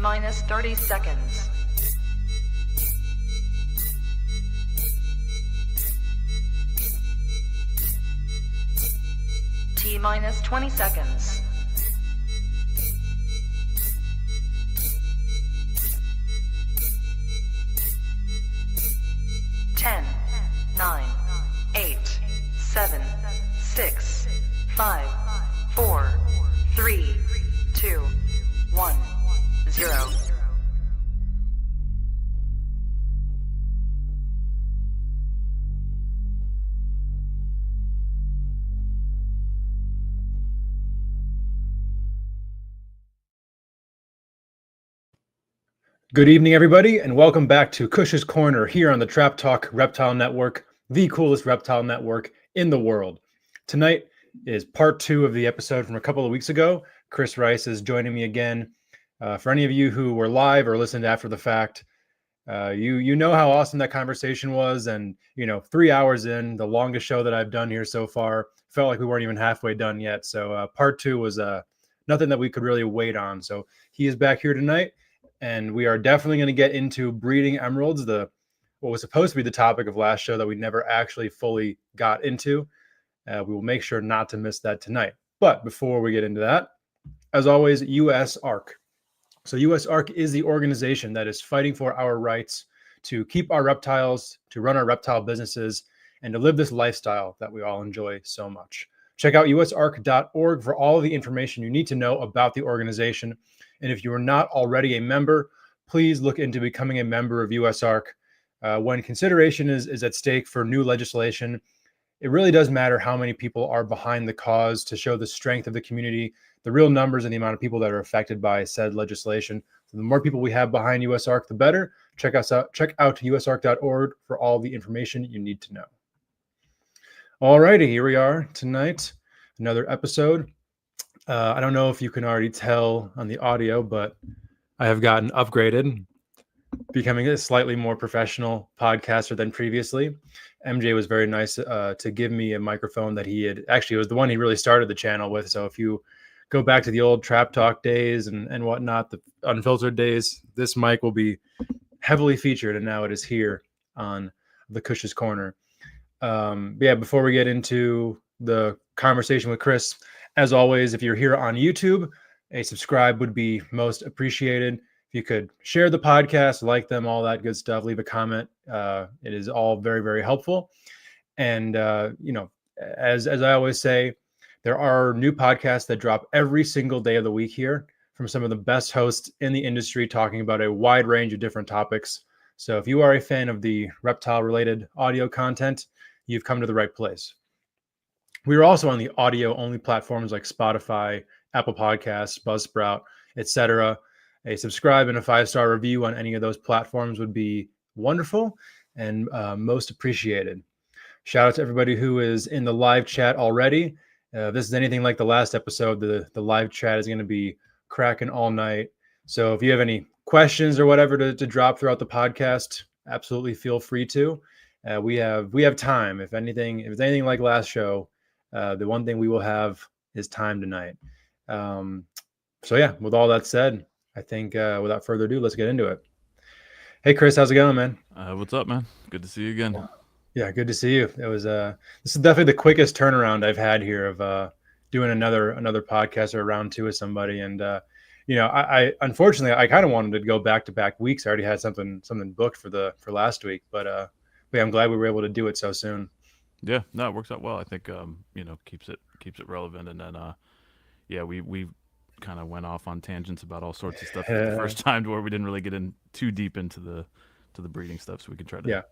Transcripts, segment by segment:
minus 30 seconds. T minus 20 seconds. 10, 9, 8, 7, 6, 5, 4, 3, 2, 1, 0. Good evening, everybody, and welcome back to Kush'S Korner here on the Trap Talk Reptile Network, the coolest reptile network in the world. Tonight is part 2 of the episode from a couple of weeks ago. Chris Rice is joining me again. For any of you who were live or listened after the fact, you know how awesome that conversation was, and 3 hours in, the longest show that I've done here so far. Felt like we weren't even halfway done yet. So part 2 was nothing that we could really wait on. So he is back here tonight. And we are definitely going to get into breeding emeralds, what was supposed to be the topic of last show that we never actually fully got into. We will make sure not to miss that tonight. But before we get into that, as always, USARC. So USARC is the organization that is fighting for our rights to keep our reptiles, to run our reptile businesses, and to live this lifestyle that we all enjoy so much. Check out usarc.org for all of the information you need to know about the organization. And if you are not already a member, please look into becoming a member of USARC. When consideration is at stake for new legislation, it really does matter how many people are behind the cause to show the strength of the community, the real numbers and the amount of people that are affected by said legislation. So the more people we have behind USARC, the better. Check out usarc.org for all the information you need to know. All righty, here we are tonight, another episode. I don't know if you can already tell on the audio, but I have gotten upgraded, becoming a slightly more professional podcaster than previously. MJ was very nice to give me a microphone that it was the one he really started the channel with. So if you go back to the old Trap Talk days and whatnot, the unfiltered days, this mic will be heavily featured, and now it is here on the Kush'S Korner. Before we get into the conversation with Chris, as always, if you're here on YouTube, a subscribe would be most appreciated. If you could share the podcast, like them, all that good stuff, leave a comment. It is all very, very helpful. And, as I always say, there are new podcasts that drop every single day of the week here from some of the best hosts in the industry talking about a wide range of different topics. So if you are a fan of the reptile-related audio content, you've come to the right place. We are also on the audio-only platforms like Spotify, Apple Podcasts, Buzzsprout, etc. A subscribe and a 5-star review on any of those platforms would be wonderful and most appreciated. Shout out to everybody who is in the live chat already. If this is anything like the last episode, the live chat is going to be cracking all night. So if you have any questions or whatever to drop throughout the podcast, absolutely feel free to. We have time. If it's anything like last show, the one thing we will have is time tonight. With all that said, I think without further ado, let's get into it. Hey, Chris, how's it going, man? What's up, man? Good to see you again. Yeah, good to see you. It was this is definitely the quickest turnaround I've had here of doing another podcast or round 2 with somebody. And I unfortunately I kind of wanted to go back-to-back weeks. I already had something booked for last week, but I'm glad we were able to do it so soon. Yeah, no, it works out well. I think keeps it relevant, and then we kind of went off on tangents about all sorts of stuff the first time, to where we didn't really get in too deep into the breeding stuff, so we can try to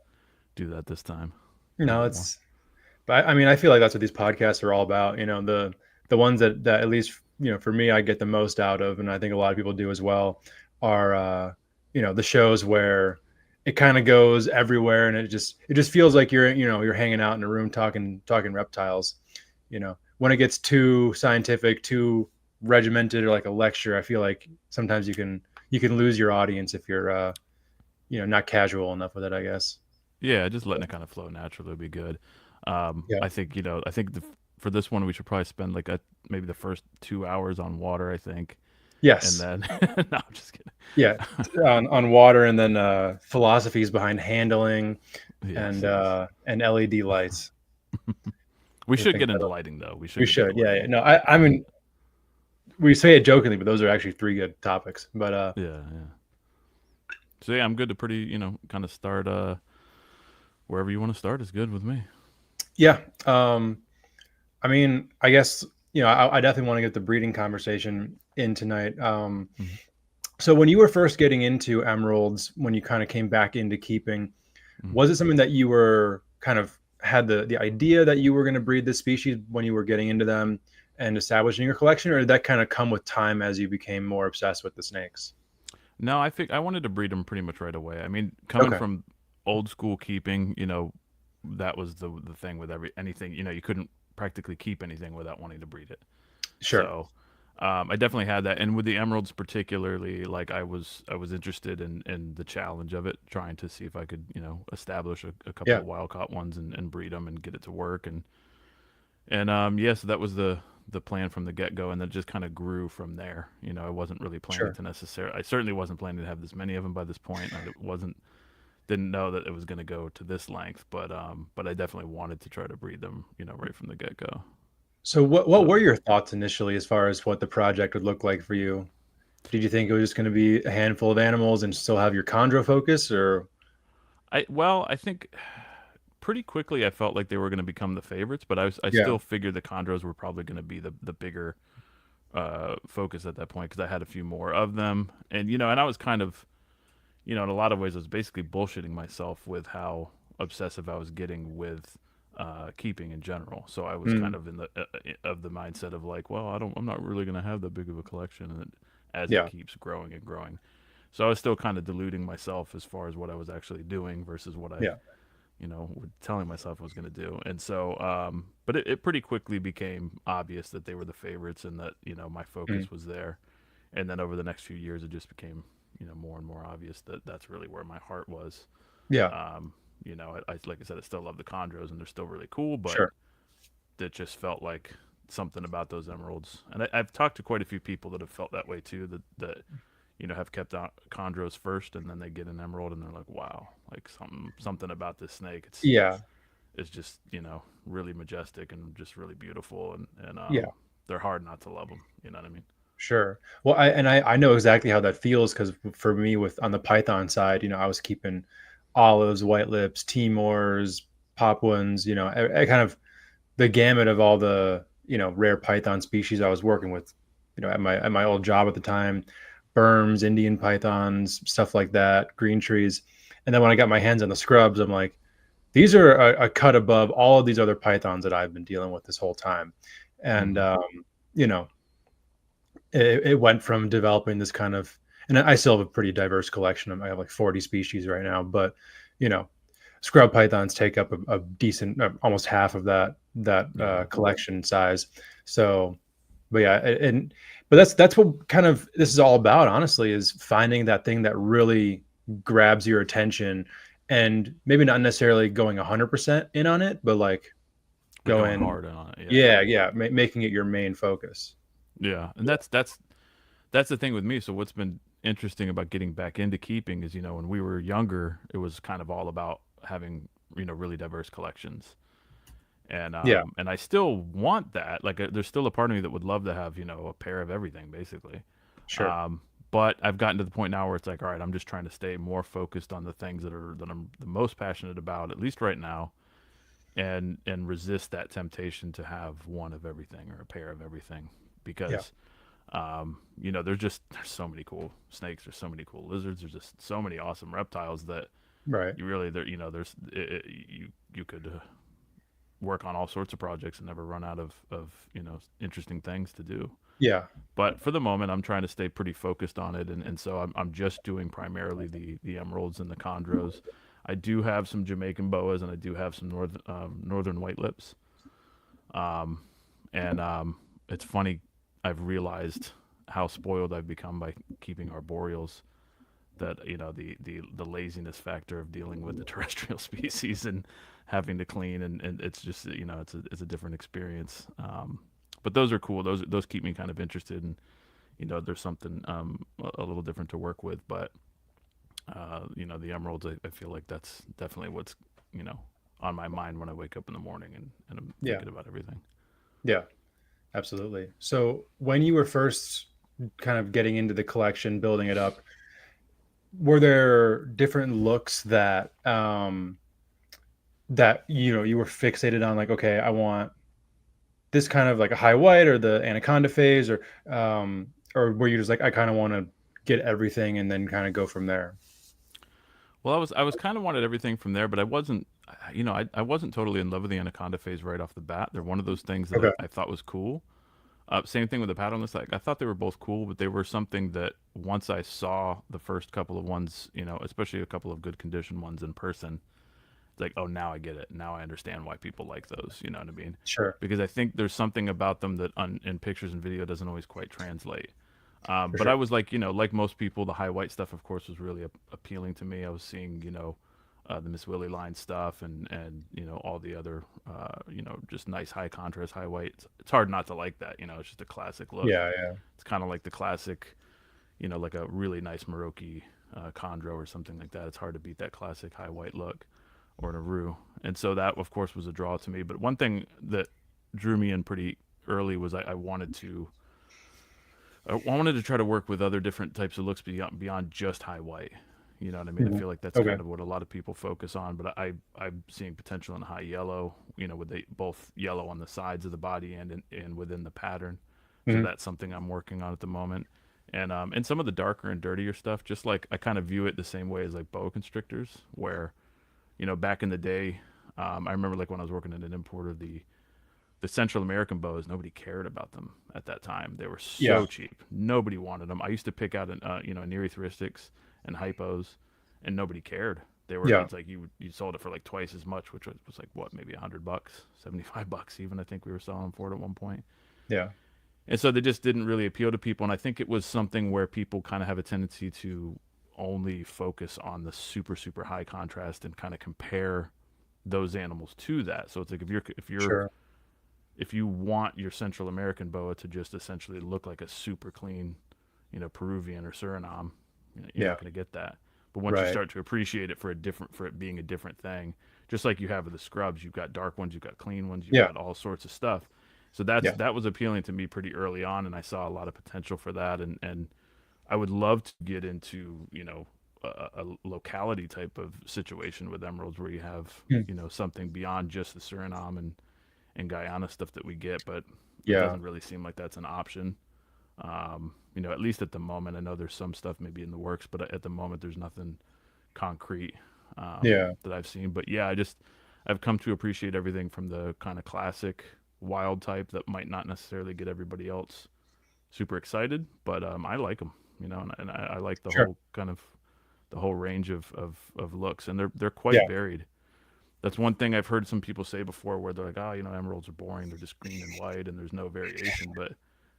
do that this time. But I mean, I feel like that's what these podcasts are all about. The ones that at least for me I get the most out of, and I think a lot of people do as well, are the shows where it kind of goes everywhere, and it just feels like you're hanging out in a room talking reptiles. When it gets too scientific, too regimented, or like a lecture, I feel like sometimes you can lose your audience if you're not casual enough with it, I guess. Yeah, just letting it kind of flow naturally would be good. I think for this one we should probably spend maybe the first 2 hours on water. I think And Yes. then no, I'm just kidding. Yeah. On water, and then philosophies behind handling Yes, and LED lights. we I should think get into that lighting though. We should we get into should. Yeah. lighting. Yeah. No, I mean, we say it jokingly, but those are actually three good topics. But Yeah. So yeah, I'm good to kind of start wherever you want to start is good with me. yeah. I mean, I guess, I definitely want to get the breeding conversation in tonight. Mhm. So when you were first getting into emeralds, when you kind of came back into keeping, Mhm. was it something that you were kind of had the idea that you were going to breed this species when you were getting into them and establishing your collection, or did that kind of come with time as you became more obsessed with the snakes? No, I think I wanted to breed them pretty much right away. I mean, coming Okay. from old school keeping, that was the thing with anything. You couldn't practically keep anything without wanting to breed it. Sure. So I definitely had that, and with the emeralds particularly, like I was interested in the challenge of it, trying to see if I could establish a couple Yeah. of wild caught ones and breed them and get it to work, and yeah, so that was the plan from the get go, and then it just kind of grew from there. I wasn't really planning Sure. to necessarily. I certainly wasn't planning to have this many of them by this point. I didn't know that it was going to go to this length, but I definitely wanted to try to breed them, right from the get go. So what were So your thoughts initially as far as what the project would look like for you? Did you think it was just going to be a handful of animals and still have your chondro focus, or I think pretty quickly I felt like they were going to become the favorites, but I yeah, still figured the chondros were probably going to be the bigger focus at that point because I had a few more of them, and I was kind of in a lot of ways I was basically bullshitting myself with how obsessive I was getting with keeping in general. So I was kind mm, of in the mindset of like, well, I'm not really going to have that big of a collection, as it yeah, keeps growing and growing. So I was still kind of deluding myself as far as what I was actually doing versus what I yeah, telling myself I was going to do. And so, but it pretty quickly became obvious that they were the favorites and that, my mm, focus was there. And then over the next few years, it just became, more and more obvious that that's really where my heart was. yeah, Um, like I said, I still love the chondros and they're still really cool, but sure, it just felt like something about those emeralds. And I've talked to quite a few people that have felt that way too, that have kept out chondros first and then they get an emerald and they're like, wow, like something about this snake. yeah, It's just really majestic and just really beautiful, and yeah, they're hard not to love them. You know what I mean? sure. Well, I know exactly how that feels because for me, with on the Python side, I was keeping olives, white lips, Timors, Papuans, I kind of the gamut of all the rare python species I was working with, at my old job at the time, berms, Indian pythons, stuff like that, green trees. And then when I got my hands on the scrubs, I'm like, these are a cut above all of these other pythons that I've been dealing with this whole time. And Hmm. you know, it went from developing this kind of, and I still have a pretty diverse collection. I have like 40 species right now, but you know, scrub pythons take up a decent, almost half of that Yeah. collection size. So, but yeah, but that's what kind of this is all about, honestly, is finding that thing that really grabs your attention, and maybe not necessarily going 100% in on it, but like But going going, hard on it. Yeah. yeah, making it your main focus. Yeah. And that's the thing with me. So what's been interesting about getting back into keeping is, when we were younger, it was kind of all about having, really diverse collections. Yeah, And I still want that. Like there's still a part of me that would love to have, a pair of everything basically. sure. Um, but I've gotten to the point now where it's like, all right, I'm just trying to stay more focused on the things that I'm the most passionate about, at least right now, and resist that temptation to have one of everything or a pair of everything Yeah, because there's so many cool snakes, there's so many cool lizards, there's just so many awesome reptiles that right. you really there there's you could work on all sorts of projects and never run out of interesting things to do. Yeah, But for the moment, I'm trying to stay pretty focused on it, and so I'm just doing primarily the emeralds and the chondros. I do have some Jamaican boas, and I do have some northern white lips. Um, and it's funny, I've realized how spoiled I've become by keeping arboreals. That the laziness factor of dealing with the terrestrial species and having to clean, and it's just it's a different experience. But those are cool. Those keep me kind of interested, and there's something a little different to work with. But the emeralds, I feel like that's definitely what's on my mind when I wake up in the morning and I'm thinking about everything. Yeah, absolutely. So when you were first kind of getting into the collection, building it up, were there different looks that that you were fixated on, like, okay, I want this kind of like a high white or the anaconda phase, or were you just like, I kind of want to get everything and then kind of go from there? Well, I was kind of wanted everything from there, but I wasn't, I wasn't totally in love with the anaconda phase right off the bat. They're one of those things that Okay. I thought was cool. Same thing with the patternless. Like I thought they were both cool, but they were something that once I saw the first couple of ones, especially a couple of good condition ones in person, it's like, oh, now I get it. Now I understand why people like those. You know what I mean? Sure. Because I think there's something about them that in pictures and video doesn't always quite translate. For But I sure. was like, like most people, the high white stuff, of course, was really appealing to me. I was seeing, the Miss Willie line stuff and all the other, just nice high contrast, high white. It's hard not to like that. It's just a classic look. Yeah, yeah. It's kind of like the classic, like a really nice Maroki chondro or something like that. It's hard to beat that classic high white look or an Aru. And so that, of course, was a draw to me. But one thing that drew me in pretty early was I wanted to try to work with other different types of looks beyond just high white. You know what I mean? I Mhm. feel like that's Okay. kind of what a lot of people focus on, but I'm seeing potential in high yellow. With both yellow on the sides of the body and within the pattern. So Mhm. that's something I'm working on at the moment. And some of the darker and dirtier stuff, just like I kind of view it the same way as like boa constrictors, where back in the day, I remember like when I was working at an importer, the Central American boas, nobody cared about them at that time. They were Yeah. so cheap. Nobody wanted them. I used to pick out, nereitheristics and hypos, and nobody cared. Yeah. It's like you sold it for like twice as much, which was like what, maybe $100, $75 even. I think we were selling them for it at one point. Yeah. And so they just didn't really appeal to people. And I think it was something where people kind of have a tendency to only focus on the super, super high contrast and kind of compare those animals to that. So it's like Sure. if you want your Central American boa to just essentially look like a super clean, Peruvian or Suriname, you're Yeah. not going to get that. But once you Right. start to appreciate it for it being a different thing, just like you have with the scrubs, you've got dark ones, you've got clean ones, you've Yeah. got all sorts of stuff. So Yeah. that was appealing to me pretty early on, and I saw a lot of potential for that. And I would love to get into a locality type of situation with emeralds where you have Hmm. something beyond just the Suriname and Guyana stuff that we get, but it Yeah. doesn't really seem like that's an option. At least at the moment. I know there's some stuff maybe in the works, but at the moment there's nothing concrete Yeah. that I've seen. But yeah, I've come to appreciate everything from the kind of classic wild type that might not necessarily get everybody else super excited, but I like them, and I like Sure. the whole range of looks, and they're quite Yeah. varied. That's one thing I've heard some people say before, where they're like, "Oh, emeralds are boring. They're just green and white, and there's no variation." But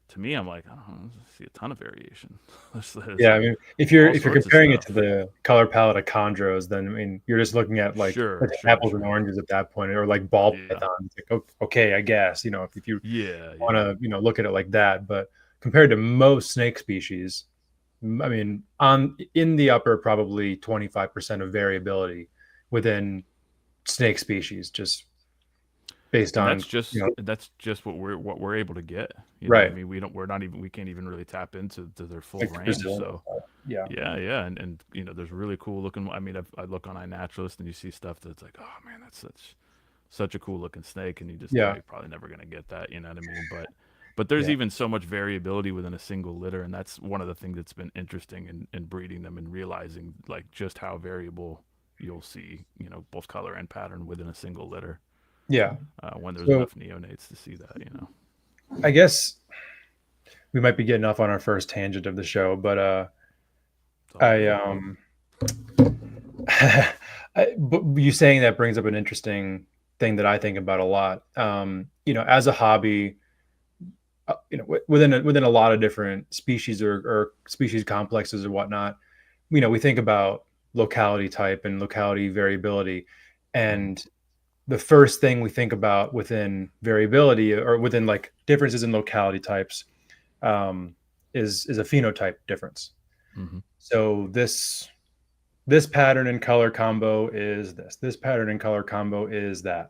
to me, I'm like, I don't know, I see a ton of variation. There's Yeah. I mean, if all you're sorts of comparing it to stuff. the color palette of chondros, then I mean, you're just looking at like Sure, sure, apples and sure. oranges at that point, or like ball Yeah, pythons. Like, okay, I guess if you yeah, want yeah. to look at it like that. But compared to most snake species, I mean, on in the upper probably 25% of variability within snake species, just based And on that's just what we're able to get. You know what I right, mean? We can't even really tap into their full like range. Brazil. So Yeah. yeah, yeah, and there's really cool looking. I mean, I look on iNaturalist and you see stuff that's like, oh man, that's such a cool looking snake, and you just know Yeah. you're probably never gonna get that. You know what I mean? But there's Yeah. even so much variability within a single litter, and that's one of the things that's been interesting in breeding them and realizing like just how variable you'll see, both color and pattern within a single litter Yeah. when there's So enough neonates to see that. I guess we might be getting off on our first tangent of the show, but It's all I good. but you saying that brings up an interesting thing that I think about a lot. As a hobby, within a lot of different species or species complexes or whatnot, we think about locality type and locality variability, and the first thing we think about within variability or within like differences in locality types, um, is a phenotype difference. Mm-hmm. So this pattern and color combo is this pattern and color combo is that.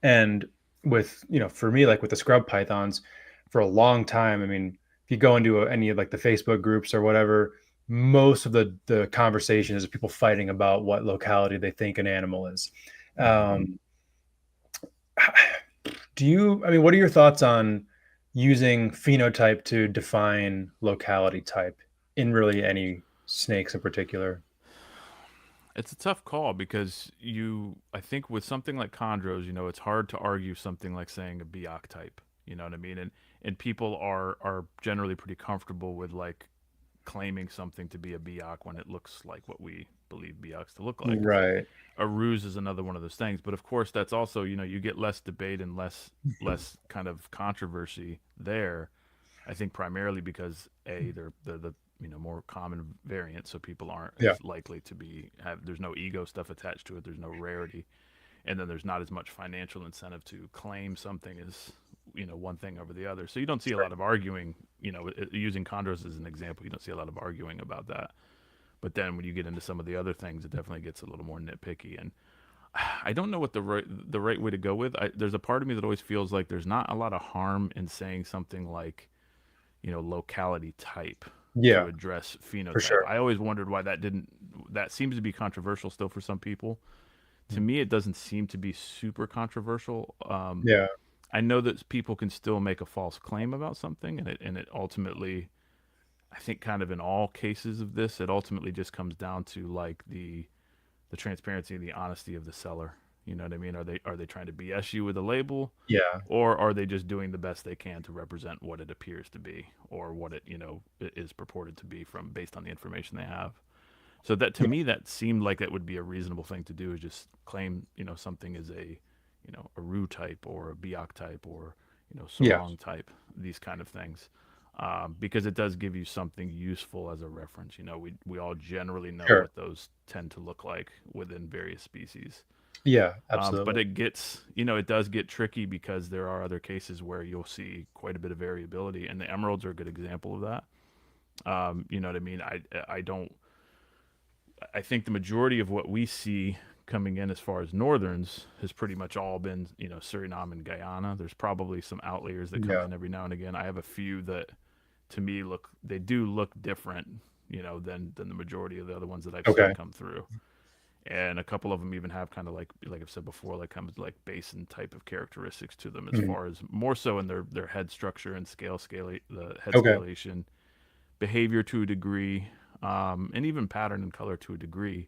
And with, for me, like with the scrub pythons, for a long time, I mean, if you go into any of like the Facebook groups or whatever, most of the conversation is people fighting about what locality they think an animal is. Um, what are your thoughts on using phenotype to define locality type in really any snakes in particular? It's a tough call because I think with something like chondros, it's hard to argue something like saying a Biak type. You know what I mean? And people are generally pretty comfortable with like claiming something to be a Biak when it looks like what we believe Biaks to look like. Right. A ruse is another one of those things, but of course that's also you get less debate and less kind of controversy there. I think primarily because they're the more common variant, so people aren't Yeah. as likely to there's no ego stuff attached to it, there's no rarity, and then there's not as much financial incentive to claim something as one thing over the other. So you don't see a lot of arguing. Using chondros as an example, you don't see a lot of arguing about that. But then when you get into some of the other things, it definitely gets a little more nitpicky. And I don't know what the right way to go with. There's a part of me that always feels like there's not a lot of harm in saying something like, locality type to Yeah, address for phenotype. sure. I always wondered why that seems to be controversial still for some people. To me, it doesn't seem to be super controversial. Yeah. I know that people can still make a false claim about something, and it ultimately, I think, kind of in all cases of this, it ultimately just comes down to like the transparency and the honesty of the seller. You know what I mean? Are they trying to BS you with a label, Yeah. or are they just doing the best they can to represent what it appears to be, or what it is purported to be from based on the information they have? So that to Yeah. me, that seemed like that would be a reasonable thing to do, is just claim something is a Roo type or a Biak type or Yeah. Sarong type, these kind of things, because it does give you something useful as a reference. We all generally know Sure. what those tend to look like within various species. Yeah, But absolutely. it does get tricky because there are other cases where you'll see quite a bit of variability, and the emeralds are a good example of that. You know what I mean? I think the majority of what we see coming in as far as northerns has pretty much all been, Suriname and Guyana. There's probably some outliers that come Yeah. in every now and again. I have a few that to me they do look different, than the majority of the other ones that I've seen Okay. come through. And a couple of them even have kind of like I've said before, like kind of like basin type of characteristics to them, as Mhm. far as more so in their head structure and the head Okay. scalation, behavior to a degree, and even pattern and color to a degree,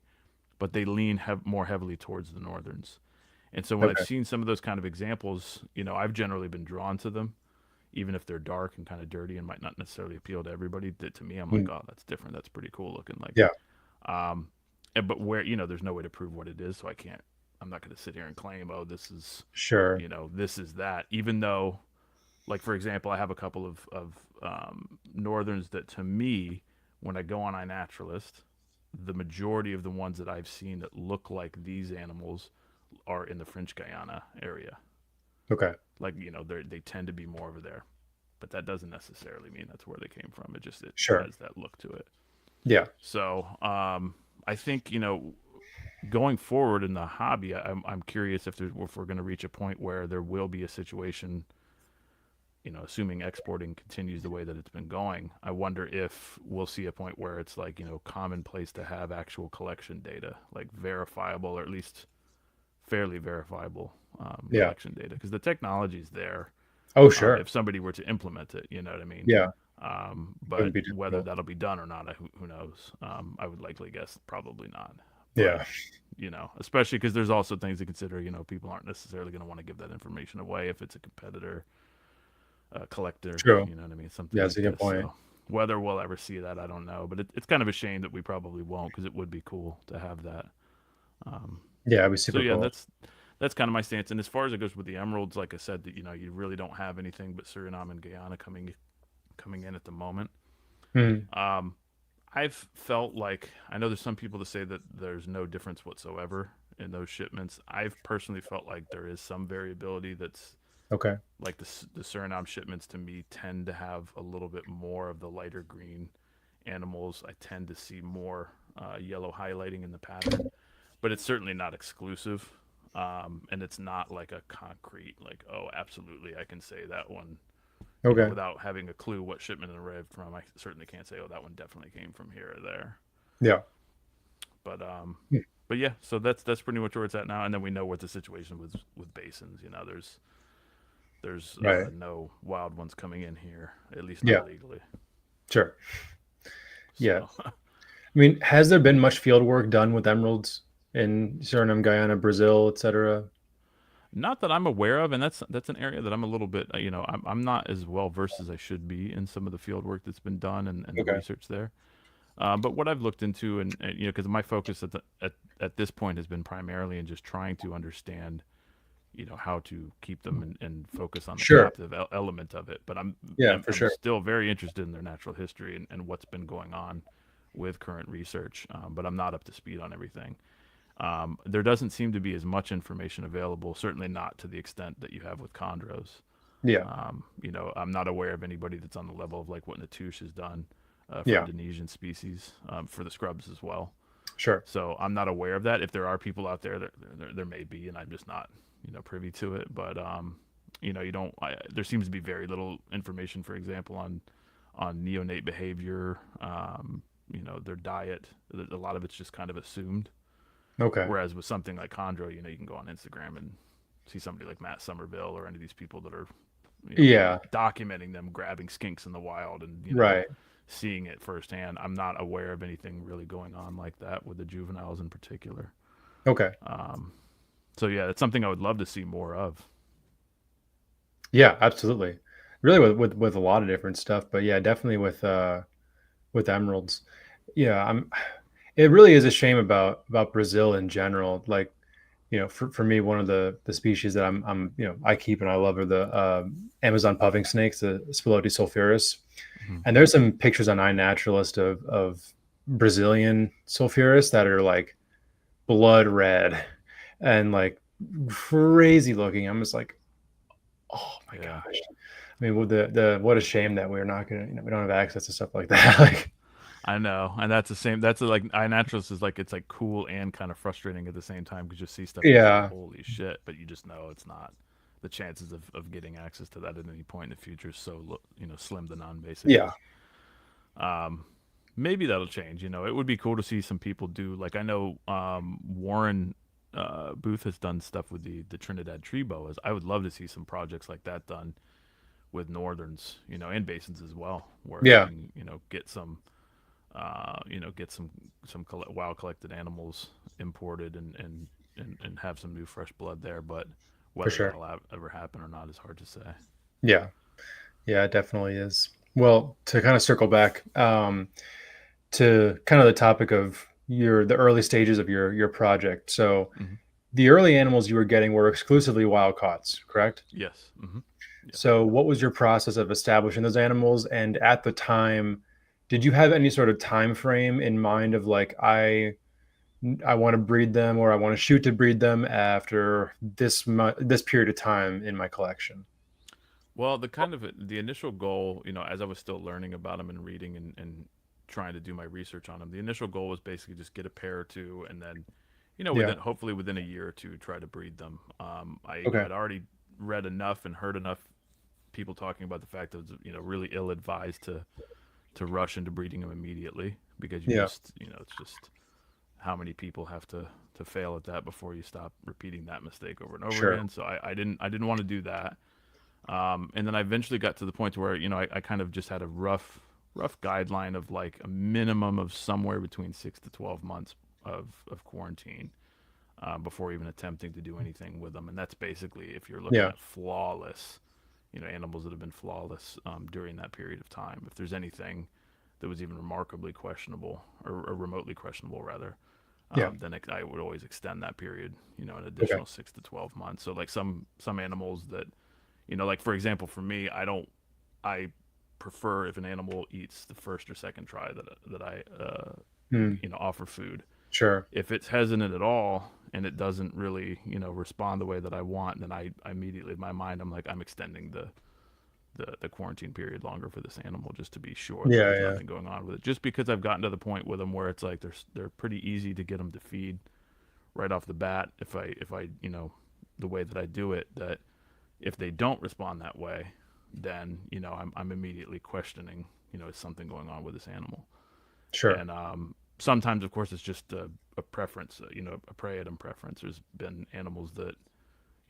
but they lean more heavily towards the northerns. And so when I've Okay. seen some of those kind of examples, I've generally been drawn to them, even if they're dark and kind of dirty and might not necessarily appeal to everybody. That to me, I'm like, Mm. oh, that's different. That's pretty cool looking. Like, Yeah. um, but where there's no way to prove what it is, so I'm not going to sit here and claim, oh, this is, Sure. this is that. Even though, like for example, I have a couple of northerns that to me, when I go on iNaturalist, the majority of the ones that I've seen that look like these animals are in the French Guiana area. Okay. Like they tend to be more over there, but that doesn't necessarily mean that's where they came from. It Sure. has that look to it. Yeah. So I think going forward in the hobby, I'm curious if we're going to reach a point where there will be a situation, assuming exporting continues the way that it's been going. I wonder if we'll see a point where it's like commonplace to have actual collection data, like verifiable or at least fairly verifiable Yeah. collection data, because the technology's there. Oh, sure. If somebody were to implement it, you know what I mean. Yeah. But Wouldn't be whether difficult. that'll be done or not, who knows? I would likely guess probably not. But Yeah. especially because there's also things to consider. People aren't necessarily going to want to give that information away if it's a competitor, collector. True. You know what I mean? Something Yeah, that's like a good this. point. So whether we'll ever see that, I don't know. But it's kind of a shame that we probably won't, because it would be cool to have that. Um, Yeah, it'd be so super yeah, cool. that's kind of my stance. And as far as it goes with the emeralds, like I said, that you really don't have anything but Suriname and Guyana coming in at the moment. Mhm. Um, I've felt like, I know there's some people that say that there's no difference whatsoever in those shipments. I've personally felt like there is some variability that's Okay. Like the Suriname shipments to me tend to have a little bit more of the lighter green animals. I tend to see more yellow highlighting in the pattern, but it's certainly not exclusive. And it's not like a concrete, like, oh, absolutely, I can say that one, Okay. without having a clue what shipment it arrived from. I certainly can't say, oh, that one definitely came from here or there. Yeah. But Hmm. but yeah, so that's pretty much where it's at now. And then we know what the situation with basins. There's Right. no wild ones coming in here, at least Yeah. not legally. Sure. Yeah. So I mean, has there been much field work done with emeralds in Suriname, Guyana, Brazil, etc.? not that I'm aware of, and that's an area that I'm a little bit, I'm not as well versed as I should be in some of the field work that's been done and the Okay. research there. But what I've looked into, and because my focus at this point has been primarily in just trying to understand, how to keep them and focus on the Sure. captive element of it. But Yeah, I'm for sure. still very interested in their natural history and what's been going on with current research. But I'm not up to speed on everything. There doesn't seem to be as much information available, certainly not to the extent that you have with chondros. Yeah. I'm not aware of anybody that's on the level of like what Natush has done for Yeah. Indonesian species, for the scrubs as well. Sure. So I'm not aware of that. If there are people out there, there may be, and I'm just not, privy to it. But there seems to be very little information, for example, on neonate behavior, their diet. A lot of it's just kind of assumed. Okay. Whereas with something like chondro, you can go on Instagram and see somebody like Matt Somerville or any of these people that are, Yeah. documenting them grabbing skinks in the wild and Right. seeing it firsthand. I'm not aware of anything really going on like that with the juveniles in particular. Okay. So yeah, it's something I would love to see more of. Yeah, absolutely. Really with a lot of different stuff, but yeah, definitely with emeralds. Yeah, it really is a shame about Brazil in general. Like, for me, one of the species that I keep and I love are the Amazon puffing snakes, the Spilotes sulphureus. Mm-hmm. And there's some pictures on iNaturalist of Brazilian sulphureus that are like blood red and like crazy looking. I'm just like, oh my Yeah. gosh. I mean, what a shame that we're not gonna, we don't have access to stuff like that. Like, I know, and that's the same. That's like iNaturalist is like, it's like cool and kind of frustrating at the same time because you see stuff and it's like, yeah, holy shit, but you just know it's not. The chances of getting access to that at any point in the future is so slim to none, basically. yeah, Maybe that'll change. It would be cool to see some people do, like, I know Warren Booth has done stuff with the Trinidad tree boas. I would love to see some projects like that done with northerns, and basins as well, where yeah, you can, get some wild collected animals imported and have some new fresh blood there. But for whether sure. that'll ever happen or not is hard to say. Yeah, yeah, it definitely is. Well, to kind of circle back to kind of the topic of the early stages of your project. So Mm-hmm. the early animals you were getting were exclusively wild caughts, correct? Yes. Mm-hmm. Yeah. So what was your process of establishing those animals? And at the time, did you have any sort of time frame in mind of like, I want to breed them or I want to shoot to breed them after this period of time in my collection? Well, the initial goal, as I was still learning about them and reading and trying to do my research on them, the initial goal was basically just get a pair or two, and then, Yeah. hopefully within a year or two, try to breed them. I Okay. had already read enough and heard enough people talking about the fact that it was, really ill advised to rush into breeding them immediately because Yeah. it's just how many people have to fail at that before you stop repeating that mistake over and over Sure. again. So I didn't want to do that. And then I eventually got to the point where, I kind of just had a rough guideline of like a minimum of somewhere between 6 to 12 months of quarantine before even attempting to do anything with them. And that's basically if you're looking Yeah. at flawless, animals that have been flawless during that period of time. If there's anything that was even remarkably questionable or remotely questionable rather, Yeah. then I would always extend that period, an Okay. additional 6 to 12 months. So like some animals that, like for example, for me, I prefer if an animal eats the first or second try that I Hmm. offer food. Sure. If it's hesitant at all and it doesn't really, respond the way that I want, then I immediately, in my mind, I'm like, I'm extending the quarantine period longer for this animal just to be sure that there's nothing going on with it. Just because I've gotten to the point with them where it's like they're pretty easy to get them to feed right off the bat. If I the way that I do it, that if they don't respond that way, then I'm immediately questioning, is something going on with this animal? Sure. And sometimes, of course, it's just a preference, a prey item preference. There's been animals that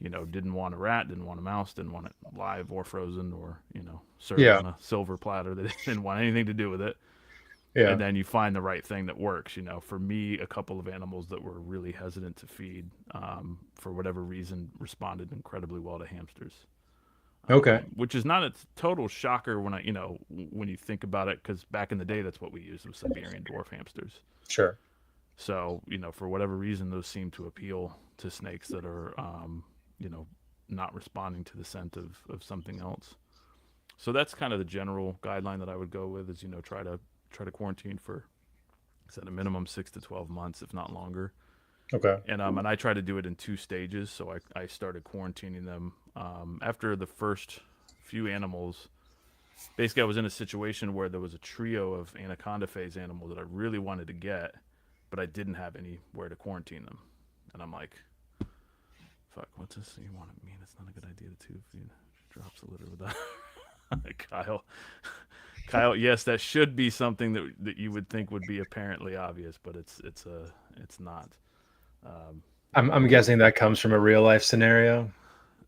didn't want a rat, didn't want a mouse, didn't want it live or frozen, or served on a silver platter. They didn't want anything to do with it. Yeah. And then you find the right thing that works. For me, a couple of animals that were really hesitant to feed, for whatever reason, responded incredibly well to hamsters. Okay. Which is not a total shocker when when you think about it, because back in the day, that's what we used, was Siberian dwarf hamsters. Sure. So, for whatever reason, those seem to appeal to snakes that are, not responding to the scent of something else. So that's kind of the general guideline that I would go with, is, try to quarantine for, at a minimum 6 to 12 months, if not longer. Okay. And I try to do it in 2 stages. So I started quarantining them after the first few animals. Basically, I was in a situation where there was a trio of anaconda phase animals that I really wanted to get, but I didn't have anywhere to quarantine them. And I'm like, fuck, what's this you want to mean? It's not a good idea to feed. She drops a litter with that. Kyle, yes, that should be something that you would think would be apparently obvious, but it's not. I'm guessing that comes from a real life scenario.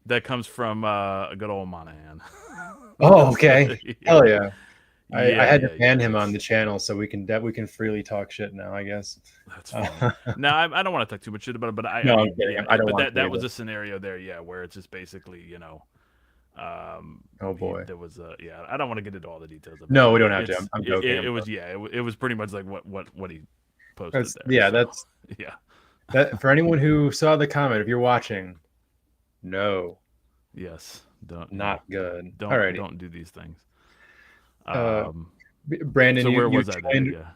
That comes from a good old Monahan. Oh, okay. Yeah. Hell yeah. I had to ban him that's... on the channel, so we can freely talk shit now, I guess. That's fine. No, I don't want to talk too much shit about it, but I don't want that was a scenario there, where it's just basically, oh boy, there was I don't want to get into all the details of it. No, we don't have to. I'm joking. It was pretty much like what he posted there. Yeah, so, that's that for anyone who saw the comment, if you're watching, no. Yes. Not good. Don't do these things. Brandon, so where was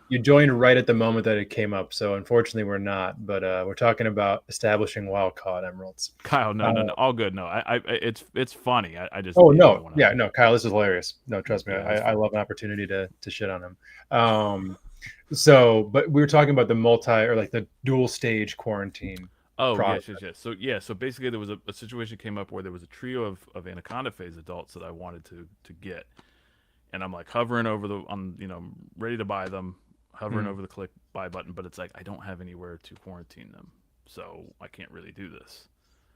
you joined right at the moment that it came up, so unfortunately we're not. But we're talking about establishing wild caught emeralds. Kyle, no, all good. No, it's funny. I just. Oh no, no, Kyle, this is hilarious. No, trust me, Yeah, I love an opportunity to shit on him. But we were talking about the the dual stage quarantine. Oh, process. Yes. So basically, there was a situation came up where there was a trio of anaconda phase adults that I wanted to get. And I'm like hovering over ready to buy them, hovering over the click buy button, but it's like I don't have anywhere to quarantine them, so I can't really do this.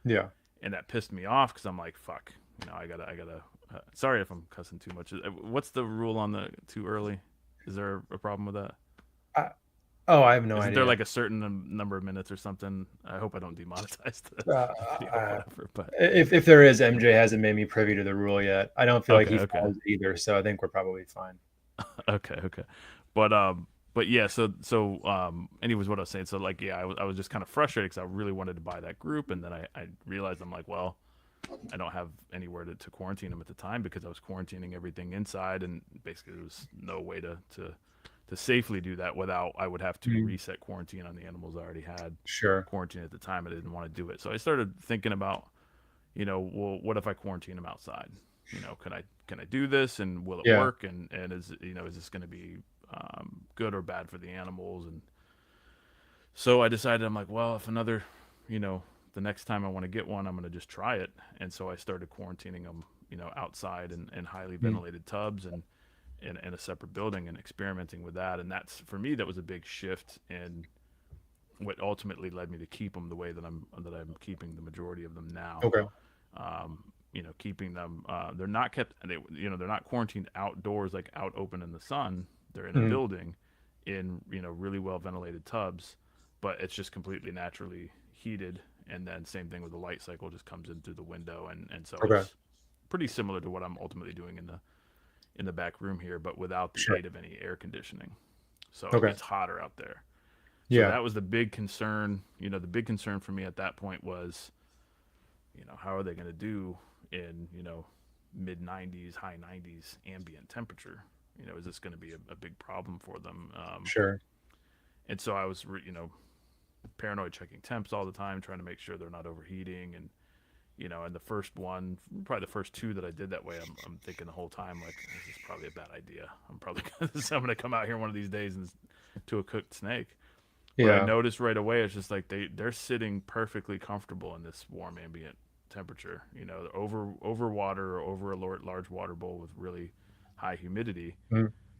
Yeah. And that pissed me off because I'm like, fuck, I gotta. Sorry if I'm cussing too much. What's the rule on the too early? Is there a problem with that? I have no idea. Isn't there like a certain number of minutes or something? I hope I don't demonetize the video, whatever. But if there is, MJ hasn't made me privy to the rule yet. I don't feel like he follows it either, so I think we're probably fine. Okay. But yeah, so anyways, what I was saying, so like, I was just kind of frustrated because I really wanted to buy that group, and then I realized I'm like, well, I don't have anywhere to quarantine them at the time because I was quarantining everything inside, and basically there was no way to safely do that without I would have to reset quarantine on the animals I already had quarantine at the time. I didn't want to do it, so I started thinking about, well, what if I quarantine them outside? Can I do this, and will it work? And is this going to be good or bad for the animals? And so I decided, I'm like, well, if another, the next time I want to get one, I'm going to just try it. And so I started quarantining them, outside in highly ventilated tubs and in a separate building, and experimenting with that. And that's, for me, that was a big shift in what ultimately led me to keep them the way that I'm keeping the majority of them now. Okay. Keeping them, they're not kept, they're not quarantined outdoors, like out open in the sun. They're in a building in, really well ventilated tubs, but it's just completely naturally heated. And then same thing with the light cycle, just comes in through the window. And so it's pretty similar to what I'm ultimately doing in the back room here, but without the aid of any air conditioning. So it gets hotter out there. So that was the big concern. The big concern for me at that point was, how are they going to do in, mid 90s, high 90s ambient temperature? Is this going to be a big problem for them? Sure. And so I was, paranoid checking temps all the time, trying to make sure they're not overheating. And, and the first one, probably the first two that I did that way, I'm thinking the whole time, like, this is probably a bad idea. I'm going to come out here one of these days and to a cooked snake. But I noticed right away, it's just like they're sitting perfectly comfortable in this warm ambient temperature. Over water or over a large water bowl with really high humidity,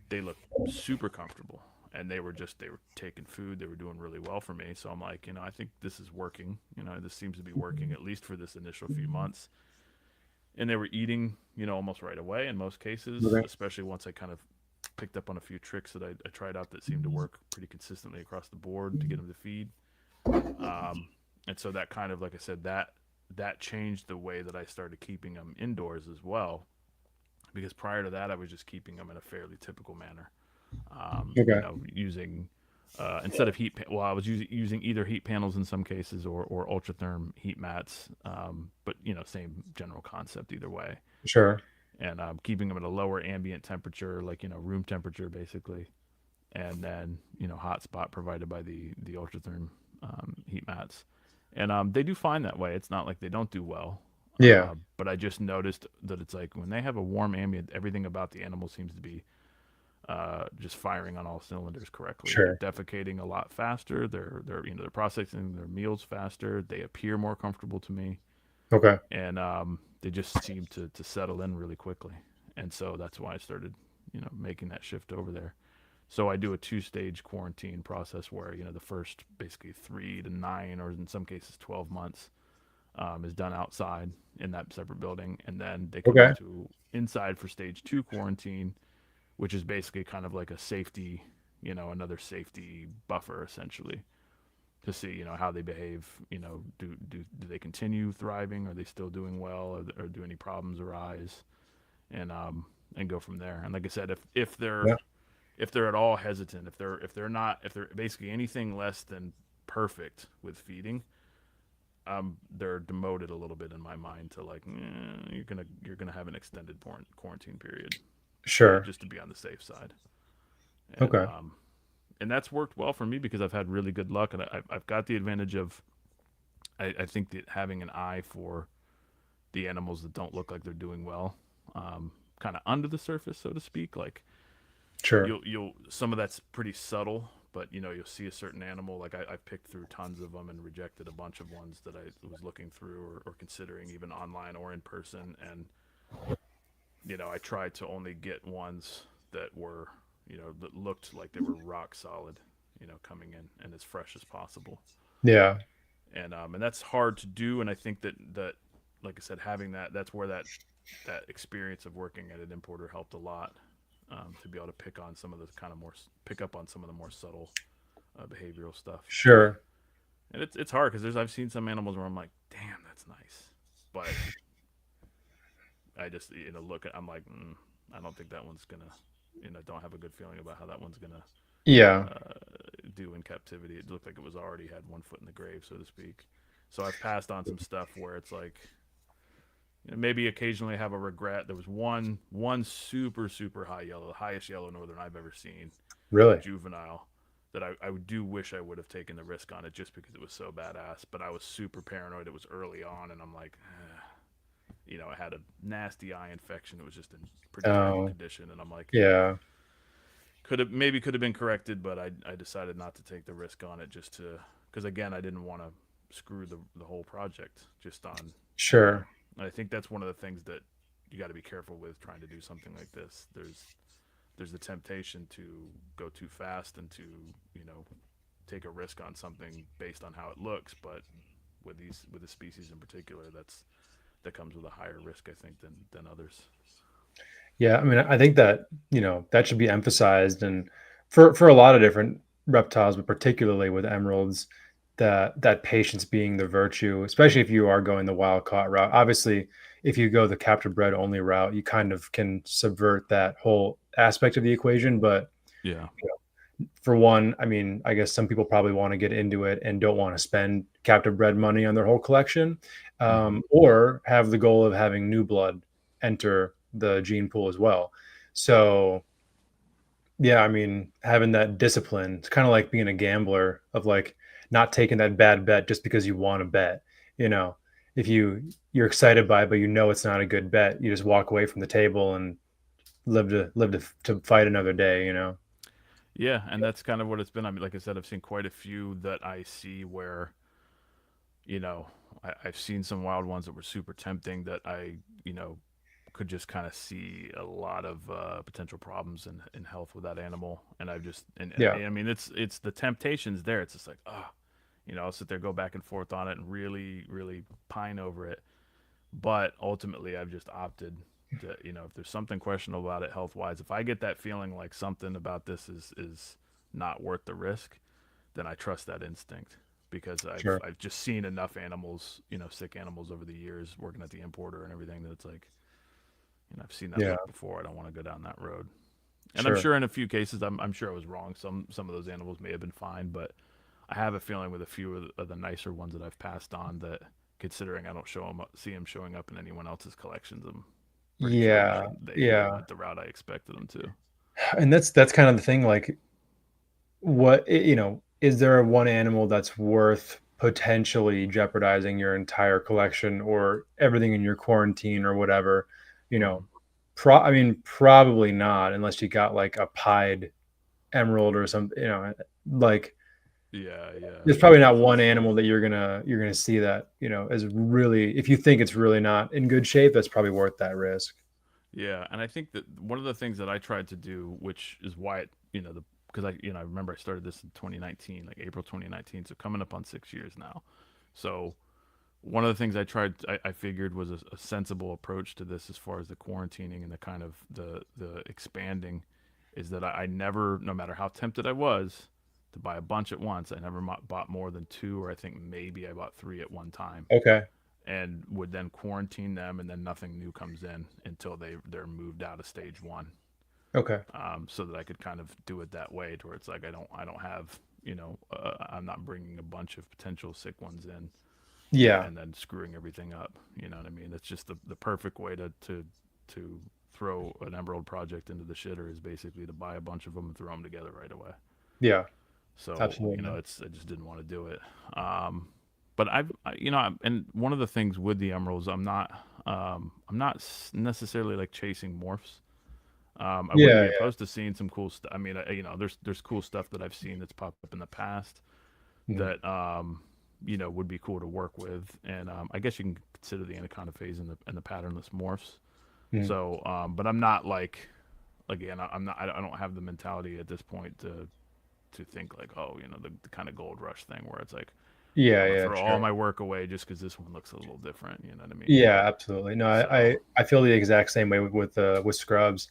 they look super comfortable. And they were taking food. They were doing really well for me. So I'm like, I think this is working. This seems to be working at least for this initial few months. And they were eating, almost right away in most cases, especially once I kind of picked up on a few tricks that I tried out that seemed to work pretty consistently across the board to get them to feed. And so that kind of, like I said, that changed the way that I started keeping them indoors as well. Because prior to that, I was just keeping them in a fairly typical manner. Using instead of I was using either heat panels in some cases or ultratherm heat mats, but same general concept either way. Sure. And keeping them at a lower ambient temperature, like room temperature basically, and then hot spot provided by the ultratherm heat mats, and they do fine that way. It's not like they don't do well. But I just noticed that it's like when they have a warm ambient, everything about the animal seems to be just firing on all cylinders correctly. Sure. They're defecating a lot faster. They're processing their meals faster. They appear more comfortable to me. Okay. And they just seem to settle in really quickly. And so that's why I started, making that shift over there. So I do a 2-stage quarantine process where, the first basically 3 to 9, or in some cases 12 months, is done outside in that separate building. And then they come to inside for stage 2 quarantine, which is basically kind of like a safety, another safety buffer essentially, to see, how they behave. Do they continue thriving? Are they still doing well? Or do any problems arise? And go from there. And like I said, if they're at all hesitant, if they're basically anything less than perfect with feeding, they're demoted a little bit in my mind to like, you're gonna have an extended quarantine period. Sure. Just to be on the safe side. And, okay. And that's worked well for me because I've had really good luck, and I've got the advantage of, I think that having an eye for the animals that don't look like they're doing well, kind of under the surface, so to speak. Like, sure, you'll some of that's pretty subtle, but you'll see a certain animal. Like I picked through tons of them and rejected a bunch of ones that I was looking through or considering even online or in person, and I tried to only get ones that were, that looked like they were rock solid, coming in and as fresh as possible. Yeah. And that's hard to do. And I think that like I said, having that's where that experience of working at an importer helped a lot, to be able to pick up on some of the more subtle behavioral stuff. Sure. And it's hard because I've seen some animals where I'm like, damn, that's nice, but I just I'm like, I don't think that one's gonna, don't have a good feeling about how that one's gonna do in captivity. It looked like it was already had one foot in the grave, so to speak. So I've passed on some stuff where it's like, maybe occasionally have a regret. There was one super, super high yellow, the highest yellow northern I've ever seen. Really? Juvenile. That I do wish I would have taken the risk on it just because it was so badass. But I was super paranoid. It was early on, and I'm like, I had a nasty eye infection. It was just in pretty terrible condition, and I'm like, could have been corrected, but I decided not to take the risk on it just because again I didn't want to screw the whole project just on. Sure. I think that's one of the things that you got to be careful with trying to do something like this. There's the temptation to go too fast and to take a risk on something based on how it looks, but with the species in particular, that comes with a higher risk, I think, than others. Yeah, I mean, I think that that should be emphasized, and for a lot of different reptiles, but particularly with emeralds, that patience being the virtue, especially if you are going the wild caught route. Obviously, if you go the captive bred only route, you kind of can subvert that whole aspect of the equation. But for one, I mean, I guess some people probably want to get into it and don't want to spend captive bred money on their whole collection, or have the goal of having new blood enter the gene pool as well. So yeah, I mean, having that discipline, it's kind of like being a gambler of like, not taking that bad bet just because you want to bet. You know, if you're excited by it, but you know it's not a good bet, you just walk away from the table and live to fight another day. You know. Yeah, and that's kind of what it's been. I mean, like I said, I've seen quite a few that I see where, you know, I've seen some wild ones that were super tempting that I, you know, could just kind of see a lot of potential problems in health with that animal. And I've just, Yeah. I mean, it's the temptation's there. It's just like, ah, you know, I'll sit there, go back and forth on it and really, really pine over it. But ultimately, I've just opted to, you know, if there's something questionable about it health wise, if I get that feeling like something about this is not worth the risk, then I trust that instinct because Sure. I've just seen enough animals, you know, sick animals over the years working at the importer and everything that it's like, you know, I've seen that Yeah. look before. I don't want to go down that road. And I'm Sure. sure in a few cases, I'm sure I was wrong. Some of those animals may have been fine, but I have a feeling with a few of the nicer ones that I've passed on that, considering I don't see them showing up in anyone else's collections, I'm pretty sure Yeah. they Yeah. went the route I expected them to. And that's kind of the thing. Like, you know, is there one animal that's worth potentially jeopardizing your entire collection or everything in your quarantine or whatever? You know, Hmm. I mean, probably not unless you got like a pied emerald or something. You know, like Yeah, yeah, there's probably not one animal that you're gonna see that, you know, is really, if you think it's really not in good shape, that's probably worth that risk. yeah. And I think that one of the things that I tried to do, which is why it, you know, the because I, you know, I remember I started this in 2019, like April 2019, so coming up on 6 years now. So one of the things I figured was a sensible approach to this as far as the quarantining and the kind of the expanding, is that I never, no matter how tempted I was to buy a bunch at once, I never bought more than two, or I think maybe I bought three at one time, Okay. and would then quarantine them, and then nothing new comes in until they're moved out of stage one, Okay. so that I could kind of do it that way, to where it's like I don't have, you know, I'm not bringing a bunch of potential sick ones in Yeah. and then screwing everything up. You know what I mean? It's just the perfect way to throw an emerald project into the shitter, is basically to buy a bunch of them and throw them together right away. Yeah. So, you know, Absolutely. I just didn't want to do it. But you know, and one of the things with the emeralds, I'm not necessarily like chasing morphs. I wouldn't Yeah. be opposed to seeing some cool stuff. I mean, you know, there's cool stuff that I've seen that's popped up in the past Yeah. Mm. that you know, would be cool to work with, and I guess you can consider the anaconda phase and the patternless morphs. Mm. So, but I'm not like, again, I'm not, I don't have the mentality at this point to think like, oh, you know, the kind of gold rush thing where it's like Yeah. I'm gonna Yeah. throw all Sure. my work away just because this one looks a little different. You know what I mean? Yeah, absolutely. No, So I feel the exact same way with scrubs.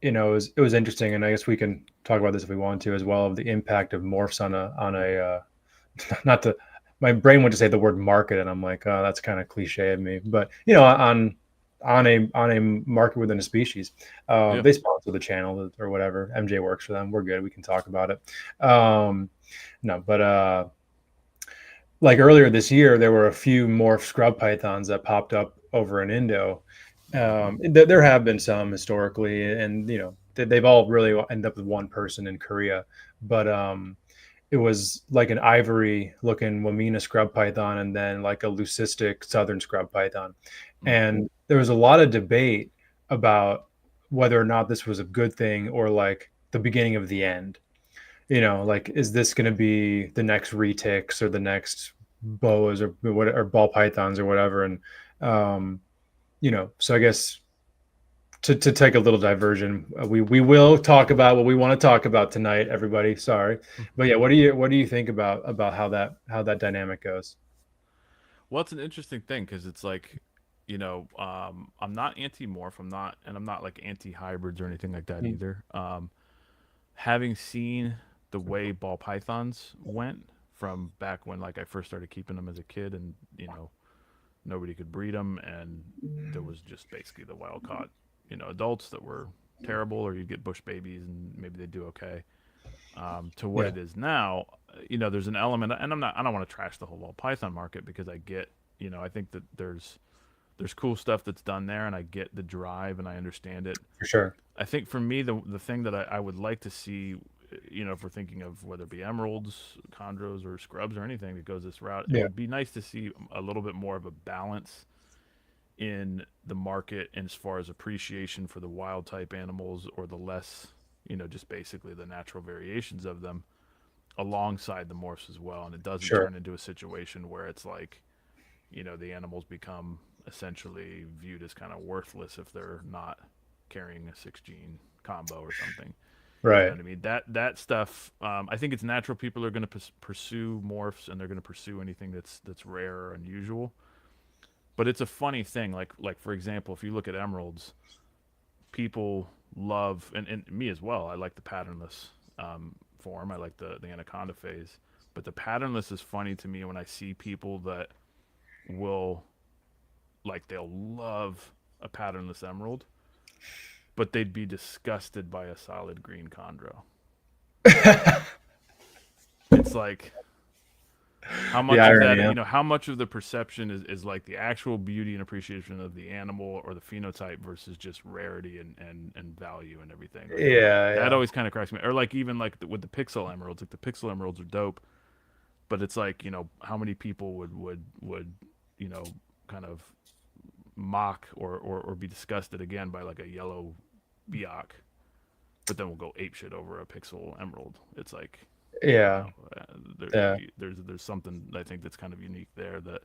You know, it was interesting, and I guess we can talk about this if we want to as well, of the impact of morphs on a not to, my brain went to say the word market, and I'm like, oh, that's kind of cliche of me, but you know, on a market within a species. yeah, They sponsor the channel or whatever. MJ works for them. We're good. We can talk about it. No, but like earlier this year, there were a few morph scrub pythons that popped up over in Indo. hmm There have been some historically, and you know they've all really ended up with one person in Korea. But it was like an ivory looking Wamena scrub python, and then like a leucistic southern scrub python. hmm And there was a lot of debate about whether or not this was a good thing or like the beginning of the end. You know, like, is this going to be the next retics or the next boas or what, or ball pythons or whatever? And um, you know, so I guess to take a little diversion, we will talk about what we want to talk about tonight, everybody. Sorry, but yeah, what do you think about how that dynamic goes? Well, it's an interesting thing because it's like, you know, I'm not anti-morph. I'm not like anti-hybrids or anything like that Mm, either. Having seen the way ball pythons went from back when, like, I first started keeping them as a kid, and you know, nobody could breed them, and there was just basically the wild caught, you know, adults that were terrible, or you get bush babies and maybe they do okay. To what yeah, it is now, you know, there's an element, and I don't want to trash the whole ball python market because I get, you know, I think that there's cool stuff that's done there, and I get the drive and I understand it. for sure. I think for me, the thing that I would like to see, if we're thinking of whether it be emeralds, chondros, or scrubs or anything that goes this route, it Yeah. would be nice to see a little bit more of a balance in the market as far as appreciation for the wild type animals, or the less, just basically the natural variations of them, alongside the morphs as well. And it doesn't Sure. turn into a situation where it's like, the animals become essentially viewed as kind of worthless if they're not carrying a 6 gene combo or something. You know Right. what I mean? That stuff. I think it's natural. People are going to pursue morphs, and they're going to pursue anything that's rare or unusual. But it's a funny thing. Like for example, if you look at emeralds, people love, and me as well. I like the patternless form. I like the anaconda phase. But the patternless is funny to me when I see people that will, like, they'll love a patternless emerald, but they'd be disgusted by a solid green chondro. It's like, how The much of irony. that, Yeah. how much of the perception is like the actual beauty and appreciation of the animal or the phenotype versus just rarity and value and everything. Like, Yeah. that Yeah. always kind of cracks me. Or like even like with the pixel emeralds, like the pixel emeralds are dope, but it's like, how many people would you know kind of mock or be disgusted again by like a yellow Biak, but then we'll go apeshit over a pixel emerald. It's like, I don't Yeah. know. Yeah. There's something I think that's kind of unique there, that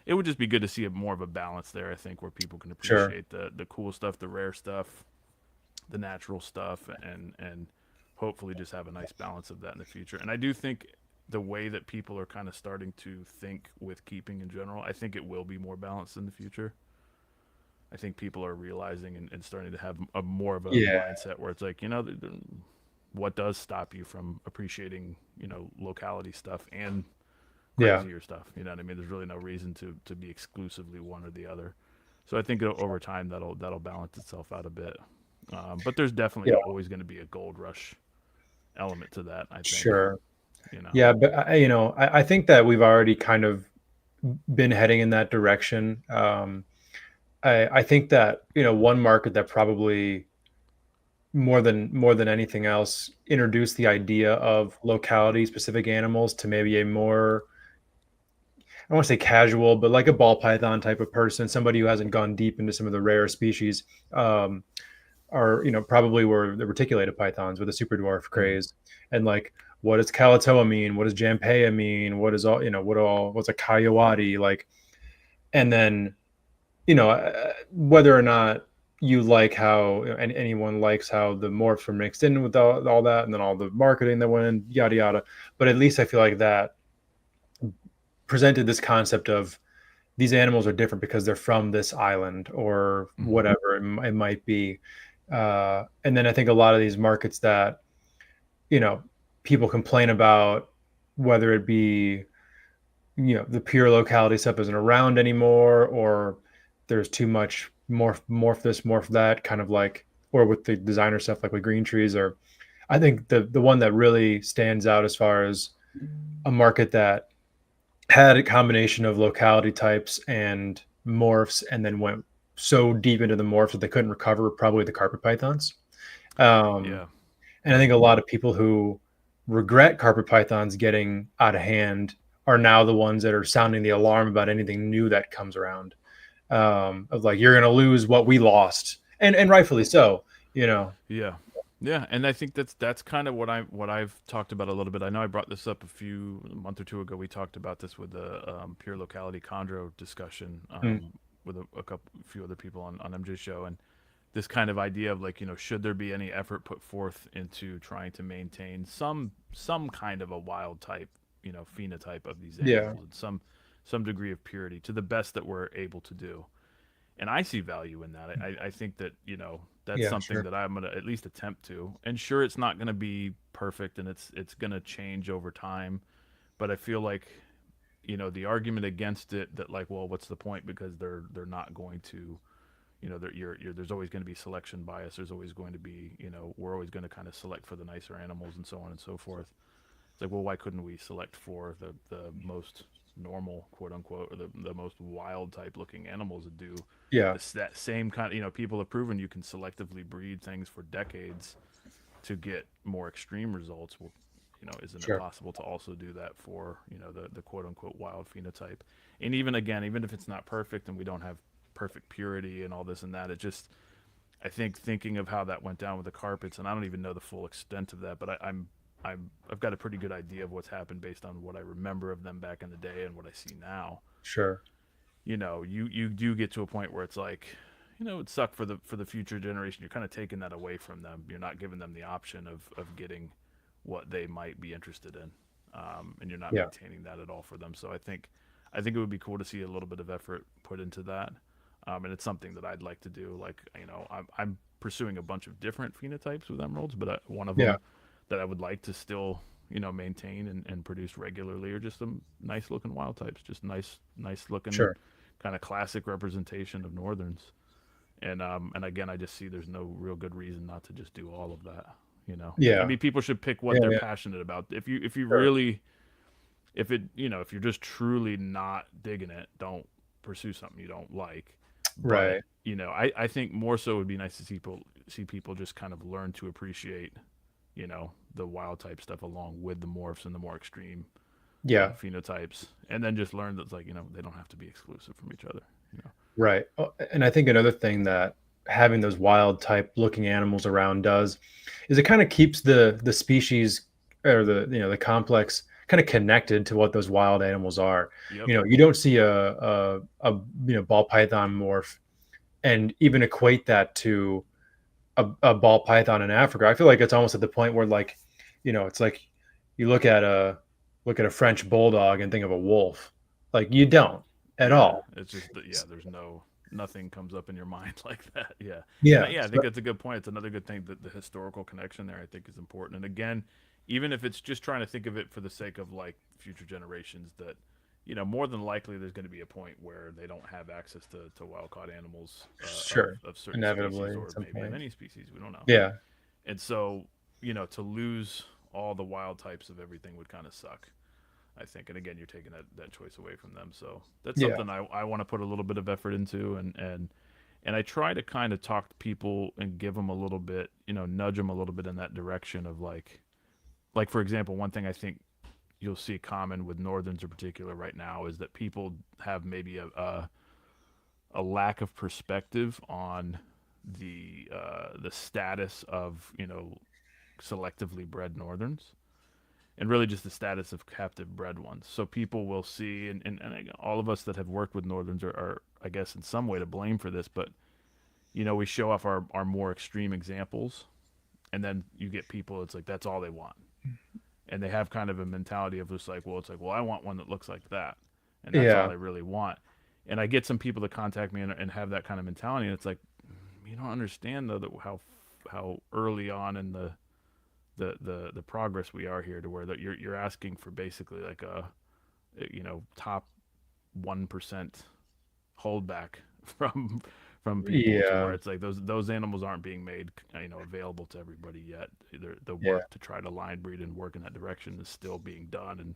it would just be good to see more of a balance there. I think where people can Sure. appreciate the cool stuff, the rare stuff, the natural stuff, and hopefully just have a nice balance of that in the future. And I do think the way that people are kind of starting to think with keeping in general, I think it will be more balanced in the future. I think people are realizing and starting to have a more of a Yeah. mindset where it's like, what does stop you from appreciating, locality stuff and Yeah. crazier stuff? You know what I mean? There's really no reason to be exclusively one or the other. So I think over time that'll balance itself out a bit. But there's definitely Yeah. always going to be a gold rush element to that, I think. Sure. You know. Yeah, but I think that we've already kind of been heading in that direction. I think that one market that probably more than anything else introduced the idea of locality specific animals to maybe a more, I don't want to say casual, but like a ball python type of person, somebody who hasn't gone deep into some of the rare species, um, are probably were the reticulated pythons with a super dwarf Mm. craze. And like, what does Calatoa mean? What does Jampea mean? What is all what's a Coyote like? And then whether or not you like how anyone likes how the morphs were mixed in with all that, and then all the marketing that went in, yada yada. But at least I feel like that presented this concept of these animals are different because they're from this island or Mm-hmm. whatever it might be. And then I think a lot of these markets that you know people complain about, whether it be the pure locality stuff isn't around anymore, or there's too much morph this morph that, kind of like, or with the designer stuff like with green trees. Or I think the one that really stands out as far as a market that had a combination of locality types and morphs, and then went so deep into the morphs that they couldn't recover, probably the carpet pythons. um, Yeah. and I think a lot of people who regret carpet pythons getting out of hand are now the ones that are sounding the alarm about anything new that comes around. Of like, you're going to lose what we lost, and rightfully so. Yeah. Yeah, and I think that's kind of what I've talked about a little bit. I know I brought this up a month or two ago. We talked about this with the pure locality chondro discussion, Mm, with a few other people on MJ's show, and this kind of idea of like, should there be any effort put forth into trying to maintain some kind of a wild type, phenotype of these yeah, animals, and some degree of purity to the best that we're able to do. And I see value in that. I think that, that's yeah, something sure, that I'm gonna at least attempt to. And sure, it's not gonna be perfect, and it's gonna change over time. But I feel like, the argument against it, that like, well, what's the point? Because they're not going to, there's always going to be selection bias. There's always going to be, we're always going to kind of select for the nicer animals and so on and so forth. It's like, well, why couldn't we select for the most normal, quote unquote, or the most wild type looking animals that do yeah, that same kind of, people have proven you can selectively breed things for decades to get more extreme results, well, isn't it Sure. possible to also do that for, the quote unquote wild phenotype? And even if it's not perfect and we don't have perfect purity and all this and that, it just, I think thinking of how that went down with the carpets, and I don't even know the full extent of that, but I've got a pretty good idea of what's happened based on what I remember of them back in the day and what I see now. Sure. You do get to a point where it's like, it suck for the future generation. You're kind of taking that away from them. You're not giving them the option of getting what they might be interested in, and you're not maintaining that at all for them. So I think it would be cool to see a little bit of effort put into that, and it's something that I'd like to do. Like, I'm pursuing a bunch of different phenotypes with emeralds, but one of them that I would like to still maintain and produce regularly are just some nice looking wild types, just nice looking kind of classic representation of northerns. And again, I just see there's no real good reason not to just do all of that. Yeah. I mean, people should pick what they're passionate about. If you really, if you're just truly not digging it, don't pursue something you don't like. Right. But, I think more so it would be nice to see people just kind of learn to appreciate, the wild type stuff along with the morphs and the more extreme phenotypes, and then just learn that's like, they don't have to be exclusive from each other. Right. And I think another thing that having those wild type looking animals around does is it kind of keeps the species or the complex kind of connected to what those wild animals are. Yep. You don't see a ball python morph and even equate that to a ball python in Africa. I feel like it's almost at the point where, like, it's like you look at a French bulldog and think of a wolf. Like, you don't at all. It's just there's nothing comes up in your mind like that. I think that's a good point. It's another good thing that the historical connection there, I think, is important. And again, even if it's just trying to think of it for the sake of like future generations, that more than likely there's going to be a point where they don't have access to wild caught animals of certain inevitably, species, or maybe of any species, we don't know. Yeah. And so to lose all the wild types of everything would kind of suck, I think. And again, you're taking that choice away from them. So that's something I want to put a little bit of effort into, and I try to kind of talk to people and give them a little bit, nudge them a little bit in that direction of like for example, one thing I think you'll see common with northerns in particular right now is that people have maybe a lack of perspective on the status of selectively bred northerns, and really just the status of captive bred ones. So people will see, and all of us that have worked with northerns are I guess in some way to blame for this, but we show off our more extreme examples, and then you get people, it's like that's all they want. And they have kind of a mentality of just like, well, I want one that looks like that, and that's all I really want. And I get some people to contact me and have that kind of mentality, and it's like, you don't understand though that how early on in the progress we are here, to where that you're asking for basically like a top 1% holdback from people, to where it's like those animals aren't being made available to everybody yet. The work to try to line breed and work in that direction is still being done,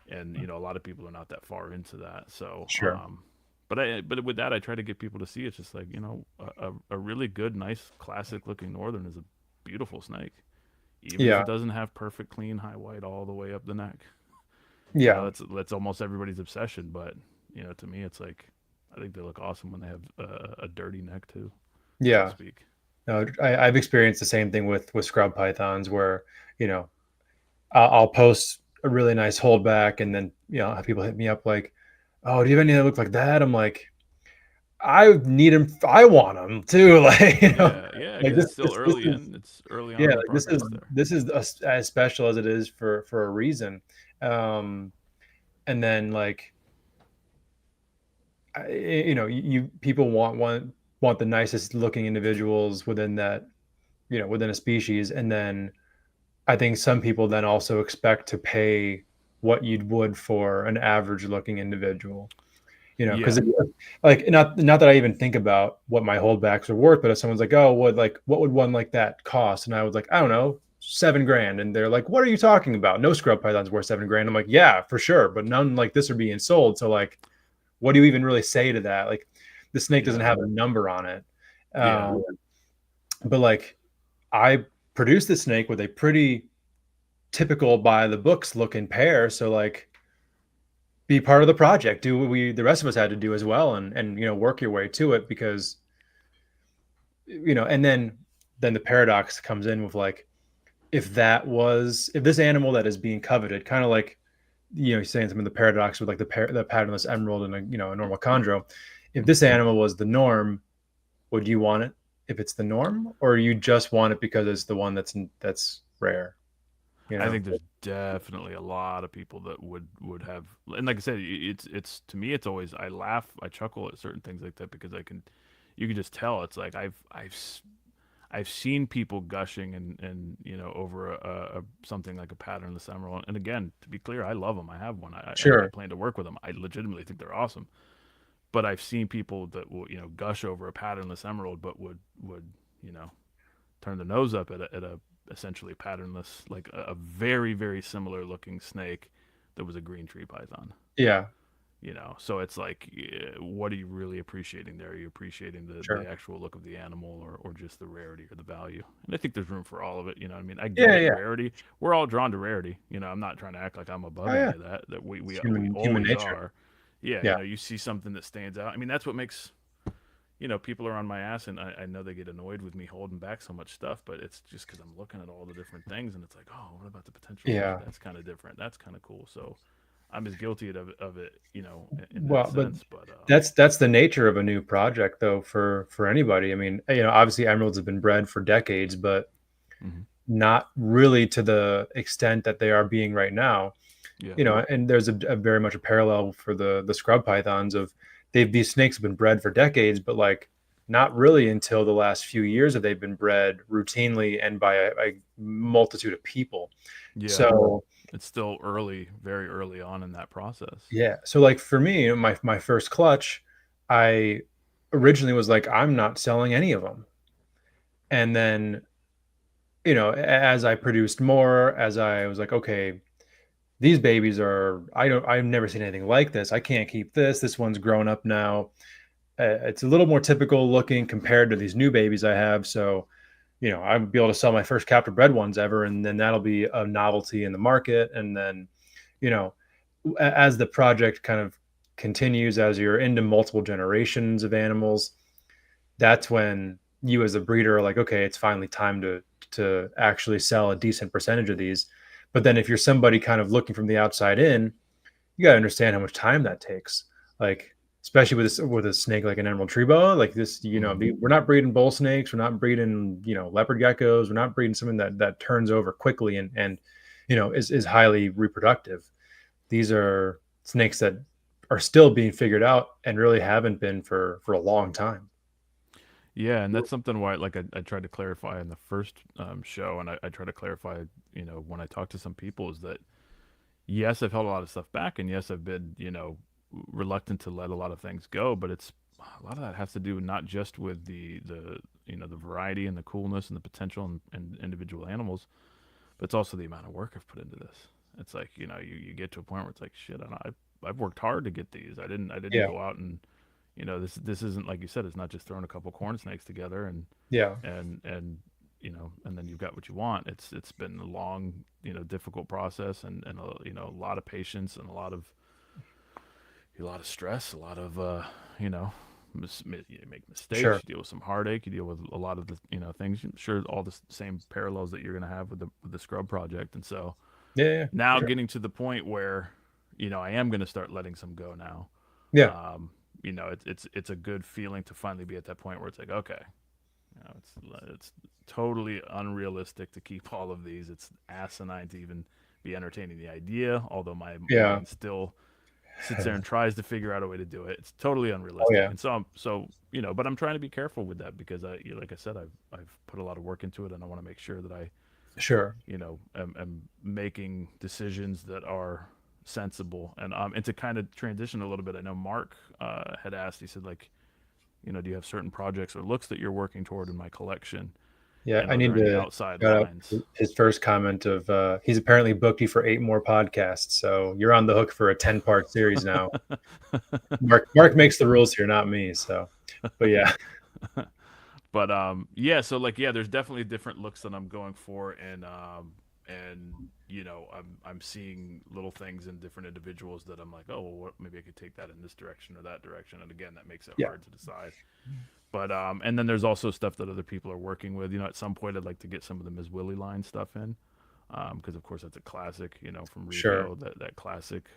and a lot of people are not that far into that. So but with that, I try to get people to see it's just like a really good, nice, classic looking northern is a beautiful snake, even if it doesn't have perfect, clean, high white all the way up the neck. That's almost everybody's obsession, but to me it's like, I think they look awesome when they have a dirty neck too. So to speak. No, I've experienced the same thing with scrub pythons, where I'll post a really nice holdback, and then have people hit me up like, "Oh, do you have any that look like that?" I'm like, I need them. I want them too. Like, like it's still early in. It's early on. Yeah, like this is as special as it is for a reason. And then like, people want the nicest looking individuals within that, within a species, and then I think some people then also expect to pay what you would for an average looking individual. Because like, not that I even think about what my holdbacks are worth, but if someone's like, "Oh, what would one like that cost?" And I was like, "I don't know, $7,000." And they're like, "What are you talking about? No scrub python's worth $7,000." I'm like, "Yeah, for sure, but none like this are being sold. So like, what do you even really say to that? Like, the snake doesn't have a number on it." But like, I produce the snake with a pretty typical by the books looking pair. So like, be part of the project, do what the rest of us had to do as well, and work your way to it, because and then the paradox comes in with like, if this animal that is being coveted, kind of like you're saying some of the paradox with like the patternless emerald and a normal chondro, if this animal was the norm, would you want it if it's the norm, or you just want it because it's the one that's rare? I think there's definitely a lot of people that would have, and like I said, it's to me, it's always, I laugh, I chuckle at certain things like that, because you can just tell. It's like I've seen people gushing and over a something like a patternless emerald. And again, to be clear, I love them. I have one. I plan to work with them. I legitimately think they're awesome. But I've seen people that will gush over a patternless emerald, but would turn the nose up at a essentially patternless, like a very, very similar looking snake that was a green tree python. Yeah. So it's like, what are you really appreciating there? Are you appreciating the actual look of the animal, or just the rarity or the value? And I think there's room for all of it. I mean, I get rarity. We're all drawn to rarity. I'm not trying to act like I'm above any of that. That we human always nature. are. Yeah. You see something that stands out. I mean, that's what makes, people are on my ass, and I know they get annoyed with me holding back so much stuff, but it's just because I'm looking at all the different things, and it's like, oh, what about the potential? Yeah. That's kind of different. That's kind of cool. So I'm as guilty of it, in well, that sense. But that's the nature of a new project, though, for anybody. I mean, obviously emeralds have been bred for decades, but not really to the extent that they are being right now. Yeah. And there's a very much a parallel for the scrub pythons of these snakes have been bred for decades, but like not really until the last few years have they been bred routinely and by a multitude of people. Yeah. So it's still early, very early on in that process. Yeah. So like for me, my first clutch, I originally was like, I'm not selling any of them. And then, as I produced more, as I was like, okay, these babies I've never seen anything like this. I can't keep this. This one's grown up now. It's a little more typical looking compared to these new babies I have. So, I would be able to sell my first captive bred ones ever. And then that'll be a novelty in the market. And then, as the project kind of continues, as you're into multiple generations of animals, that's when you as a breeder are like, okay, it's finally time to actually sell a decent percentage of these. But then if you're somebody kind of looking from the outside in, you got to understand how much time that takes. Like, especially with a snake like an emerald tree boa, like this, we're not breeding bull snakes. We're not breeding, leopard geckos. We're not breeding something that turns over quickly and is highly reproductive. These are snakes that are still being figured out and really haven't been for a long time. Yeah, and that's something why, like, I tried to clarify in the first show, and I try to clarify, when I talk to some people, is that yes, I've held a lot of stuff back, and yes, I've been, reluctant to let a lot of things go, but a lot of that has to do not just with the variety and the coolness and the potential and individual animals, but it's also the amount of work I've put into this. It's like, you get to a point where it's like, shit, I've worked hard to get these. I didn't go out and, this isn't, like you said, it's not just throwing a couple corn snakes together and then you've got what you want. It's been a long, difficult process and a lot of patience and a lot of stress, a lot of, you make mistakes, Sure. you deal with some heartache, you deal with a lot of the, things. I'm sure all the same parallels that you're going to have with the scrub project. And so now sure. getting to the point where, I am going to start letting some go now. Yeah. It's a good feeling to finally be at that point where it's like, okay, it's totally unrealistic to keep all of these. It's asinine to even be entertaining the idea, although my mind still sits there and tries to figure out a way to do it. It's totally unrealistic. And so but I'm trying to be careful with that because like I said, I've put a lot of work into it, and I want to make sure that I am making decisions that are sensible. And to kind of transition a little bit, I know Mark had asked, he said, like, do you have certain projects or looks that you're working toward in my collection? Yeah, I need to outside lines. His first comment of he's apparently booked you for 8 more podcasts, so you're on the hook for a 10-part series now. Mark makes the rules here, not me. So, but yeah. But yeah, so like yeah, there's definitely different looks that I'm going for, and you know, I'm seeing little things in different individuals that I'm like, oh, well, maybe I could take that in this direction or that direction, and again, that makes it Yeah. hard to decide. But and then there's also stuff that other people are working with. You know, at some point, I'd like to get some of the Ms. Willie line stuff in, because of course that's a classic. You know, from Sure. Rico, that classic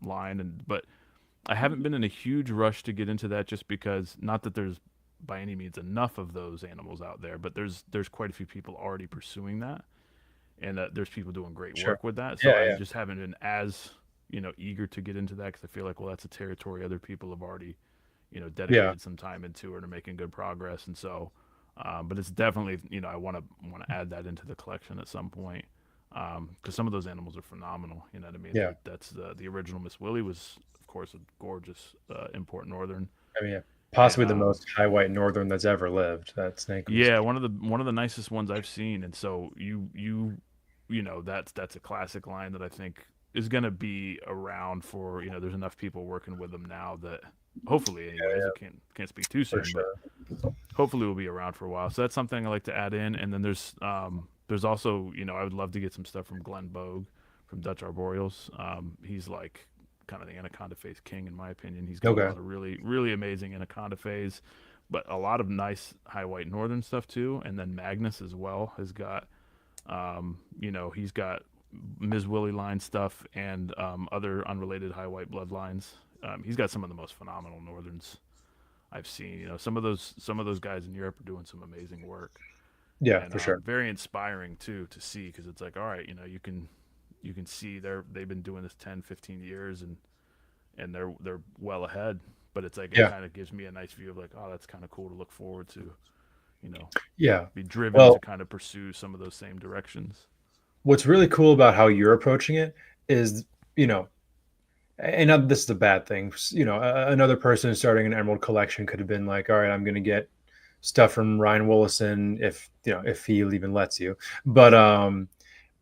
line. And but I haven't been in a huge rush to get into that, just because not that there's by any means enough of those animals out there, but there's quite a few people already pursuing that, and there's people doing great Sure. work with that. So Yeah, I yeah. just haven't been as eager to get into that, because I feel like, well, that's a territory other people have already Yeah. dedicated some time into, or to making good progress. And so but it's definitely, I want to add that into the collection at some point, because some of those animals are phenomenal. You know what I mean? Yeah. That's the original Miss Willie was, of course, a gorgeous import northern. I mean, yeah. And Possibly the most high white northern that's ever lived. That snake was. yeah, one of the nicest ones I've seen. And so that's a classic line that I think is going to be around for, there's enough people working with them now that hopefully, anyways, I can't speak too For soon, but sure. hopefully we'll be around for a while. So that's something I like to add in. And then there's also, I would love to get some stuff from Glenn Bogue from Dutch Arboreals. He's like kind of the anaconda phase king, in my opinion. He's got a Okay. lot of really, really amazing anaconda phase, but a lot of nice high white northern stuff too. And then Magnus as well has got, he's got Ms. Willie line stuff, and other unrelated high white bloodlines. He's got some of the most phenomenal northerns I've seen. Some of those guys in Europe are doing some amazing work, Yeah, and for sure. very inspiring too to see, because it's like, all right, you can see they've been doing this 10, 15 years, and they're well ahead. But it's like, it Yeah. kind of gives me a nice view of like, oh, that's kind of cool to look forward to, you know, Yeah. be driven to Well, kind of pursue some of those same directions. what's really cool about how you're approaching it is, you know, and this is a bad thing. Another person starting an emerald collection could have been like, all right, I'm going to get stuff from Ryan Willison, if he even lets you, but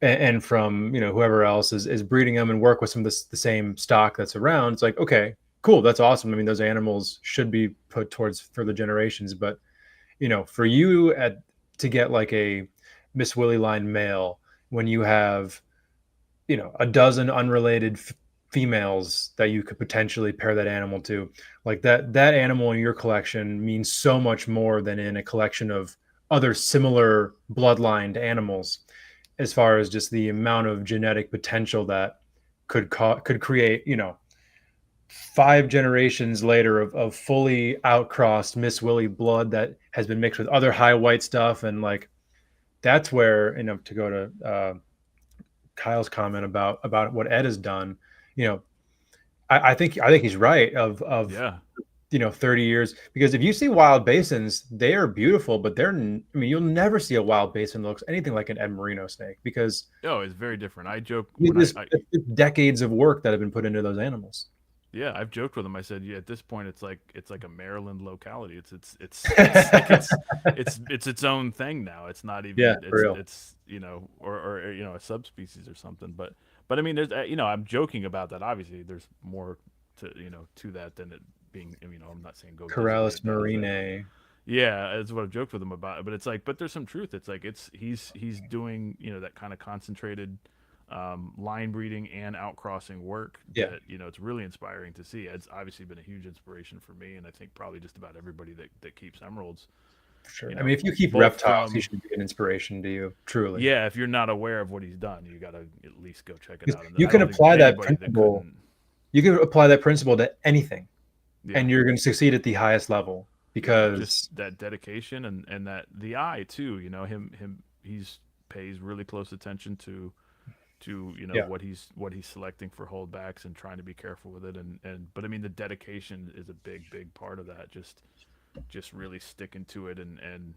and from whoever else is breeding them and work with some of the same stock that's around. It's like, okay, cool, that's awesome. I mean, those animals should be put towards further generations, but for you to get like a Miss Willie line male when you have a dozen unrelated females that you could potentially pair that animal to, like that animal in your collection means so much more than in a collection of other similar bloodlined animals, as far as just the amount of genetic potential that could create 5 generations later of fully outcrossed Miss Willie blood that has been mixed with other high white stuff. And like that's where, to go to Kyle's comment about what Ed has done, you know, I think he's right of Yeah. 30 years, because if you see wild basins, they are beautiful, but you'll never see a wild basin that looks anything like an Ed Marino snake, because Oh, it's very different. I joke when it's decades of work that have been put into those animals. yeah, I've joked with him. I said, yeah, at this point, it's like a Maryland locality. It's like it's its own thing now. It's not even Yeah, for real. it's or a subspecies or something. But I mean, there's I'm joking about that. Obviously, there's more to that than it being. I'm not saying go visit where Corellis it does. marine. Yeah, that's what I've joked with him about. But it's like, but there's some truth. It's like he's doing that kind of concentrated line breeding and outcrossing work Yeah, that it's really inspiring to see. It's obviously been a huge inspiration for me, and I think probably just about everybody that keeps emeralds. for sure. You I mean, know, if you keep both reptiles, he from should be an inspiration to you, truly. yeah, if you're not aware of what he's done, you got to at least go check it 'Cause out. And you I can don't think apply there's that anybody that principle. couldn't. You can apply that principle to anything, Yeah, and you're going to succeed at the highest level, yeah, just because that dedication and that the eye too. He's pays really close attention to yeah, what he's selecting for holdbacks and trying to be careful with it, and but I mean the dedication is a big part of that, just really sticking to it, and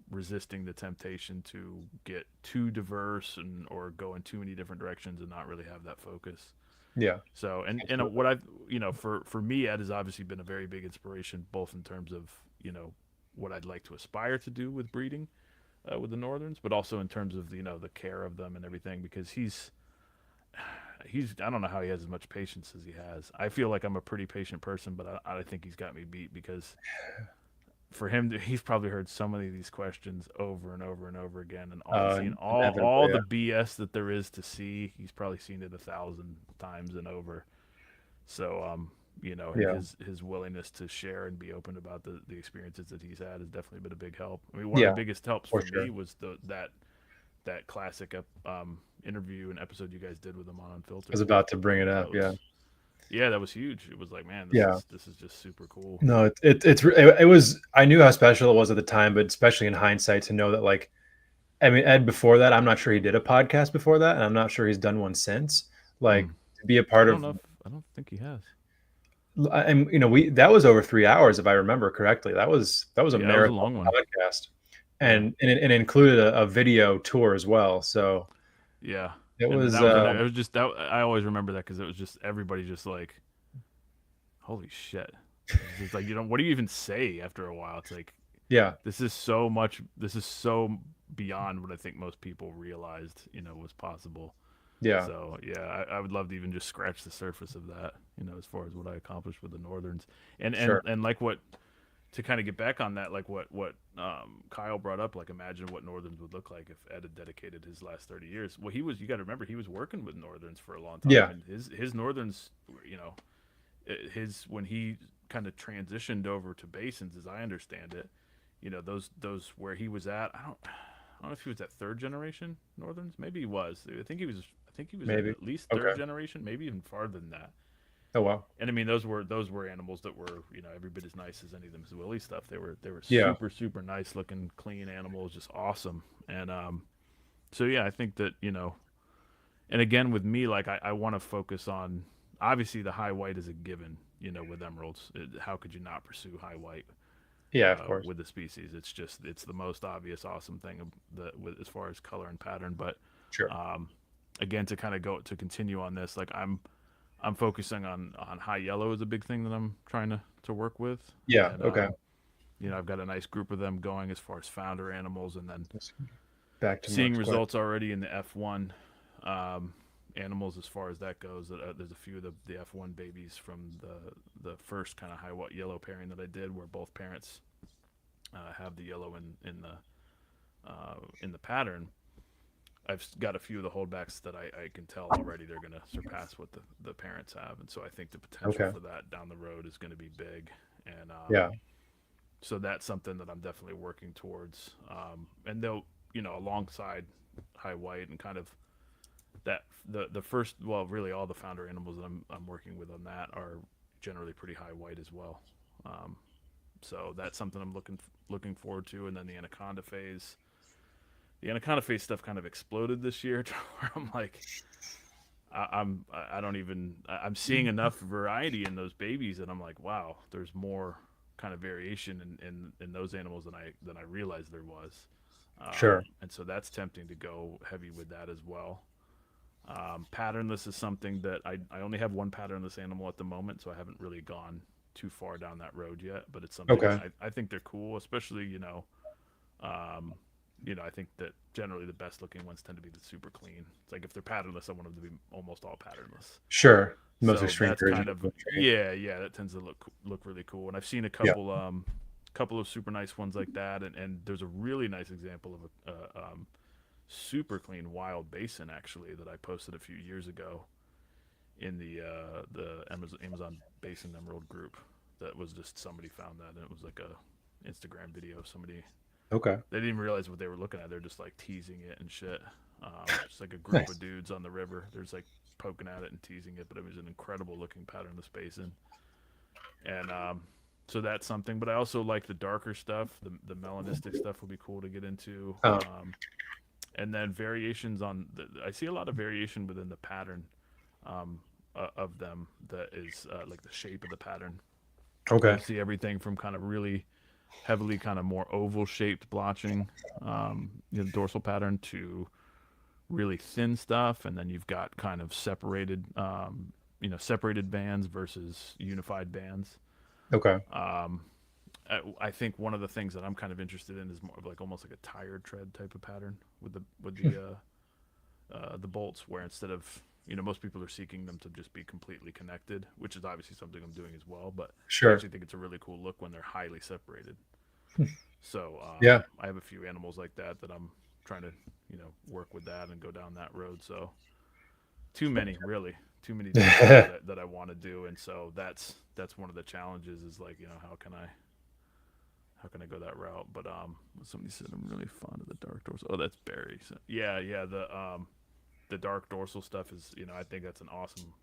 resisting the temptation to get too diverse or go in too many different directions and not really have that focus. yeah, So and absolutely. what I've for me, Ed has obviously been a very big inspiration, both in terms of what I'd like to aspire to do with breeding with the Northerns, but also in terms of the care of them and everything, because he's I don't know how he has as much patience as he has. I feel like I'm a pretty patient person, but I think he's got me beat, because for him, he's probably heard so many of these questions over and over and over again, and seen all Inevitably, the BS that there is to see. He's probably seen it 1,000 times and over. So, yeah, his willingness to share and be open about the experiences that he's had has definitely been a big help. I mean, one of the yeah, biggest helps for for me sure. was that classic interview and episode you guys did with him on I was Unfiltered. about to bring it That up. Yeah, was Yeah, that was huge. It was like, man, yeah. this is just super cool. No, it was. I knew how special it was at the time, but especially in hindsight, to know that, like, I mean, Ed before that, I'm not sure he did a podcast before that, and I'm not sure he's done one since. Like, Hmm. to be a part of, I don't think he has. and we that was over 3 hours if I remember correctly. That was a Yeah, it was a marathon long one. podcast, Yeah. and it included a video tour as well. So Yeah. it And was, that was it was just that I always remember that because it was just everybody just like, holy shit. It's just like, what do you even say after a while? It's like, yeah, this is so beyond what I think most people realized, was possible. yeah, So yeah, I would love to even just scratch the surface of that, as far as what I accomplished with the Northerns, sure, and like what to kind of get back on that, like what Kyle brought up, like imagine what Northerns would look like if Ed had dedicated his last 30 years. Well, you got to remember he was working with Northerns for a long time, yeah, and his Northerns, his when he kind of transitioned over to basins, as I understand it, those where he was at, I don't know if he was at third generation Northerns. Maybe he was. I think he was maybe. at least Okay. third generation, maybe even farther than that. Oh wow. And I mean, those were animals that were, every bit as nice as any of them Willie stuff. They were Yeah, super super nice looking, clean animals, just awesome. And so yeah, I think that and again with me, like I want to focus on, obviously the high white is a given. With emeralds, how could you not pursue high white yeah, of course, with the species? It's the most obvious awesome thing with as far as color and pattern. But sure. um, again, to continue on this, like I'm focusing on high yellow is a big thing that I'm trying to work with, Yeah, and okay. I've got a nice group of them going as far as founder animals, and then Let's back to seeing Mark's question. results already in the F1 animals as far as that goes. There's a few of the F1 babies from the first kind of high white yellow pairing that I did, where both parents have the yellow in the pattern. I've got a few of the holdbacks that I can tell already they're going to surpass what the parents have, and so I think the potential Okay. for that down the road is going to be big, and Yeah. so that's something that I'm definitely working towards. And they'll, alongside high white and kind of that the first, well, really all the founder animals that I'm working with on that are generally pretty high white as well. Um, so that's something I'm looking forward to, and then the anaconda phase. The anaconda phase stuff kind of exploded this year, to where I'm like, I don't even I'm seeing enough variety in those babies, and I'm like, wow, there's more kind of variation in those animals than I realized there was. Sure. And so that's tempting to go heavy with that as well. Patternless is something that I only have one patternless animal at the moment, so I haven't really gone too far down that road yet. But it's something Okay. I think they're cool, especially um, I think that generally the best looking ones tend to be the super clean. It's like if they're patternless, I want them to be almost all patternless. Sure. Most So extreme that's version kind of, of training. yeah, that tends to look really cool. And I've seen a Yeah. couple of super nice ones like that, and there's a really nice example of a super clean wild basin actually that I posted a few years ago in the Amazon Basin Emerald group. That was just somebody found that, and it was like a Instagram video. Somebody, Okay. they didn't even realize what they were looking at. They're just like teasing it and shit. Just like a group of Nice. dudes on the river. They're just like poking at it and teasing it, but it was an incredible looking patternless basin. And so that's something. But I also like the darker stuff. The melanistic stuff will be cool to get into. Oh, And then variations I see a lot of variation within the pattern of them. That is like the shape of the pattern. okay. You'll see everything from kind of really heavily kind of more oval shaped blotching, dorsal pattern, to really thin stuff, and then you've got kind of separated bands versus unified bands. Okay. I think one of the things that I'm kind of interested in is more of like almost like a tire tread type of pattern with the bolts, where instead of, most people are seeking them to just be completely connected, which is obviously something I'm doing as well, but I Sure. actually think it's a really cool look when they're highly separated. So Yeah. I have a few animals like that I'm trying to work with that and go down that road. So too many, really, too many different things that I want to do, and so that's one of the challenges is like how can I go that route? But somebody said I'm really fond of the dark dorsal. Oh, that's Barry. So, yeah, the dark dorsal stuff is I think that's an awesome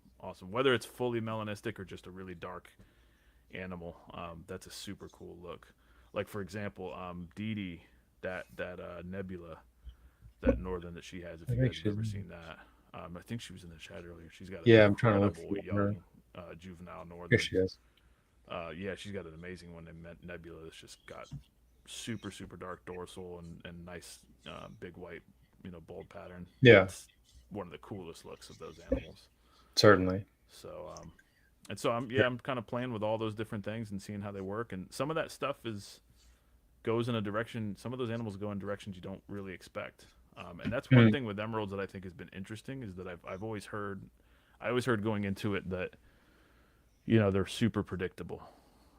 whether it's fully melanistic or just a really dark animal. That's a super cool look. Like for example, Dee Dee, that nebula, that northern that she has. If I you think guys have she's. ever seen that, I think she was in the chat earlier. She's got an Yeah, I'm trying to look incredible for her. young juvenile Here northern. she is. Yeah, she's got an amazing one named Nebula. That's just got super dark dorsal and nice big white bold pattern. Yeah, That's one of the coolest looks of those animals. certainly. So I'm kind of playing with all those different things and seeing how they work. And some of that stuff goes in a direction. Some of those animals go in directions you don't really expect. And that's one Mm. thing with emeralds that I think has been interesting is that I've always heard, I always heard going into it that they're super predictable.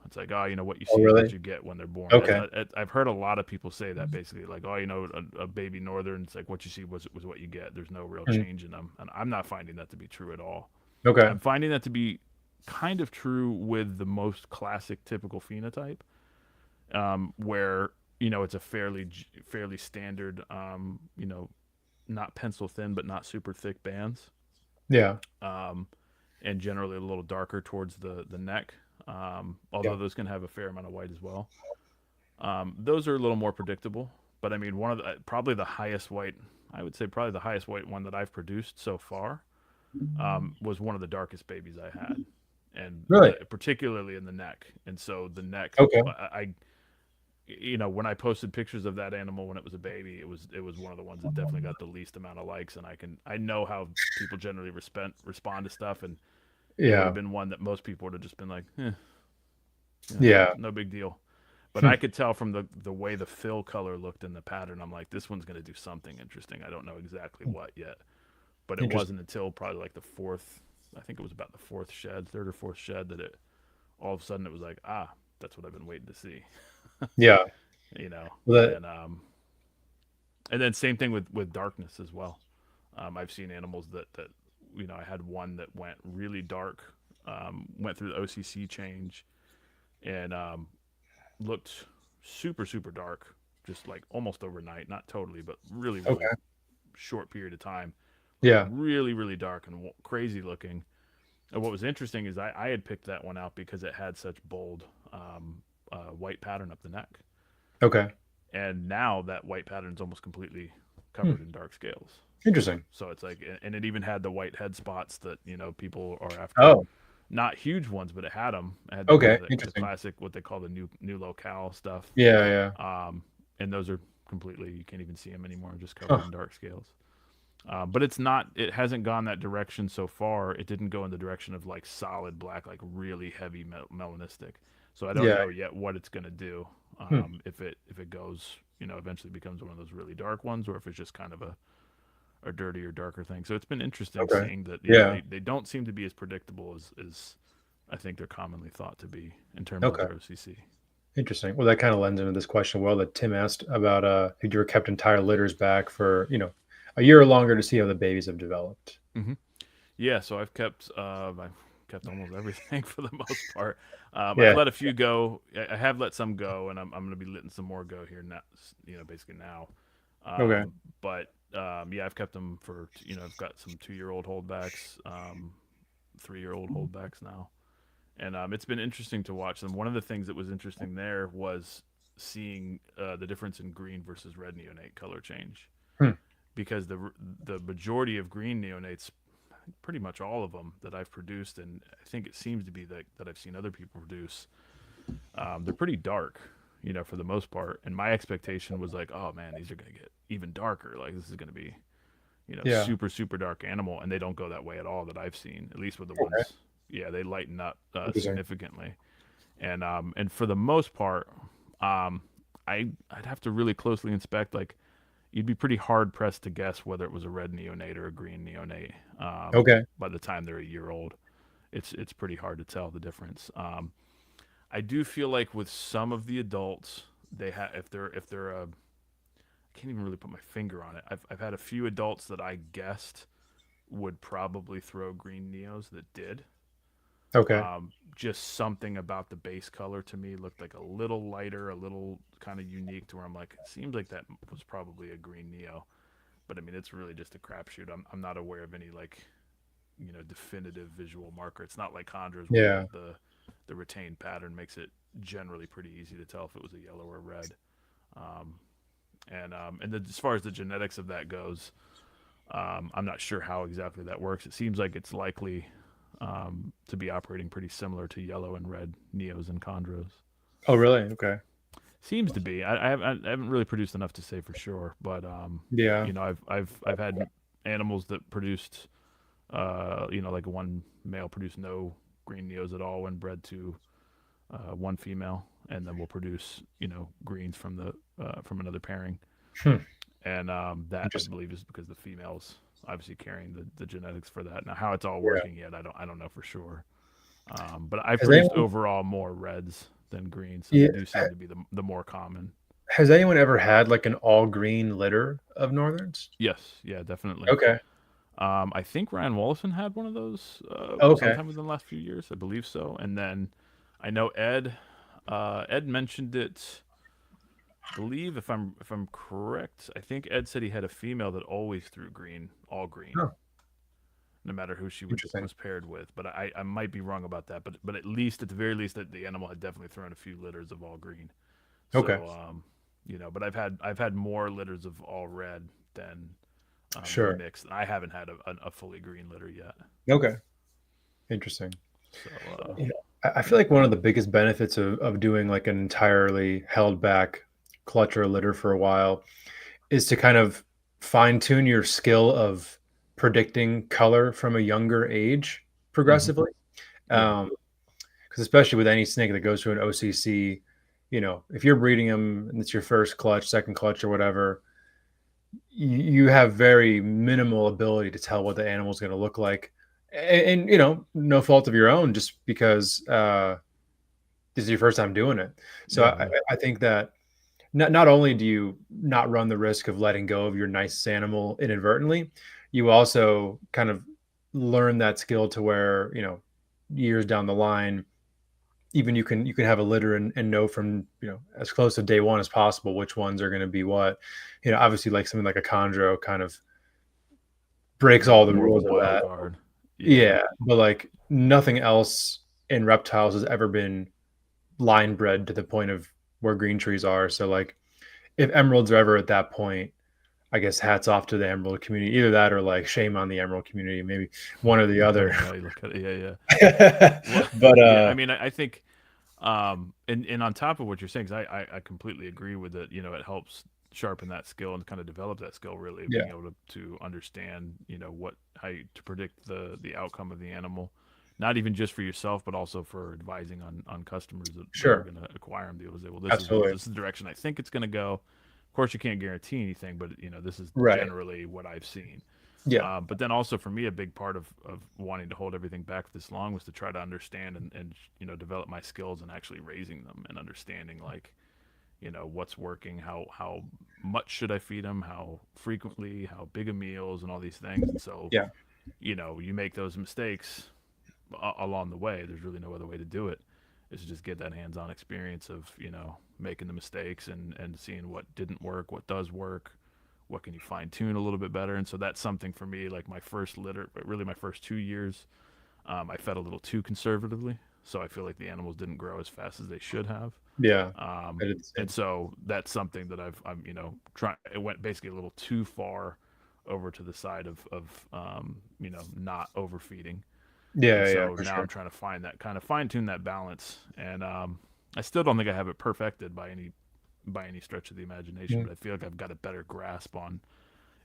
It's like, what you Oh, see is really? what you get when they're born. Okay. I've heard a lot of people say that basically, like, a baby northern, it's like what you see was what you get. There's no real Mm. change in them, and I'm not finding that to be true at all. Okay. I'm finding that to be kind of true with the most classic typical phenotype, where it's a fairly standard, not pencil thin but not super thick bands, Yeah. and generally a little darker towards the neck. Although Yeah. those can have a fair amount of white as well. Those are a little more predictable. But I mean, one of the probably the highest white, I would say probably the highest white one that I've produced so far, was one of the darkest babies I had, and Really? particularly in the neck. And so the neck, Okay. when I posted pictures of that animal when it was a baby, it was one of the ones that definitely got the least amount of likes. And I know how people generally respond to stuff, and it would Yeah. have been one that most people would have just been like, Yeah. no big deal. But I could tell from the way the fill color looked in the pattern, I'm like, this one's going to do something interesting. I don't know exactly what yet. But it wasn't until probably like the fourth, I think it was about the third or fourth shed, that all of a sudden it was like, that's what I've been waiting to see. Yeah. That, And then same thing with darkness as well. I've seen animals that I had one that went really dark, went through the OCC change, and looked super dark, just like almost overnight, not totally, but really okay. short period of time. Yeah. Really dark and crazy looking. And what was interesting is I had picked that one out because it had such bold white pattern up the neck. Okay. And now that white pattern is almost completely covered in dark scales. Interesting. So it's like, and it even had the white head spots that people are after. Oh. Not huge ones, but it had them. It had Okay. the Interesting. classic, what they call the new locale stuff. Yeah. And those are completely, you can't even see them anymore, just covered in dark scales. But it hasn't gone that direction so far. It didn't go in the direction of like solid black, like really heavy melanistic. So I don't know yet what it's going to do. If it goes, eventually becomes one of those really dark ones, or if it's just kind of a dirtier, darker thing. So it's been interesting seeing that they don't seem to be as predictable as I think they're commonly thought to be in terms of their OCC. Interesting. Well, that kind of lends into this question that Tim asked about if you were kept entire litters back for a year or longer to see how the babies have developed. Mm-hmm. Yeah, so I've kept almost everything for the most part. I've let a few go. I have let some go, and I'm going to be letting some more go here now. Basically now. Okay. But I've kept them for I've got some 2-year-old holdbacks, 3-year-old holdbacks now, and it's been interesting to watch them. One of the things that was interesting there was seeing the difference in green versus red neonate color change, because the majority of green neonates, pretty much all of them that I've produced, and I think it seems to be that I've seen other people produce, they're pretty dark, for the most part. And my expectation was like, oh man, these are going to get even darker. Like this is going to be, super dark animal, and they don't go that way at all that I've seen, at least with the ones. Yeah, they lighten up significantly, and for the most part, I'd have to really closely inspect. Like, you'd be pretty hard pressed to guess whether it was a red neonate or a green neonate. By the time they're a year old, it's pretty hard to tell the difference. I do feel like with some of the adults, they have if they're I can't even really put my finger on it. I've had a few adults that I guessed would probably throw green neos that did. Okay. Just something about the base color to me looked like a little lighter, a little kind of unique to where I'm like, it seems like that was probably a green neo. But I mean, it's really just a crapshoot. I'm not aware of any like, definitive visual marker. It's not like Chondros where Yeah. the retained pattern makes it generally pretty easy to tell if it was a yellow or red. Um, as far as the genetics of that goes, I'm not sure how exactly that works. It seems like it's likely to be operating pretty similar to yellow and red neos and chondros. Oh, really? Okay. Seems to be. I haven't really produced enough to say for sure, but Yeah. I've had animals that produced, like one male produced no green neos at all when bred to one female, and then we'll produce greens from another pairing, Hmm. and that I Interesting. believe is because the females obviously carrying the genetics for that. Now how it's all Yeah. working yet, I don't know for sure. But I've Has produced anyone, overall more reds than greens, so they yeah, do seem to be the more common. has anyone ever had like an all green litter of Northerns? Yes, yeah, definitely. Okay. I think Ryan Wallison had one of those Okay. sometime within the last few years. I believe so. And then I know Ed mentioned it. I believe if I'm correct, I think Ed said he had a female that always threw green, all green, Oh, no matter who she interesting. was paired with. But I might be wrong about that. But at the very least, that the animal had definitely thrown a few litters of all green. Okay. So but I've had more litters of all red than the Sure. mix. I haven't had a fully green litter yet. Okay. Interesting. So Yeah. I feel like one of the biggest benefits of doing like an entirely held back clutch or litter for a while is to kind of fine tune your skill of predicting color from a younger age hmm progressively. yeah, Because especially with any snake that goes through an OCC, if you're breeding them and it's your first clutch, second clutch, or whatever, you have very minimal ability to tell what the animal is going to look like, and no fault of your own, just because this is your first time doing it. So yeah, I think that not only do you not run the risk of letting go of your nicest animal inadvertently, you also kind of learn that skill to where years down the line, even you can have a litter and know from as close to day one as possible which ones are going to be what. Obviously, like something like a chondro kind of breaks all the more of a rules of wild that. card. Yeah, Yeah, but like nothing else in reptiles has ever been line bred to the point of where green trees are. So like if emeralds are ever at that point, I guess hats off to the emerald community. Either that or like shame on the emerald community, maybe one or the other. depending on how you look at it. Yeah, yeah. Well, But yeah. I mean, I think, and on top of what you're saying, 'cause I completely agree with it. It helps sharpen that skill and kind of develop that skill. Really yeah, being able to understand, to predict the outcome of the animal, not even just for yourself, but also for advising on customers that are sure, going to acquire them. Be able to say, well, absolutely, this is the direction I think it's going to go. Of course, you can't guarantee anything, but this is right, generally what I've seen. yeah, But then also for me, a big part of wanting to hold everything back this long was to try to understand and develop my skills in actually raising them and understanding like what's working, how much should I feed them, how frequently, how big of meals, and all these things. And so yeah, you make those mistakes along the way. There's really no other way to do it. Is to just get that hands-on experience of making the mistakes and seeing what didn't work, what does work, what can you fine tune a little bit better. And so that's something for me, like my first litter, but really my first 2 years, I fed a little too conservatively. So I feel like the animals didn't grow as fast as they should have. yeah. I Um, did the and same. so that's something that I'm trying. It went basically a little too far over to the side of not overfeeding. And Yeah, yeah, so for now I'm sure. trying to find that kind of fine tune that balance. And I still don't think I have it perfected by any stretch of the imagination, Mm, but I feel like I've got a better grasp on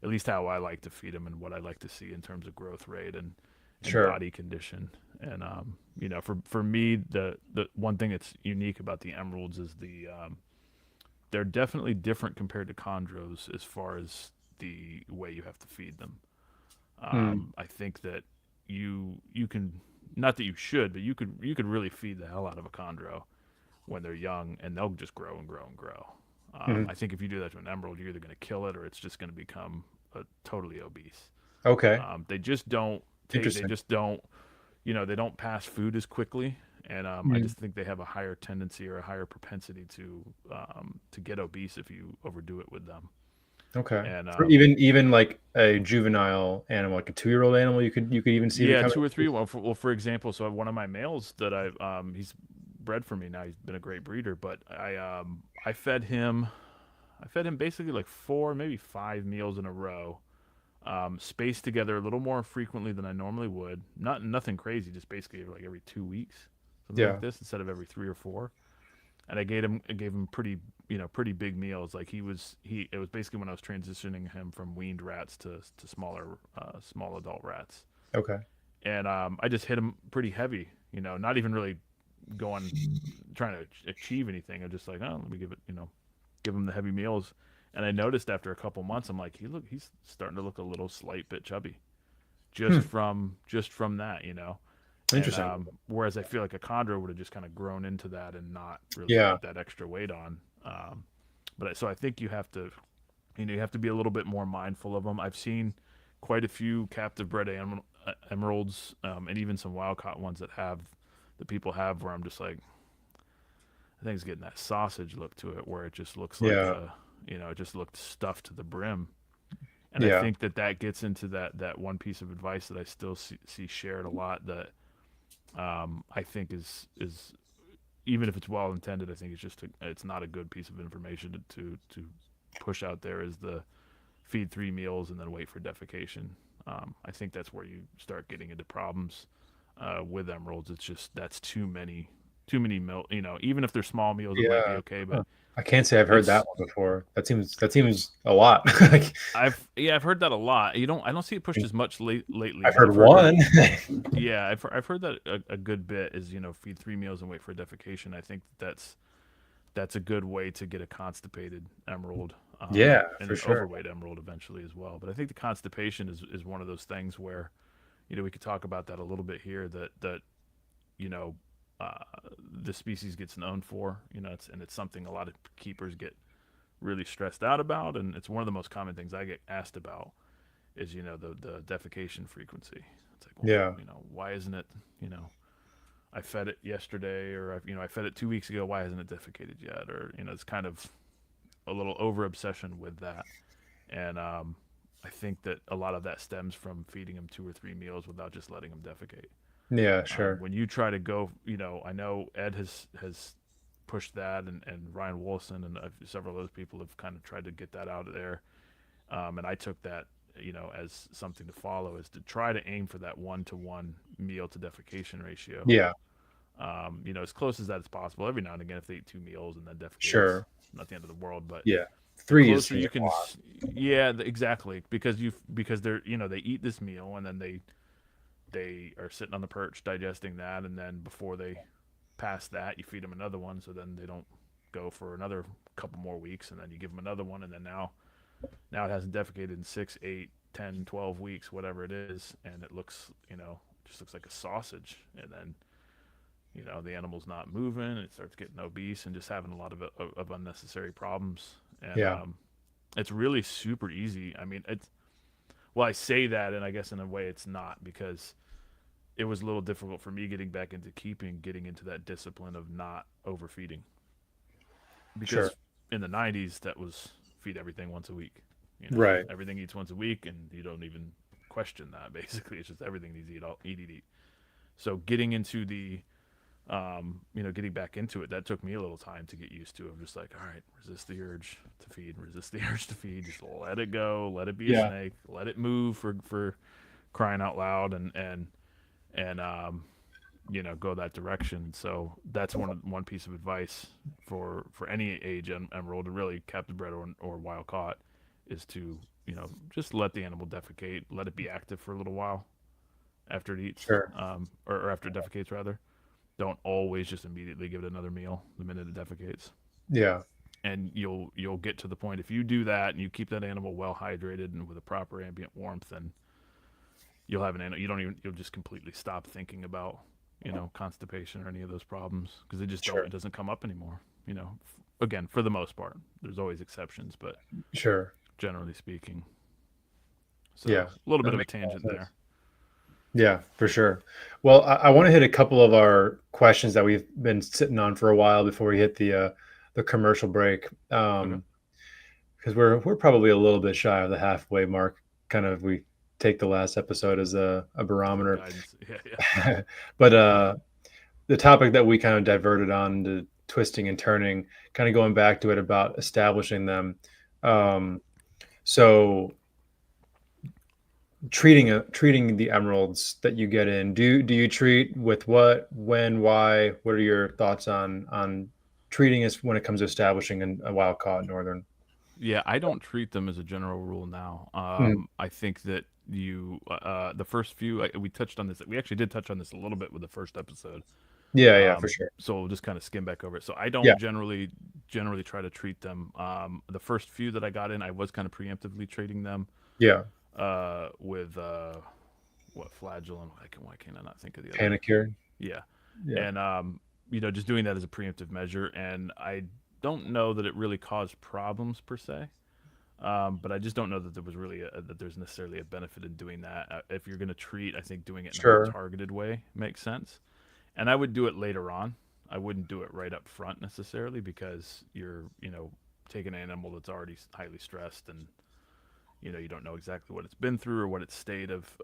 at least how I like to feed them and what I like to see in terms of growth rate and sure. body condition. And for me, the one thing that's unique about the emeralds is they're definitely different compared to chondros as far as the way you have to feed them. Mm, I think that you can, not that you should, but you could really feed the hell out of a chondro. when they're young, and they'll just grow and grow and grow. Mhm. I think if you do that to an emerald, you're either going to kill it or it's just going to become totally obese. Okay. They just don't take. They Interesting. just don't. They don't pass food as quickly, and I Mm. just think they have a higher tendency or a higher propensity to get obese if you overdo it with them. Okay. And For even like a juvenile animal, like a 2-year-old animal, you could even see yeah, becoming. 2 or 3. For example, so one of my males that he's bred for me now. He's been a great breeder, but I fed him basically like 4, maybe 5 meals in a row, spaced together a little more frequently than I normally would. Nothing crazy, just basically like every 2 weeks, something Yeah. like this, instead of every 3 or 4. And I gave him pretty big meals. Like it was basically when I was transitioning him from weaned rats to smaller small adult rats. Okay. And I just hit him pretty heavy. Not even really trying to achieve anything. I'm just like, oh, let me give him the heavy meals. And I noticed after a couple months, I'm like, he's starting to look a little slight bit chubby, Hmm. just from that. And Interesting. whereas I feel like a chondro would have just kind of grown into that and not really Yeah. put that extra weight on. So I think you have to be a little bit more mindful of them. I've seen quite a few captive bred emeralds, and even some wild caught ones that people have, where I'm just like, I think it's getting that sausage look to it, where it just looks like Yeah. it just looked stuffed to the brim. And I Yeah. think that gets into that one piece of advice that I still see shared a lot, that I think is even if it's well intended, I think it's not a good piece of information to push out there, is the feed 3 meals and then wait for defecation. I think that's where you start getting into problems with emeralds. It's just that's too many meal. Even if they're small meals, it might be Yeah. okay, Huh. but I can't say I've heard that it's one before. That seems a lot. Like, I've heard that a lot. I don't see it pushed as much lately, I've but heard I've heard one. that. Yeah, I've heard that a good bit is feed 3 meals and wait for defecation. I think that's a good way to get a constipated emerald, Yeah, and for an sure. overweight emerald eventually as well. But I think the constipation is one of those things where we could talk about that a little bit here, that you know uh, the species gets known for. It's something a lot of keepers get really stressed out about, and it's one of the most common things I get asked about is the defecation frequency. It's like, well, Yeah. why isn't it, I fed it yesterday, or I fed it 2 weeks ago, why hasn't it defecated yet? Or it's kind of a little over obsession with that. And I think that a lot of that stems from feeding them 2 or 3 meals without just letting them defecate. Yeah, sure. When you try to go, I know Ed has pushed that, and Ryan Wolson and several of those people have kind of tried to get that out of there. And I took that, as something to follow, is to try to aim for that 1-to-1 meal to defecation ratio. Yeah, As close as that as possible. Every now and again, if they eat 2 meals and then defecate, it's sure. not the end of the world. But Yeah. the 3 is closer seems you like a can, lot. yeah, exactly, because they're they eat this meal, and then they are sitting on the perch digesting that, and then before they pass that, you feed them another one, so then they don't go for another couple more weeks, and then you give them another one, and then now it hasn't defecated in 6, 8, 10, 12 weeks, whatever it is, and it looks, just looks like a sausage, and then the animal's not moving, and it starts getting obese and just having a lot of unnecessary problems. And Yeah. it's really super easy. I mean, well, I say that, and I guess in a way it's not, because it was a little difficult for me getting back into getting into that discipline of not overfeeding, Sure. because in the 90s that was feed everything once a week. Right. Everything eats once a week, and you don't even question that. Basically, it's just everything needs to eat. So getting into getting back into it, that took me a little time to get used to. I'm just like, all right, resist the urge to feed, just let it go, let it be a Yeah. snake, let it move for crying out loud, and go that direction. So that's one piece of advice for any age emerald, and really captive bred or wild caught, is to just let the animal defecate, let it be active for a little while after it eats, Sure. or after it defecates rather. Don't always just immediately give it another meal the minute it defecates. Yeah. And you'll get to the point, if you do that and you keep that animal well hydrated and with a proper ambient warmth, then you'll have an animal. You'll just completely stop thinking about constipation or any of those problems, because it just Sure. it doesn't come up anymore. Again, for the most part, there's always exceptions, but Sure. generally speaking. So Yeah. a little bit That of a makes a lot of tangent sense. there. Yeah, for sure. Well, I want to hit a couple of our questions that we've been sitting on for a while before we hit the commercial break. Okay. Because we're probably a little bit shy of the halfway mark. Kind of, we take the last episode as a barometer. Guidance. Yeah. But the topic that we kind of diverted on to twisting and turning, kind of going back to it about establishing them. So treating the emeralds that you get in, do you treat with what, when, why? What are your thoughts on treating us when it comes to establishing a wild caught northern? Yeah, I don't treat them as a general rule now. Mhm. I think that the first few, we touched on this. We actually did touch on this a little bit with the first episode. Yeah, for sure. So we'll just kind of skim back over it. So I Yeah, don't generally try to treat them. The first few that I got in, I was kind of preemptively treating them yeah. with what flagellum? Why can't I not think of the other? Panicure. Yeah, Yeah, and just doing that as a preemptive measure. And I don't know that it really caused problems per se. But I just don't know that there was really that there's necessarily a benefit in doing that. If you're going to treat, I think doing it in a more sure. targeted way makes sense. And I would do it later on. I wouldn't do it right up front necessarily, because you're, taking an animal that's already highly stressed, and you don't know exactly what it's been through or what its state of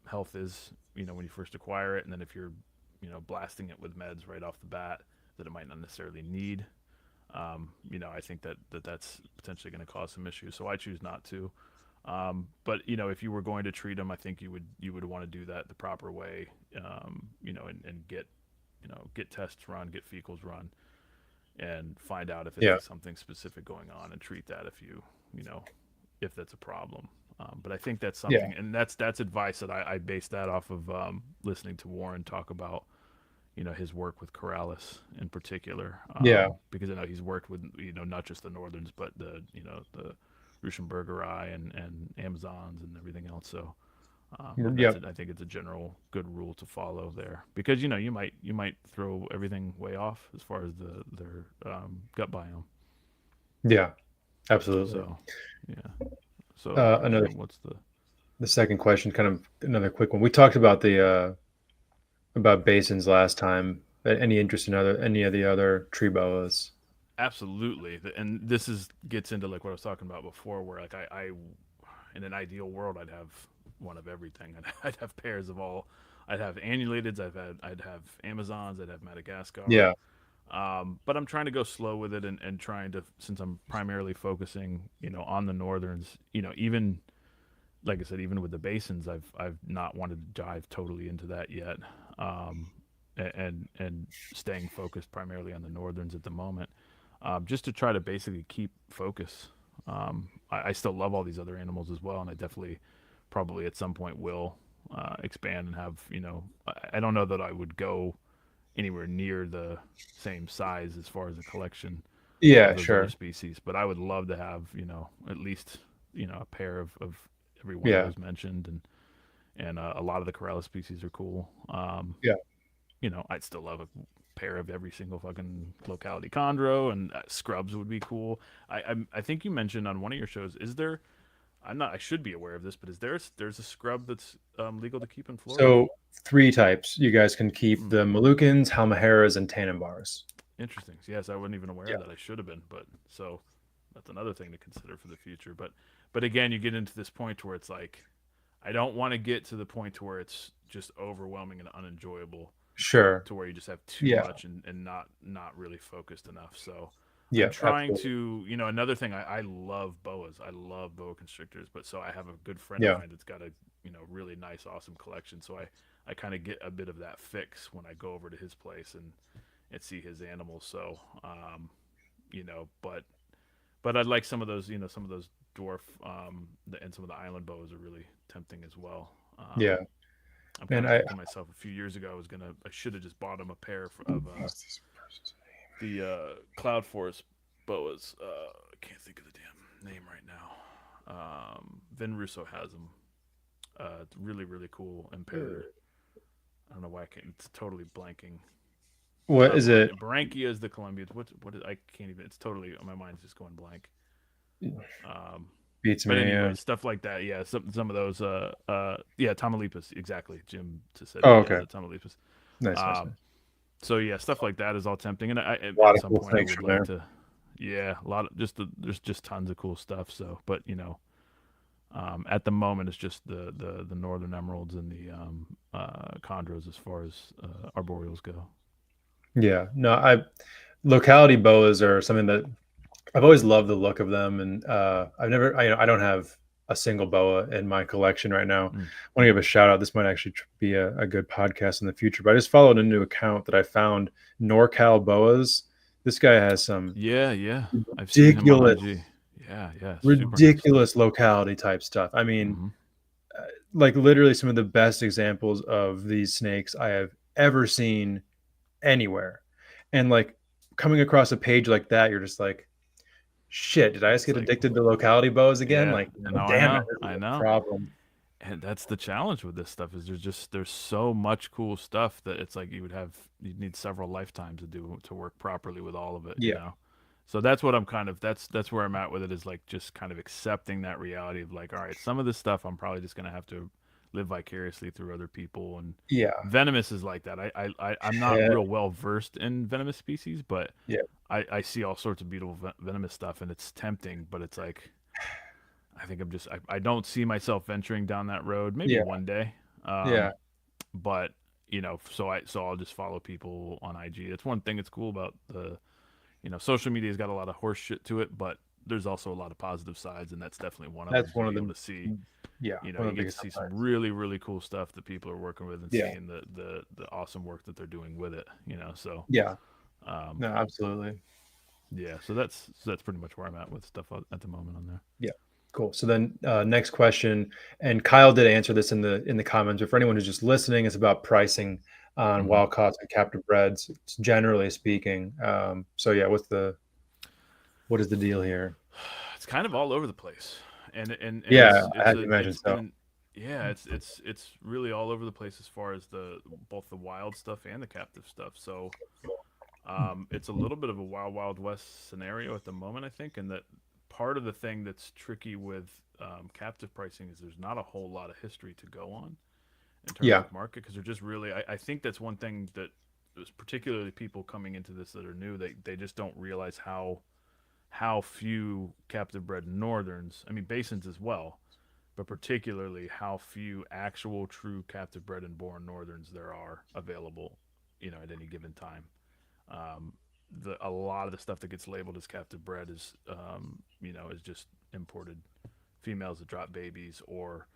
health is, when you first acquire it. And then if you're, blasting it with meds right off the bat that it might not necessarily need, I think that's potentially going to cause some issues. So I choose not to. But if you were going to treat them, I think you would want to do that the proper way. And get tests run, get fecals run, and find out if Yeah, it's something specific going on, and treat that if that's a problem. But I think that's yeah, something, and that's advice that I base that off of listening to Warren talk about his work with Corrales in particular, yeah. because I know he's worked with not just the northerns, but the Ruschenbergeri and Amazons and everything else. So and Yeah, I think it's a general good rule to follow there, because you might throw everything way off as far as their gut biome. yeah. Absolutely. So yeah. So Another what's the second question, kind of another quick one. We talked about the about basins last time. Any interest in any of the other tree boas? absolutely, and this gets into like what I was talking about before, where like I in an ideal world I'd have one of everything. I'd have pairs of all. I'd have annulateds. I'd have Amazons. I'd have Madagascar. Yeah, But I'm trying to go slow with it, and trying to, since I'm primarily focusing on the northerns. Even like I said, even with the basins, I've not wanted to dive totally into that yet. Um, and staying focused primarily on the northerns at the moment, just to try to basically keep focus. I still love all these other animals as well, and I definitely probably at some point will expand and have. I don't know that I would go anywhere near the same size as far as a collection of yeah, those other sure. species, but I would love to have at least a pair of every one of Yeah, those mentioned. And a lot of the Corella species are cool. yeah. I'd still love a pair of every single fucking locality chondro, and scrubs would be cool. I think you mentioned on one of your shows, is there? I'm not. I should be aware of this, but there's a scrub that's legal to keep in Florida? So three types. You guys can keep Hmm. the Moluccans, Halmaheras, and Tannenbars. Interesting. Yes, I wasn't even aware Yeah, of that. I should have been, but so that's another thing to consider for the future. But again, you get into this point where it's like, I don't want to get to the point to where it's just overwhelming and unenjoyable, sure. to where you just have too Yeah, much, and not really focused enough. So I'm yeah, trying absolutely. to, another thing, I love boas. I love boa constrictors, but so I have a good friend of Yeah, mine that's got a really nice, awesome collection. So I kind of get a bit of that fix when I go over to his place and see his animals. So but I'd like some of those, some of those dwarf, and some of the island boas are really tempting as well. yeah. I'm Man, kind of kicking myself. A few years ago, I should have just bought him a pair of what's this person's the Cloud Forest boas. I can't think of the damn name right now. Vin Russo has them. It's really, really cool imperator. I don't know why I can't. It's totally blanking. What is it? Branchia is the Colombians. What is, I can't even. It's totally my mind's just going blank. Um, Beats but me. anyway, Yeah. stuff like that. Yeah, some of those. Yeah, Tamaulipas. Exactly. Jim just said. Oh, Yeah, okay. the Tamaulipas. Nice, nice, Um, nice. so yeah, stuff like that is all tempting, and A lot at of some cool point I snakes would from like there. to. Yeah, a lot of there's just tons of cool stuff. So, but at the moment it's just the northern emeralds and the chondros as far as arboreals go. Yeah. No, locality boas are something that I've always loved the look of them, and I've never. I don't have a single boa in my collection right now. Mm. I want to give a shout out. This might actually be a good podcast in the future. But I just followed a new account that I found, NorCal Boas. This guy has some Yeah, I've seen him on ridiculous, IG. Yeah, super nice stuff. ridiculous locality type stuff. I mean, Hmm. like literally some of the best examples of these snakes I have ever seen anywhere. And like coming across a page like that, you're just like, shit, did I just It's get like, addicted to locality bows again? yeah, Like, no, I damn it, know, this is I a know. problem. And that's the challenge with this stuff is there's so much cool stuff that it's like you'd need several lifetimes to work properly with all of it. Yeah, So that's what I'm kind of that's where I'm at with it is like just kind of accepting that reality of like, all right, some of this stuff I'm probably just gonna have to live vicariously through other people. And yeah, venomous is like that. I'm not yeah, real well versed in venomous species, but yeah. I see all sorts of beautiful venomous stuff, and it's tempting, but it's like I think I don't see myself venturing down that road. Maybe Yeah, one day, yeah, but so I'll just follow people on IG. That's one thing that's cool about the social media's got a lot of horse shit to it, but there's also a lot of positive sides, and that's definitely one of them that's to one be of able the, to see. yeah, one You of the get to biggest see some upsides. really really cool stuff that people are working with and Yeah, seeing the awesome work that they're doing with it. So yeah, um, no, absolutely. yeah, so that's pretty much where I'm at with stuff at the moment on there. Yeah, cool. So then, next question, and Kyle did answer this in the comments, but for anyone who's just listening, it's about pricing on Hmm. wild caught and captive breds, generally speaking. So yeah, what is the deal here? It's kind of all over the place, and Yeah, I had to imagine it's so. yeah, it's really all over the place as far as the both the wild stuff and the captive stuff. So it's a little bit of a wild west scenario at the moment, I think, and that part of the thing that's tricky with captive pricing is there's not a whole lot of history to go on in terms Yeah, of market because they're just really I think that's one thing that was particularly people coming into this that are new they just don't realize how few captive bred northerns, I mean basins as well, but particularly how few actual true captive bred and born northerns there are available, at any given time. Um, a lot of the stuff that gets labeled as captive bred is just imported females that drop babies or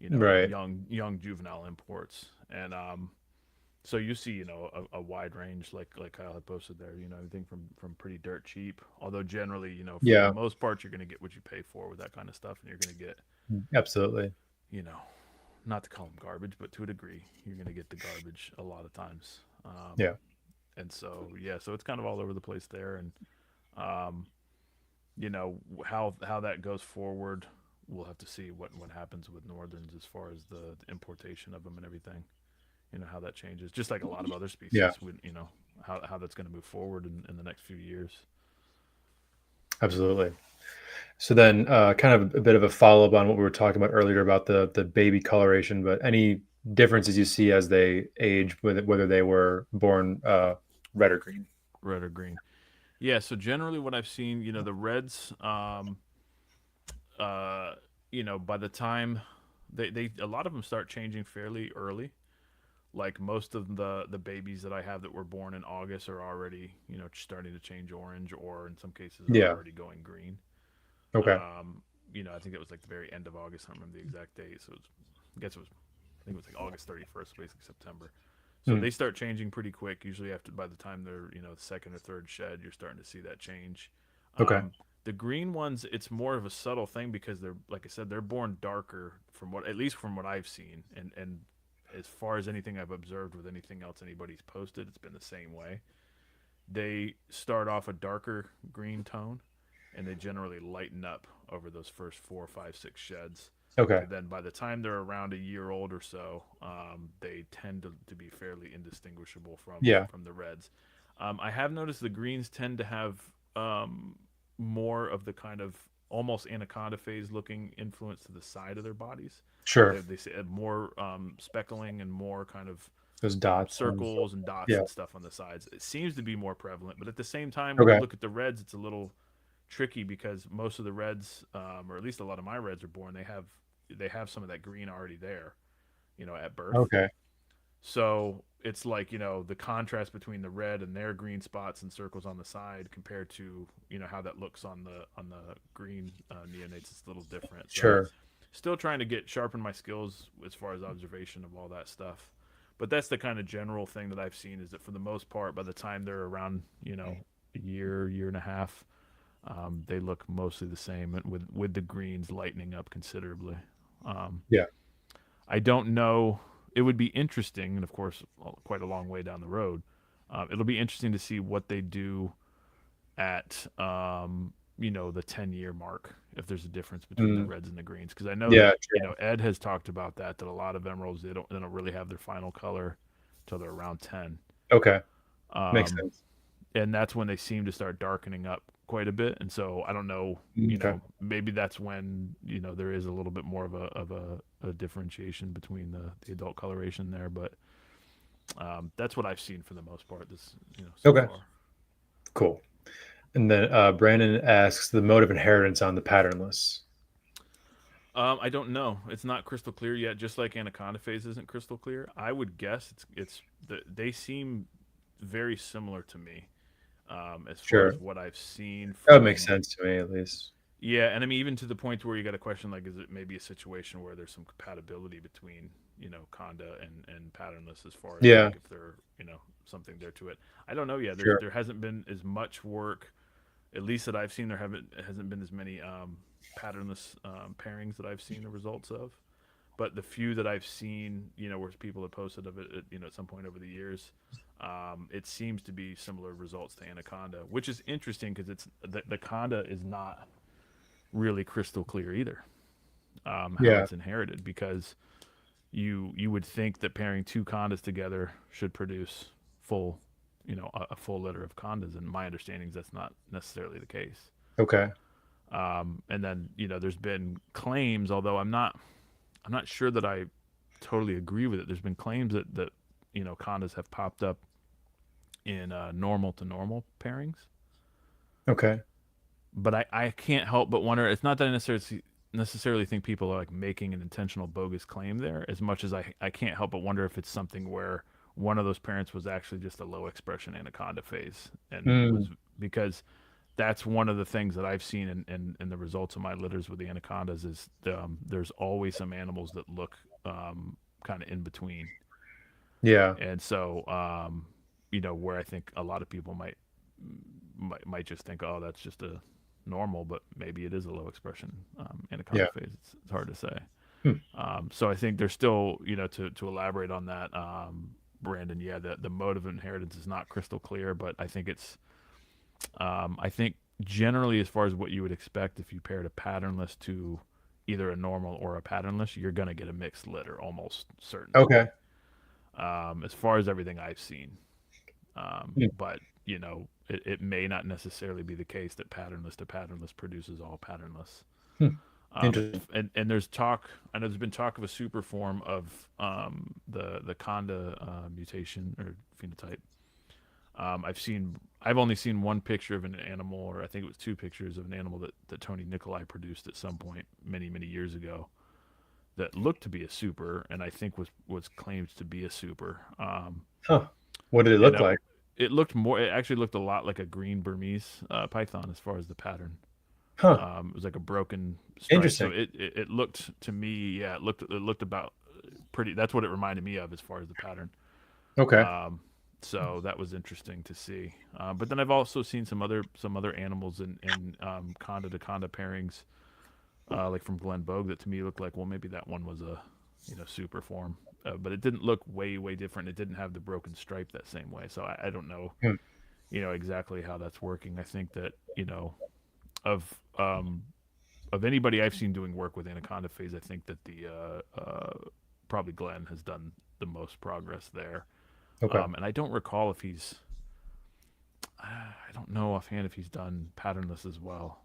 right. young juvenile imports, and so you see, a wide range, like Kyle had posted there. Everything from pretty dirt cheap. Although generally, for the Yeah, most part, you're going to get what you pay for with that kind of stuff, and you're going to get, absolutely. you know, not to call them garbage, but to a degree, you're going to get the garbage a lot of times. Yeah, And so yeah, so it's kind of all over the place there, and um, how that goes forward. We'll have to see what happens with northerns as far as the importation of them and everything. How that changes, just like a lot of other yeah, species. With how that's going to move forward in the next few years. absolutely. So then, kind of a bit of a follow up on what we were talking about earlier about the baby coloration, but any differences you see as they age, whether they were born red or green? Red or green? Yeah. So generally, what I've seen, the reds, uh, by the time they a lot of them start changing fairly early. Like most of the babies that I have that were born in August are already starting to change orange, or in some cases are Yeah. already going green. Okay. I think it was like the very end of August. I don't remember the exact date. So I guess I think it was like August 31st, basically September. So Mm. they start changing pretty quick. Usually after by the time they're the second or third shed, you're starting to see that change. Okay. The green ones, it's more of a subtle thing because they're like I said, they're born darker from what at least from what I've seen, and as far as anything I've observed with anything else anybody's posted, it's been the same way. They start off a darker green tone, and they generally lighten up over those first 4, 5, 6 sheds. Okay. And then by the time they're around a year old or so, they tend to be fairly indistinguishable Yeah. from the reds. I have noticed the greens tend to have um, more of the kind of almost anaconda phase looking influence to the side of their bodies. Sure. They say more speckling and more kind of Those dots. circles and dots Yeah. and stuff on the sides. It seems to be more prevalent, but at the same time, when you Okay. look at the reds, it's a little tricky because most of the reds, or at least a lot of my reds are born, they have some of that green already there, at birth. Okay. So it's like, the contrast between the red and their green spots and circles on the side compared to, how that looks on the green neonates, it's a little different. So Sure. still trying to sharpen my skills as far as observation of all that stuff. But that's the kind of general thing that I've seen is that for the most part, by the time they're around, a year and a half, they look mostly the same, with the greens lightening up considerably. Um, Yeah. I don't know. It would be interesting, and of course, quite a long way down the road. It'll be interesting to see what they do at the 10-year mark, if there's a difference between the Mm. reds and the greens, because I know Yeah. that True. Ed has talked about that a lot of emeralds they don't really have their final color till they're around 10. Okay. Makes Um, sense. and that's when they seem to start darkening up quite a bit. And so I don't know, Okay. maybe that's when there is a little bit more of a differentiation between the adult coloration there. But that's what I've seen for the most part. This so Okay. far. Cool. And then Brandon asks the mode of inheritance on the patternless. I don't know. It's not crystal clear yet. Just like anaconda phase isn't crystal clear. I would guess they seem very similar to me. As far Sure. as what I've seen That would make from. sense to me at least. Yeah, and I mean, even to the point where you got a question like, is it maybe a situation where there's some compatibility between conda and patternless as far as Yeah. like if they're something there to it. I don't know yet. Sure. There hasn't been as much work, at least that I've seen. Hasn't been as many patternless pairings that I've seen the results of. But the few that I've seen, where people have posted of it, at some point over the years, it seems to be similar results to anaconda, which is interesting because the conda is not really crystal clear either. How Yeah. it's inherited, because you would think that pairing two condas together should produce full, a full litter of condas, and my understanding is that's not necessarily the case. Okay. And then there's been claims, although I'm not sure that I totally agree with it. There's been claims that condas have popped up in normal to normal pairings, Okay. but I can't help but wonder. It's not that I necessarily think people are like making an intentional bogus claim there, as much as I can't help but wonder if it's something where one of those parents was actually just a low expression anaconda phase, and was, Mm. because that's one of the things that I've seen in the results of my litters with the anacondas is there's always some animals that look kind of in between. Yeah. And so where I think a lot of people might just think, oh, that's just a normal, but maybe it is a low expression anaconda Yeah. phase. It's hard to say. Hmm. So I think there's still, to elaborate on that, Brandon, yeah, the mode of inheritance is not crystal clear, but I think I think generally, as far as what you would expect, if you paired a patternless to either a normal or a patternless, you're going to get a mixed litter, almost certainly. Okay. As far as everything I've seen. Hmm. But, it may not necessarily be the case that patternless to patternless produces all patternless. Hmm. Interesting. And there's talk, I know there's been talk of a super form of the conda mutation or phenotype. I've only seen one picture of an animal, or I think it was two pictures of an animal that Tony Nicolai produced at some point many, many years ago that looked to be a super, and I think was claimed to be a super. Huh. What did it And look like? it actually looked a lot like a green Burmese python as far as the pattern. Huh. It was like a broken stripe. So Interesting. it looked to me, yeah, it looked about pretty. That's what it reminded me of as far as the pattern. Okay. So that was interesting to see. But then I've also seen some other animals in conda to conda pairings, like from Glen Bogue, that to me looked like, well, maybe that one was a super form, but it didn't look way different. It didn't have the broken stripe that same way. So I don't know, Hmm. exactly how that's working. I think that of of anybody I've seen doing work with anaconda phase, I think that the probably Glenn has done the most progress there. Okay. And I don't recall if he's, I don't know offhand if he's done patternless as well.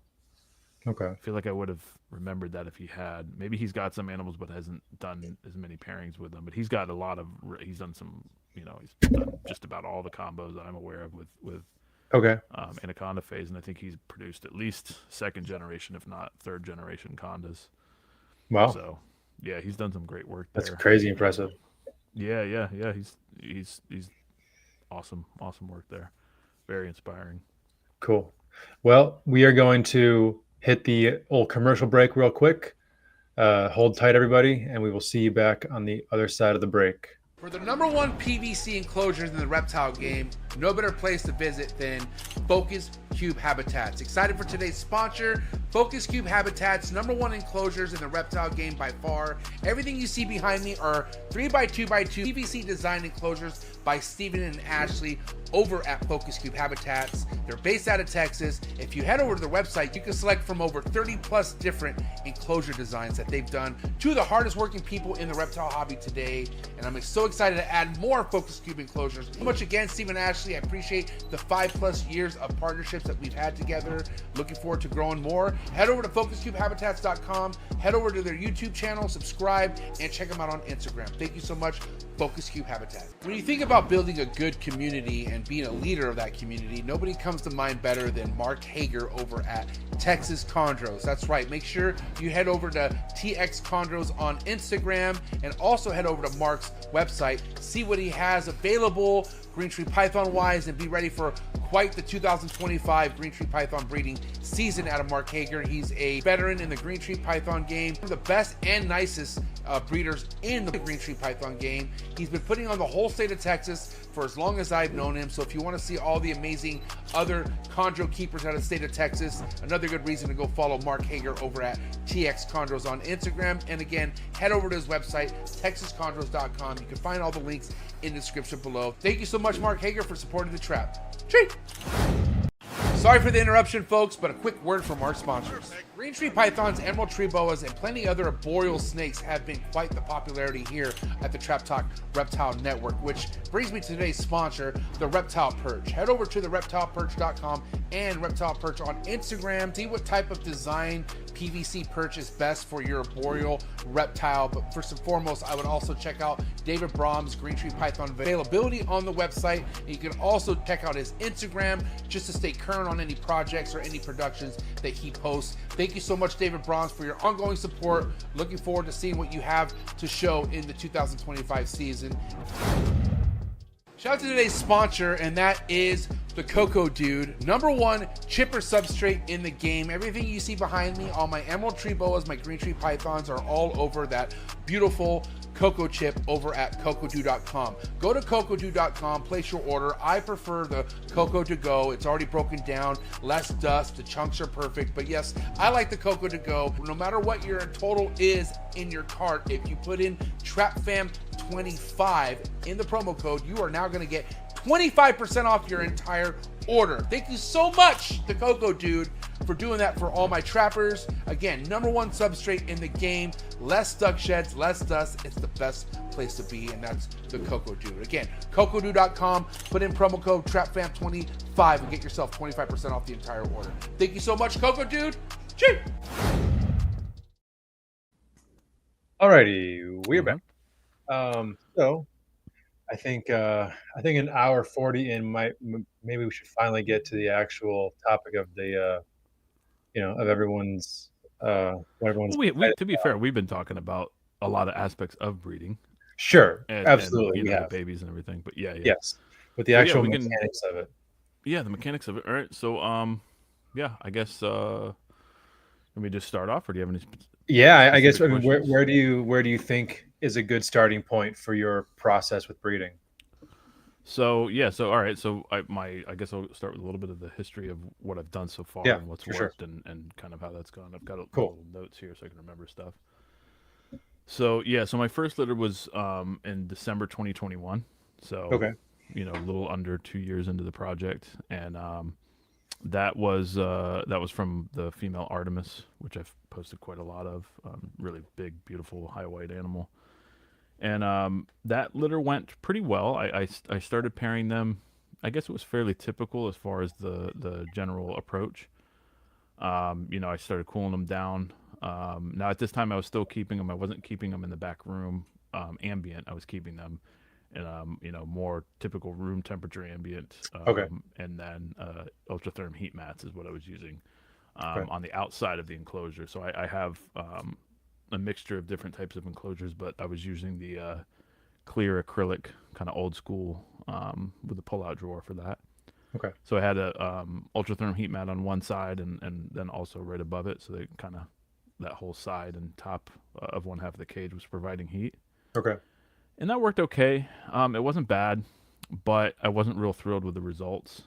Okay. I feel like I would have remembered that if he had. Maybe he's got some animals, but hasn't done as many pairings with them. But he's got a lot of. He's done some. He's done just about all the combos that I'm aware of with Okay. anaconda phase, and I think he's produced at least second generation, if not third generation condas. Wow. So, yeah, he's done some great work there. That's crazy impressive. Yeah. He's awesome work there. Very inspiring. Cool. Well, we are going to hit the old commercial break real quick. Hold tight, everybody, and we will see you back on the other side of the break. For the #1 PVC enclosures in the reptile game, no better place to visit than Focus Cube Habitats. Excited for today's sponsor, Focus Cube Habitats, #1 enclosures in the reptile game by far. Everything you see behind me are 3x2x2 PVC designed enclosures by Steven and Ashley over at Focus Cube Habitats. They're based out of Texas. If you head over to their website, you can select from over 30 plus different enclosure designs that they've done. Two of the hardest working people in the reptile hobby today, and I'm so excited to add more Focus Cube enclosures. So much again, Steven and Ashley, I appreciate the 5+ years of partnerships that we've had together. Looking forward to growing more. Head over to focuscubedhabitats.com, head over to their YouTube channel, subscribe, and check them out on Instagram. Thank you so much, Focus Cube Habitat. When you think about building a good community and being a leader of that community, nobody comes to mind better than Mark Hager over at Texas Chondros. That's right. Make sure you head over to TX Chondros on Instagram and also head over to Mark's website, see what he has available green tree python wise, and be ready for quite the 2025 green tree python breeding season out of Mark Hager. He's a veteran in the green tree python game, one of the best and nicest breeders in the green tree python game. He's been putting on the whole state of Texas for as long as I've known him. So if you want to see all the amazing other chondro keepers out of the state of Texas, another good reason to go follow Mark Hager over at TX Chondros on Instagram. And again, head over to his website, texaschondros.com. You can find all the links in the description below. Thank you so much, Mark Hager, for supporting the trap. Cheers. Sorry for the interruption, folks, but a quick word from our sponsors. Green tree pythons, emerald tree boas, and plenty other arboreal snakes have been quite the popularity here at the Trap Talk Reptile Network, which brings me to today's sponsor, the Reptile Perch. Head over to the reptileperch.com and Reptile Perch on Instagram. See what type of design PVC perch is best for your arboreal reptile. But first and foremost, I would also check out David Brom's Green Tree Python availability on the website. And you can also check out his Instagram just to stay current on any projects or any productions that he posts. Thank you so much, David Broms, for your ongoing support. Looking forward to seeing what you have to show in the 2025 season. Shout out to today's sponsor, and that is the COCO Dude, #1 chipper substrate in the game. Everything you see behind me, all my emerald tree boas, my green tree pythons are all over that beautiful COCO chip over at cocodude.com. Go to cocodude.com, place your order. I prefer the COCO to go. It's already broken down, less dust, the chunks are perfect. But yes, I like the COCO to go. No matter what your total is in your cart, if you put in TRAPFAM25 in the promo code, you are now going to get 25% off your entire order. Thank you so much, the COCO Dude, for doing that for all my trappers. Again, #1 substrate in the game, less duck sheds, less dust. It's the best place to be, and that's the COCO Dude. Again, cocodude.com, put in promo code TRAPFAM25 and get yourself 25% off the entire order. Thank you so much, COCO Dude. Cheers. Alrighty, we're back. So I think an hour 40 in maybe we should finally get to the actual topic of the of everyone's what everyone's. We to be fair, we've been talking about a lot of aspects of breeding. Sure, And, absolutely, and, we have babies and everything. But yeah. Yes, but the actual mechanics of it. Yeah, the mechanics of it. All right, so yeah, I guess let me just start off, or do you have any? Yeah, I guess. I mean, where do you think is a good starting point for your process with breeding? So yeah, so all right, so I guess I'll start with a little bit of the history of what I've done so far and what's worked and kind of how that's gone. I've got a couple notes here so I can remember stuff. So yeah, so my first litter was in December 2021. So a little under 2 years into the project, and That was from the female Artemis, which I've posted quite a lot of. Really big, beautiful, high white animal. And that litter went pretty well. I started pairing them. I guess it was fairly typical as far as the general approach. I started cooling them down. Now at this time I was still keeping them. I wasn't keeping them in the back room ambient. I was keeping them in more typical room temperature ambient. Okay. And then ultratherm heat mats is what I was using Okay. on the outside of the enclosure. So I have a mixture of different types of enclosures, but I was using the clear acrylic kind of old school with a pull-out drawer for that. Okay. So I had a ultratherm heat mat on one side and then also right above it, so they kind of that whole side and top of one half of the cage was providing heat. Okay. And that worked okay. It wasn't bad, but I wasn't real thrilled with the results.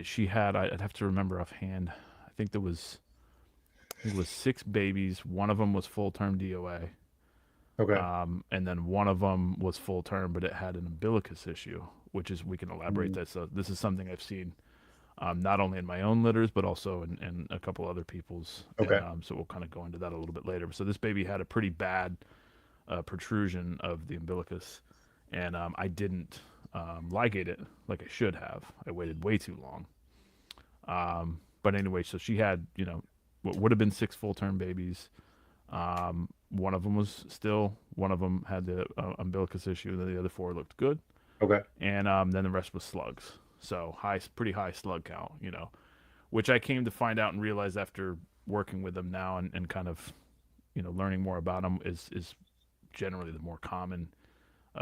She had, I'd have to remember offhand, I think it was 6 babies. One of them was full-term DOA. Okay. And then one of them was full-term, but it had an umbilicus issue, which is, we can elaborate that. So this is something I've seen not only in my own litters, but also in a couple other people's. Okay. And, so we'll kind of go into that a little bit later. So this baby had a pretty bad protrusion of the umbilicus, and I didn't ligate it like I should have. I waited way too long. But anyway, so she had, what would have been 6 full-term babies. One of them was still, one of them had the umbilicus issue, and then the other 4 looked good. Okay. And then the rest was slugs. So pretty high slug count, which I came to find out and realize after working with them now and kind of, learning more about them is generally the more common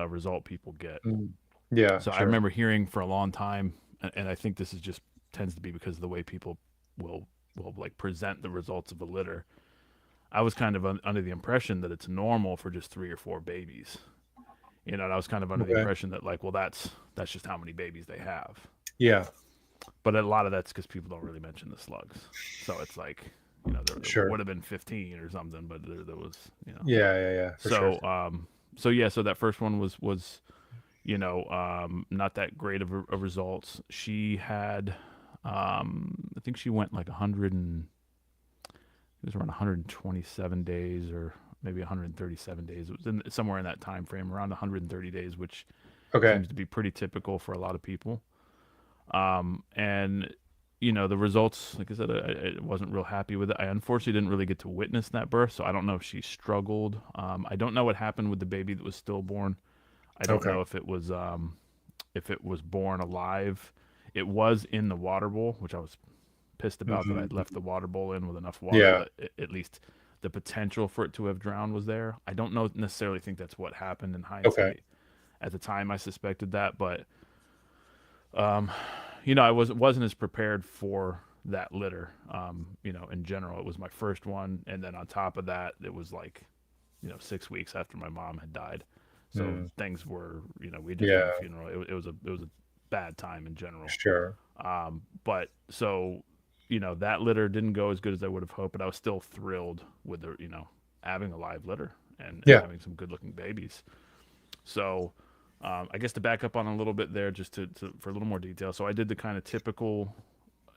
result people get. Yeah. So sure. I remember hearing for a long time, and I think this is just tends to be because of the way people will like present the results of a litter. I was kind of under the impression that it's normal for just 3 or 4 babies. And I was kind of under the impression that that's just how many babies they have. Yeah. But a lot of that's because people don't really mention the slugs. So it's like, there would have been 15 or something, but there was, Yeah. For so, sure. So that first one was not that great of a results. She had, I think she went like 100 and it was around 127 days or maybe 137 days. It was somewhere in that time frame, around 130 days, which seems to be pretty typical for a lot of people. And the results, like I said, I wasn't real happy with it. I unfortunately didn't really get to witness that birth, so I don't know if she struggled. I don't know what happened with the baby that was stillborn. I don't know if it was born alive. It was in the water bowl, which I was pissed about that I'd left the water bowl in with enough water that at least the potential for it to have drowned was there. I don't necessarily think that's what happened in hindsight. At the time, I suspected that, but I wasn't as prepared for that litter. In general, it was my first one, and then on top of that, it was like, 6 weeks after my mom had died. So things were, we just had a funeral. It was a bad time in general. Sure. But so, that litter didn't go as good as I would have hoped, but I was still thrilled with the, having a live litter and having some good looking babies. So, I guess to back up on a little bit there, just for a little more detail. So I did the kind of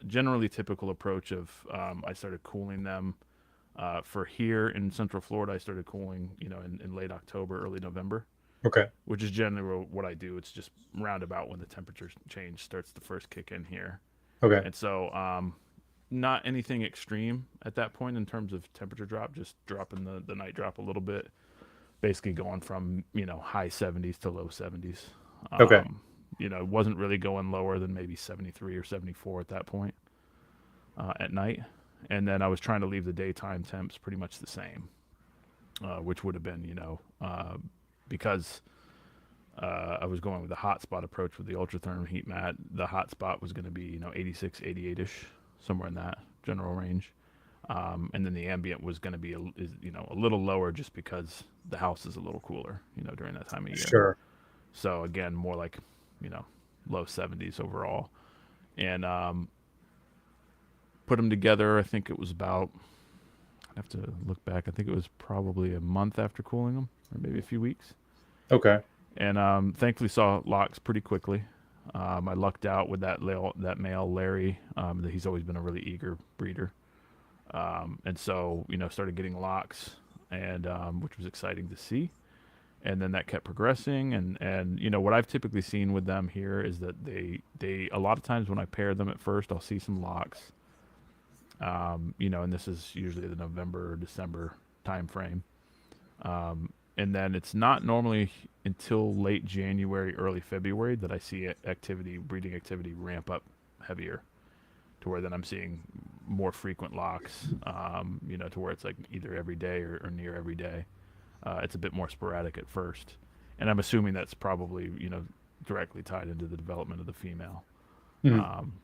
generally typical approach of, I started cooling them, for here in Central Florida. I started cooling, in late October, early November. Okay. Which is generally what I do. It's just roundabout when the temperature change starts to first kick in here. Okay. And so, not anything extreme at that point in terms of temperature drop, just dropping the night drop a little bit, basically going from, high 70s to low 70s. Okay. It wasn't really going lower than maybe 73 or 74 at that point, at night. And then I was trying to leave the daytime temps pretty much the same, which would have been, because I was going with the hot spot approach with the ultratherm heat mat. The hot spot was going to be, 86, 88-ish, somewhere in that general range. And then the ambient was going to be, a little lower just because the house is a little cooler, during that time of year. Sure. So again, more like, low 70s overall. And put them together. I think it was about, I'd have to look back. I think it was probably a month after cooling them, or maybe a few weeks. Okay. And thankfully saw locks pretty quickly. I lucked out with that male Larry. He's always been a really eager breeder. And so, started getting locks, and which was exciting to see. And then that kept progressing, and what I've typically seen with them here is that they a lot of times when I pair them at first, I'll see some locks. And this is usually the November or December time frame. And then it's not normally until late January, early February that I see breeding activity ramp up heavier, to where then I'm seeing more frequent locks, to where it's like either every day or near every day. It's a bit more sporadic at first. And I'm assuming that's probably, directly tied into the development of the female.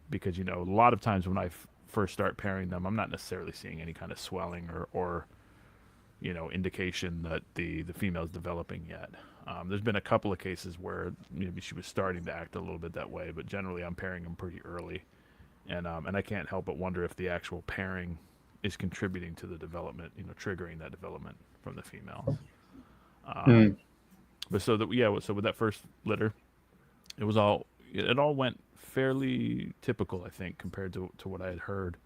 Because, a lot of times when I first start pairing them, I'm not necessarily seeing any kind of swelling or indication that the female's developing yet. There's been a couple of cases where maybe she was starting to act a little bit that way, but generally I'm pairing them pretty early. And I can't help but wonder if the actual pairing is contributing to the development, triggering that development from the females. But so with that first litter, it all went fairly typical, I think, compared to what I had heard.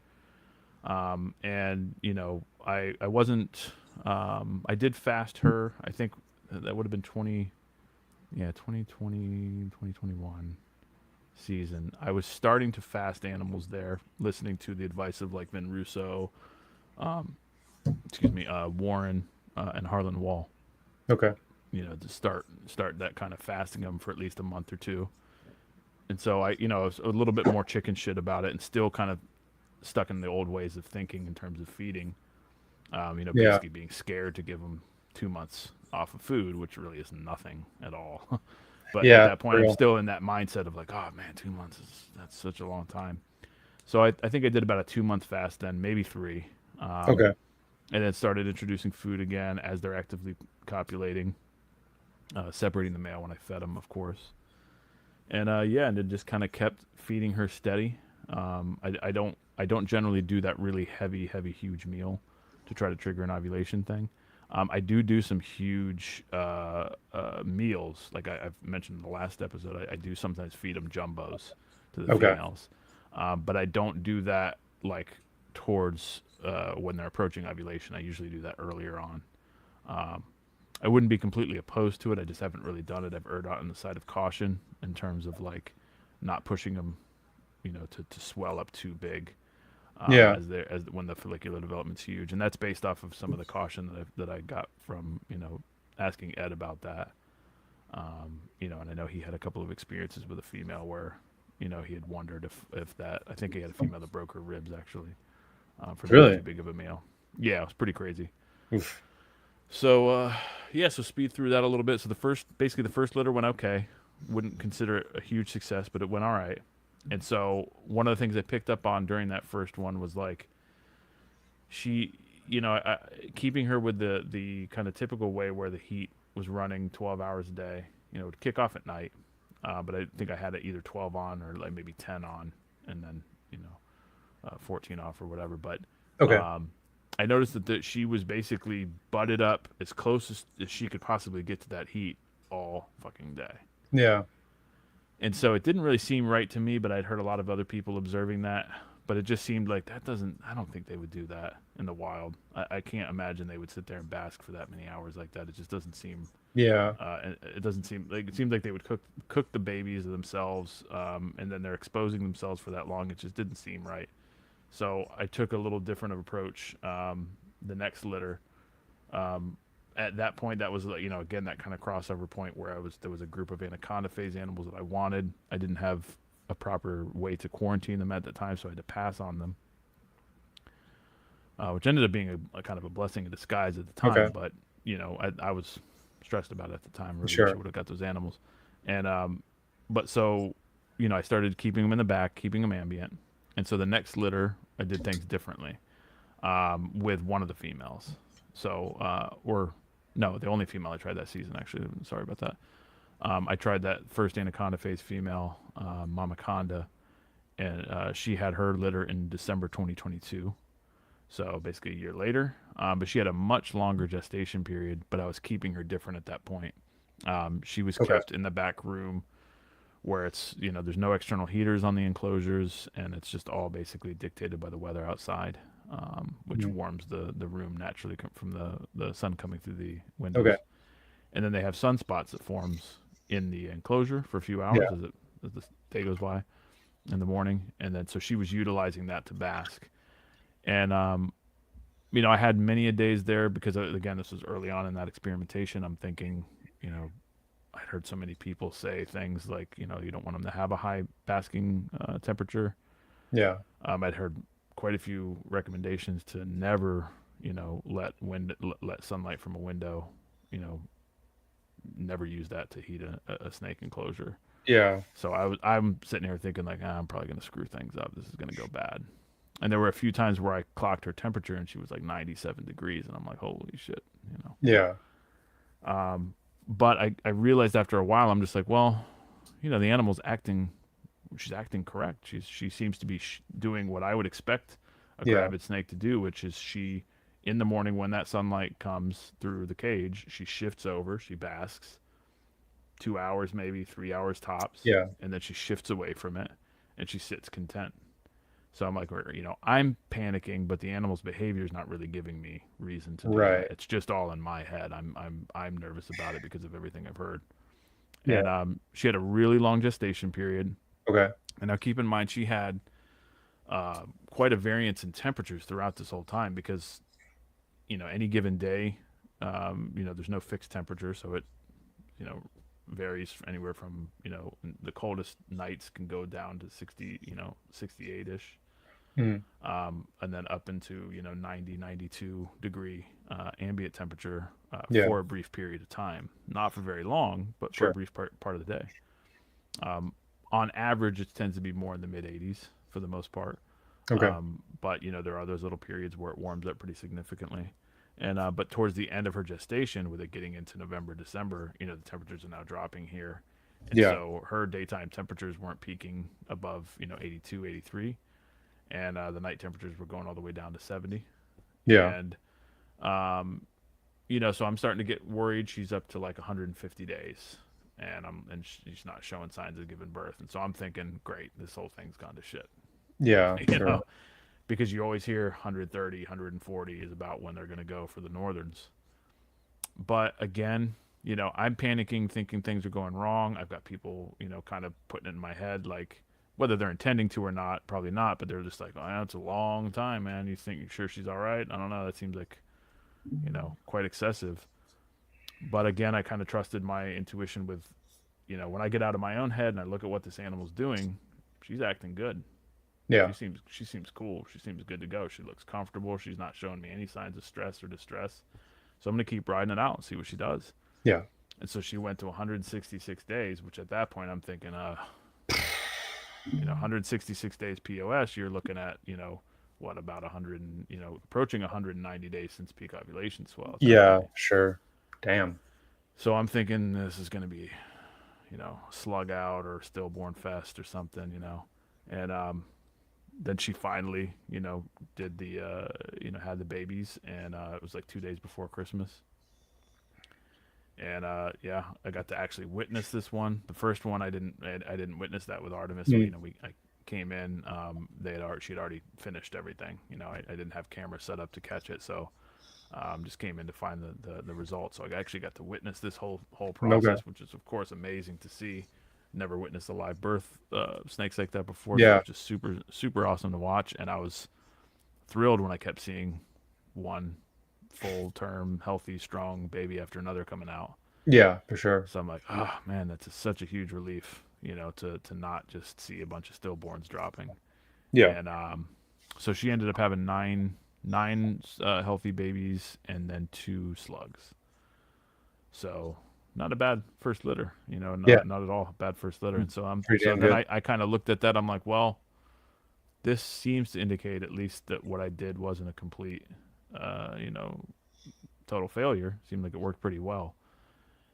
And I wasn't, I did fast her. I think that would have been 2020, 2021 season. I was starting to fast animals there, listening to the advice of like Vin Russo, Warren, and Harlan Wall. Okay. To start that kind of fasting them for at least a month or two. And so I was a little bit more chicken shit about it, and still kind of stuck in the old ways of thinking in terms of feeding. Basically being scared to give them 2 months off of food, which really is nothing at all. But at that point, I'm still in that mindset of like, oh man, 2 months that's such a long time. So I think I did about a 2-month fast then, maybe 3. Okay. And then started introducing food again as they're actively copulating, separating the male when I fed them, of course. And and then just kind of kept feeding her steady. I don't generally do that really heavy, huge meal to try to trigger an ovulation thing. I do some huge meals, like I've mentioned in the last episode. I do sometimes feed them jumbos to the females, but I don't do that like towards when they're approaching ovulation. I usually do that earlier on. I wouldn't be completely opposed to it. I just haven't really done it. I've erred on the side of caution in terms of like not pushing them, to swell up too big. As when the follicular development's huge, and that's based off of some of the caution that I got from asking Ed about that. And I know he had a couple of experiences with a female where he had wondered if that, I think he had a female that broke her ribs actually, for not too big of a male. Yeah, it was pretty crazy. Oof. So so speed through that a little bit. So the first litter went okay. Wouldn't consider it a huge success, but it went all right. And so one of the things I picked up on during that first one was like, she, keeping her with the kind of typical way where the heat was running 12 hours a day, it would kick off at night. But I think I had it either 12 on or like maybe 10 on and then, 14 off or whatever. But I noticed that she was basically butted up as close as she could possibly get to that heat all fucking day. Yeah. And so it didn't really seem right to me, but I'd heard a lot of other people observing that. But it just seemed like I don't think they would do that in the wild. I can't imagine they would sit there and bask for that many hours like that. It just doesn't seem. Yeah. It doesn't seem like, it seemed like they would cook the babies themselves, and then they're exposing themselves for that long. It just didn't seem right. So I took a little different of approach. The next litter, at that point, that was again that kind of crossover point where there was a group of anaconda phase animals that I wanted. I didn't have a proper way to quarantine them at the time, so I had to pass on them, which ended up being a kind of a blessing in disguise at the time. Okay. But I was stressed about it at the time. Really wish I would have got those animals, and but so I started keeping them in the back, keeping them ambient. And so the next litter, I did things differently with one of the females. So, the only female I tried that season, actually. Sorry about that. I tried that first anaconda phase female, Mamaconda, and she had her litter in December 2022. So basically a year later. But she had a much longer gestation period, but I was keeping her different at that point. She was kept in the back room where it's, there's no external heaters on the enclosures, and it's just all basically dictated by the weather outside, which warms the room naturally from the sun coming through the windows. Okay. And then they have sunspots that forms in the enclosure for a few hours as the day goes by in the morning. And then so she was utilizing that to bask. And, I had many a days there because, again, this was early on in that experimentation. I'm thinking, I'd heard so many people say things like, you don't want them to have a high basking temperature. Yeah. I'd heard quite a few recommendations to never, let sunlight from a window, never use that to heat a snake enclosure. Yeah. So I'm sitting here thinking like, I'm probably going to screw things up. This is going to go bad. And there were a few times where I clocked her temperature and she was like 97 degrees, and I'm like, holy shit, Yeah. But I realized after a while, I'm just like, well, the animal's she's acting correct. She seems to be doing what I would expect a gravid snake to do, which is in the morning when that sunlight comes through the cage, she shifts over, she basks 2 hours, maybe 3 hours tops. Yeah. And then she shifts away from it and she sits content. So I'm like, I'm panicking, but the animal's behavior is not really giving me reason to do that. It's just all in my head. I'm nervous about it because of everything I've heard. Yeah. And she had a really long gestation period. Okay. And now keep in mind, she had quite a variance in temperatures throughout this whole time because, any given day, there's no fixed temperature. So it, varies anywhere from, the coldest nights can go down to 60, 68-ish. And then up into, 90, 92 degree ambient temperature for a brief period of time. Not for very long, but for a brief part of the day. On average, it tends to be more in the mid-80s for the most part. Okay. But, there are those little periods where it warms up pretty significantly. And but towards the end of her gestation, with it getting into November, December, the temperatures are now dropping here. And so her daytime temperatures weren't peaking above, 82, 83. And the night temperatures were going all the way down to 70. Yeah. And, so I'm starting to get worried. She's up to like 150 days. And she's not showing signs of giving birth. And so I'm thinking, great, this whole thing's gone to shit. Yeah. You know? Because you always hear 130, 140 is about when they're going to go for the northerns. But again, I'm panicking, thinking things are going wrong. I've got people, kind of putting it in my head, like whether they're intending to or not, probably not, but they're just like, oh, that's a long time, man. You think you're sure she's all right? I don't know. That seems like, quite excessive. But again, I kind of trusted my intuition with, when I get out of my own head and I look at what this animal's doing, she's acting good. Yeah. She seems cool. She seems good to go. She looks comfortable. She's not showing me any signs of stress or distress. So I'm going to keep riding it out and see what she does. Yeah. And so she went to 166 days, which at that point I'm thinking, 166 days POS, you're looking at, about 100, approaching 190 days since peak ovulation swell. Yeah, sure. Damn. So I'm thinking this is going to be, slug out or stillborn fest or something, and, then she finally, did the, had the babies, and it was like 2 days before Christmas. And I got to actually witness this one. The first one I didn't witness that with Artemis. I came in, she had already finished everything. I didn't have cameras set up to catch it, so just came in to find the results. So I actually got to witness this whole process, which is of course amazing to see. Never witnessed a live birth snakes like that before. Yeah. So it's just super, super awesome to watch. And I was thrilled when I kept seeing one full term, healthy, strong baby after another coming out. Yeah, for sure. So I'm like, oh man, that's such a huge relief, to not just see a bunch of stillborns dropping. Yeah. And so she ended up having nine healthy babies and then 2 slugs. So not a bad first litter, not at all bad first litter. And so I kind of looked at that. I'm like, well, this seems to indicate at least that what I did wasn't a complete, total failure. Seemed like it worked pretty well.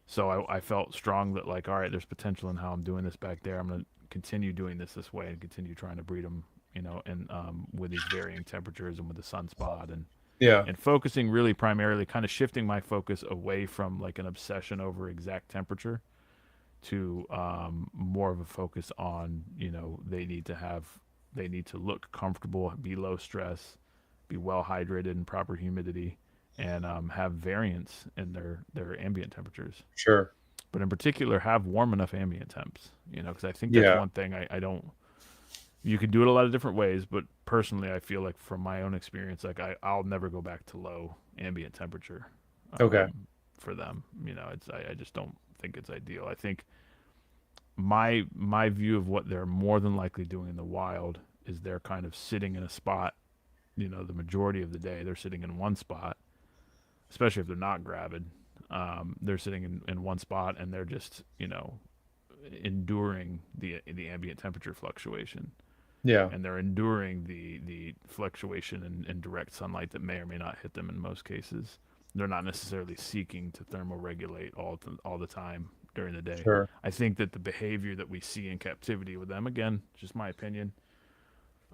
So I felt strong that like, all right, there's potential in how I'm doing this back there. I'm going to continue doing this way and continue trying to breed them, and with these varying temperatures and with the sunspot and focusing really primarily kind of shifting my focus away from like an obsession over exact temperature to more of a focus on, they need to look comfortable, be low stress, be well hydrated and proper humidity, and have variance in their ambient temperatures. Sure. But in particular, have warm enough ambient temps, because I think that's Yeah. one thing I don't. You can do it a lot of different ways, but personally, I feel like from my own experience, like I'll never go back to low ambient temperature. Okay. For them, I just don't think it's ideal. I think my view of what they're more than likely doing in the wild is they're kind of sitting in a spot, the majority of the day they're sitting in one spot, especially if they're not gravid. They're sitting in one spot and they're just, enduring the ambient temperature fluctuation. Yeah. And they're enduring the fluctuation in direct sunlight that may or may not hit them in most cases. They're not necessarily seeking to thermoregulate all the time during the day. Sure. I think that the behavior that we see in captivity with them, again, just my opinion,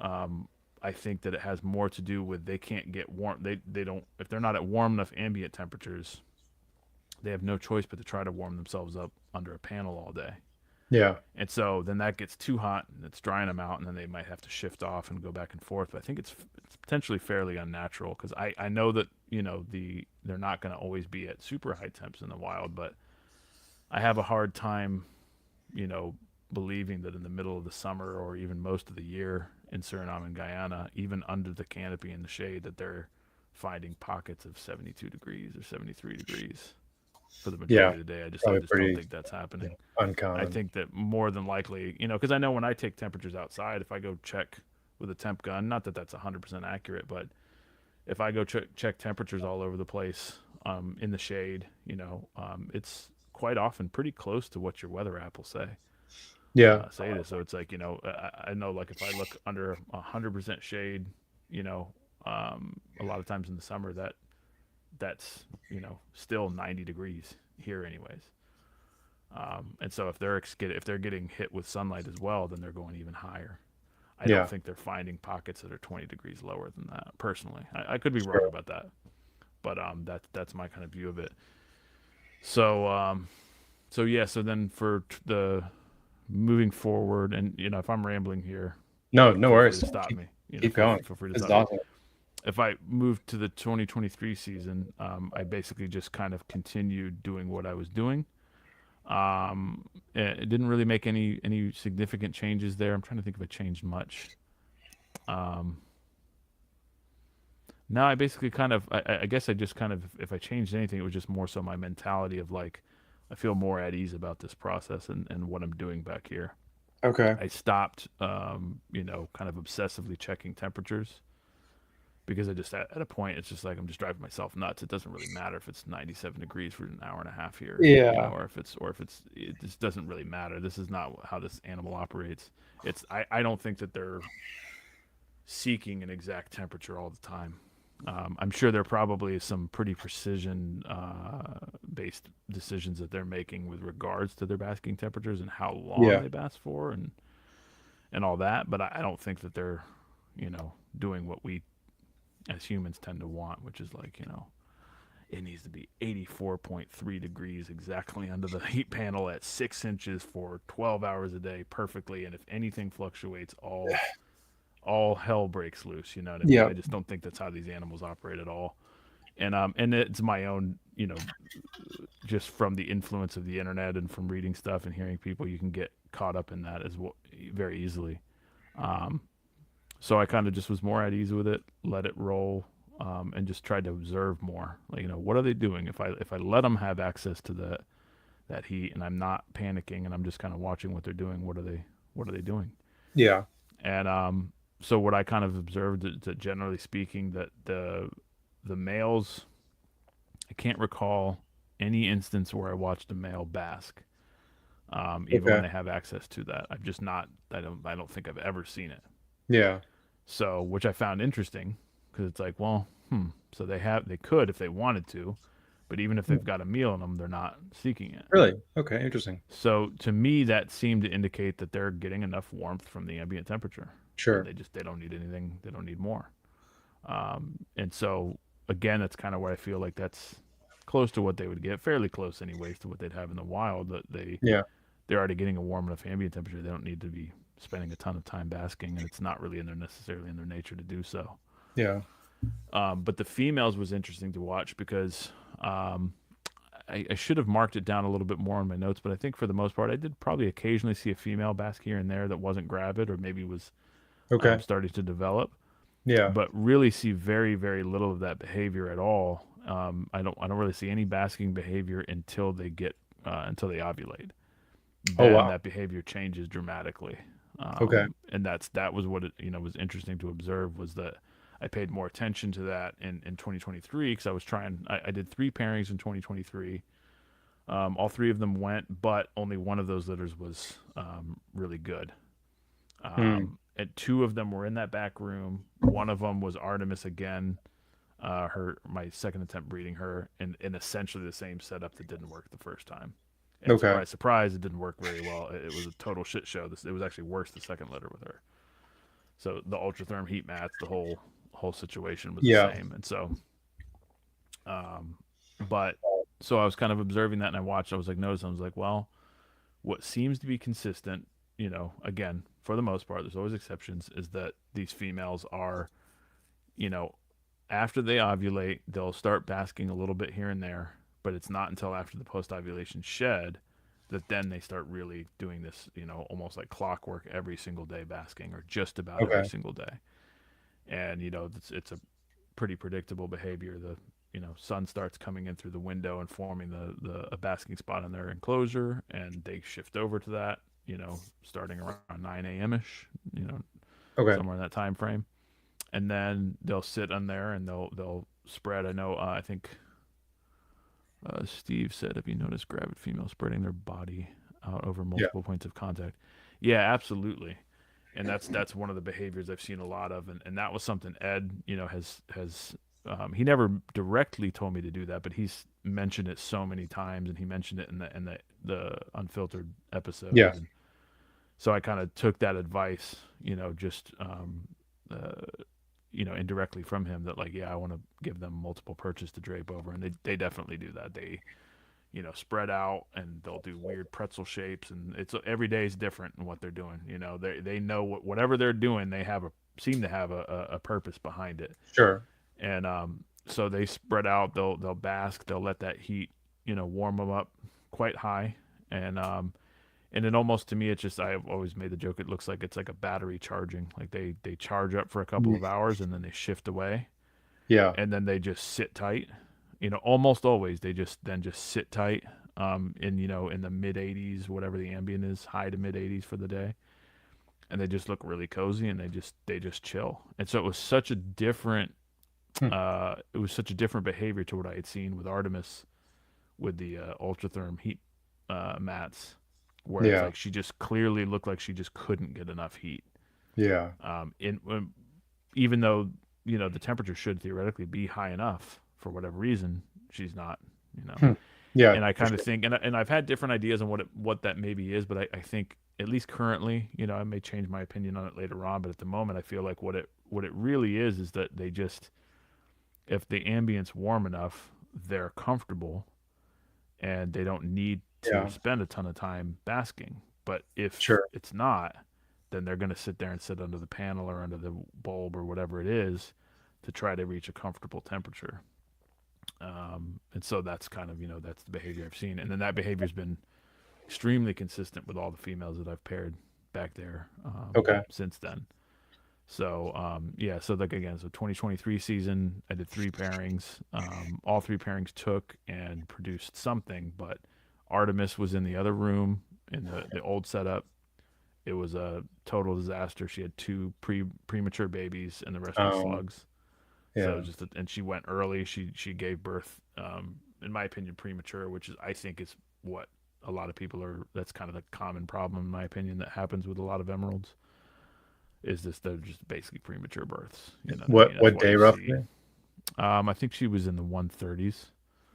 I think that it has more to do with they can't get warm. They don't, if they're not at warm enough ambient temperatures, they have no choice but to try to warm themselves up under a panel all day. Yeah. And so then that gets too hot and it's drying them out, and then they might have to shift off and go back and forth. But I think it's potentially fairly unnatural, because I know that, they're not going to always be at super high temps in the wild, but I have a hard time, believing that in the middle of the summer or even most of the year in Suriname and Guyana, even under the canopy in the shade, that they're finding pockets of 72 degrees or 73 degrees for the majority of the day. I just don't think that's happening. Uncommon. I think that more than likely, because I know when I take temperatures outside, if I go check with a temp gun, not that that's 100% accurate, but if I go check temperatures all over the place in the shade, it's quite often pretty close to what your weather app will say. Yeah. Say this. So it's like, I know, like, if I look under 100% shade, a lot of times in the summer that's still 90 degrees here anyways. And so if they're getting hit with sunlight as well, then they're going even higher. I don't think they're finding pockets that are 20 degrees lower than that, personally. I could be wrong about that, but that's my kind of view of it. So so then for the moving forward, and if I'm rambling here, no worries. Stop me. Keep going. Feel free to This is stop me. awesome. If I moved to the 2023 season, I basically just kind of continued doing what I was doing. It didn't really make any significant changes there. I'm trying to think if I changed much. No, I basically kind of, I guess I just kind of, if I changed anything, it was just more so my mentality of, like, I feel more at ease about this process and what I'm doing back here. Okay. I stopped, kind of obsessively checking temperatures, because I just, at a point, it's just like I'm just driving myself nuts. It doesn't really matter if it's 97 degrees for an hour and a half here, or if it just doesn't really matter. This is not how this animal operates. I don't think that they're seeking an exact temperature all the time. I'm sure there probably is some pretty precision based decisions that they're making with regards to their basking temperatures and how long they bask for and all that. But I don't think that they're, doing what we as humans tend to want, which is like, it needs to be 84.3 degrees exactly under the heat panel at 6 inches for 12 hours a day perfectly. And if anything fluctuates, all hell breaks loose. You know what I mean? I just don't think that's how these animals operate at all. And it's my own, just from the influence of the internet and from reading stuff and hearing people, you can get caught up in that as well, very easily. So I kind of just was more at ease with it, let it roll, and just tried to observe more. Like, what are they doing? If I let them have access to that heat, and I'm not panicking, and I'm just kind of watching what they're doing, what are they doing? Yeah. And so what I kind of observed is that, generally speaking, that the males, I can't recall any instance where I watched a male bask, even when they have access to that. I've just not. I don't think I've ever seen it. Yeah. So, which I found interesting, because it's like, well, so they could if they wanted to, but even if they've got a meal in them, they're not seeking it. Really? Okay, interesting. So to me, that seemed to indicate that they're getting enough warmth from the ambient temperature. Sure. They don't need anything. They don't need more. And so again, that's kind of where I feel like that's close to what they would get, fairly close anyways to what they'd have in the wild. That they they're already getting a warm enough ambient temperature. They don't need to be spending a ton of time basking, and it's not really necessarily in their nature to do so. Yeah. But the females was interesting to watch because I should have marked it down a little bit more on my notes, but I think for the most part, I did probably occasionally see a female bask here and there that wasn't gravid or maybe was starting to develop. Yeah. But really see very, very little of that behavior at all. I don't really see any basking behavior until they ovulate. Then that behavior changes dramatically. And that was what it was interesting to observe, was that I paid more attention to that in 2023 because I was I did 3 pairings in 2023. All 3 of them went, but only one of those litters was really good. And 2 of them were in that back room. One of them was Artemis again, my second attempt breeding her in essentially the same setup that didn't work the first time. And surprise, it didn't work very well. It was a total shit show. It was actually worse the second litter with her. So the ultratherm heat mats, the whole situation was the same. And so, so I was kind of observing that, and I was like, well, what seems to be consistent, again, for the most part, there's always exceptions, is that these females are, after they ovulate, they'll start basking a little bit here and there, but it's not until after the post-ovulation shed that then they start really doing this, almost like clockwork, every single day basking, or just about every single day. And, it's a pretty predictable behavior. The, sun starts coming in through the window and forming a basking spot in their enclosure, and they shift over to that, starting around 9 a.m.-ish, somewhere in that time frame. And then they'll sit on there and they'll spread. I know, I think Steve said, have you noticed gravid females spreading their body out over multiple points of contact? Yeah, absolutely. And that's one of the behaviors I've seen a lot of, and that was something Ed, has he never directly told me to do that, but he's mentioned it so many times, and he mentioned it in the unfiltered episode. Yeah. And so I kind of took that advice, just indirectly from him, that like, I want to give them multiple perches to drape over, and they definitely do that. They spread out, and they'll do weird pretzel shapes, and every day is different in what they're doing. They know whatever they're doing, they seem to have a purpose behind it. Sure. And so they spread out, they'll bask, they'll let that heat, warm them up quite high. And then almost, to me, I've always made the joke, it looks like it's like a battery charging. Like they charge up for a couple of hours, and then they shift away. Yeah. And then they just sit tight. Almost always they just sit tight, in the mid 80s, whatever the ambient is, high to mid 80s for the day, and they just look really cozy, and they just chill. And so it was such a different behavior to what I had seen with Artemis, with the ultratherm heat mats, where it's like she just clearly looked like she just couldn't get enough heat. Yeah. Even though the temperature should theoretically be high enough, for whatever reason, she's not, Yeah. And I kind of think, and I've had different ideas on what that maybe is, but I think, at least currently, I may change my opinion on it later on, but at the moment, I feel like what it really is that they just, if the ambient's warm enough, they're comfortable, and they don't need to spend a ton of time basking. But if it's not, then they're going to sit there and sit under the panel or under the bulb or whatever it is to try to reach a comfortable temperature. And so that's kind of, that's the behavior I've seen. And then that behavior has been extremely consistent with all the females that I've paired back there since then. So, so like, again, so 2023 season, I did 3 pairings. All 3 pairings took and produced something, but Artemis was in the other room in the old setup. It was a total disaster. She had 2 premature babies, and the rest were slugs. So and she went early. She gave birth, in my opinion, premature, which I think is what a lot of people that's kind of the common problem, in my opinion, that happens with a lot of emeralds, is they're just basically premature births. What day roughly? I think she was in the 130s.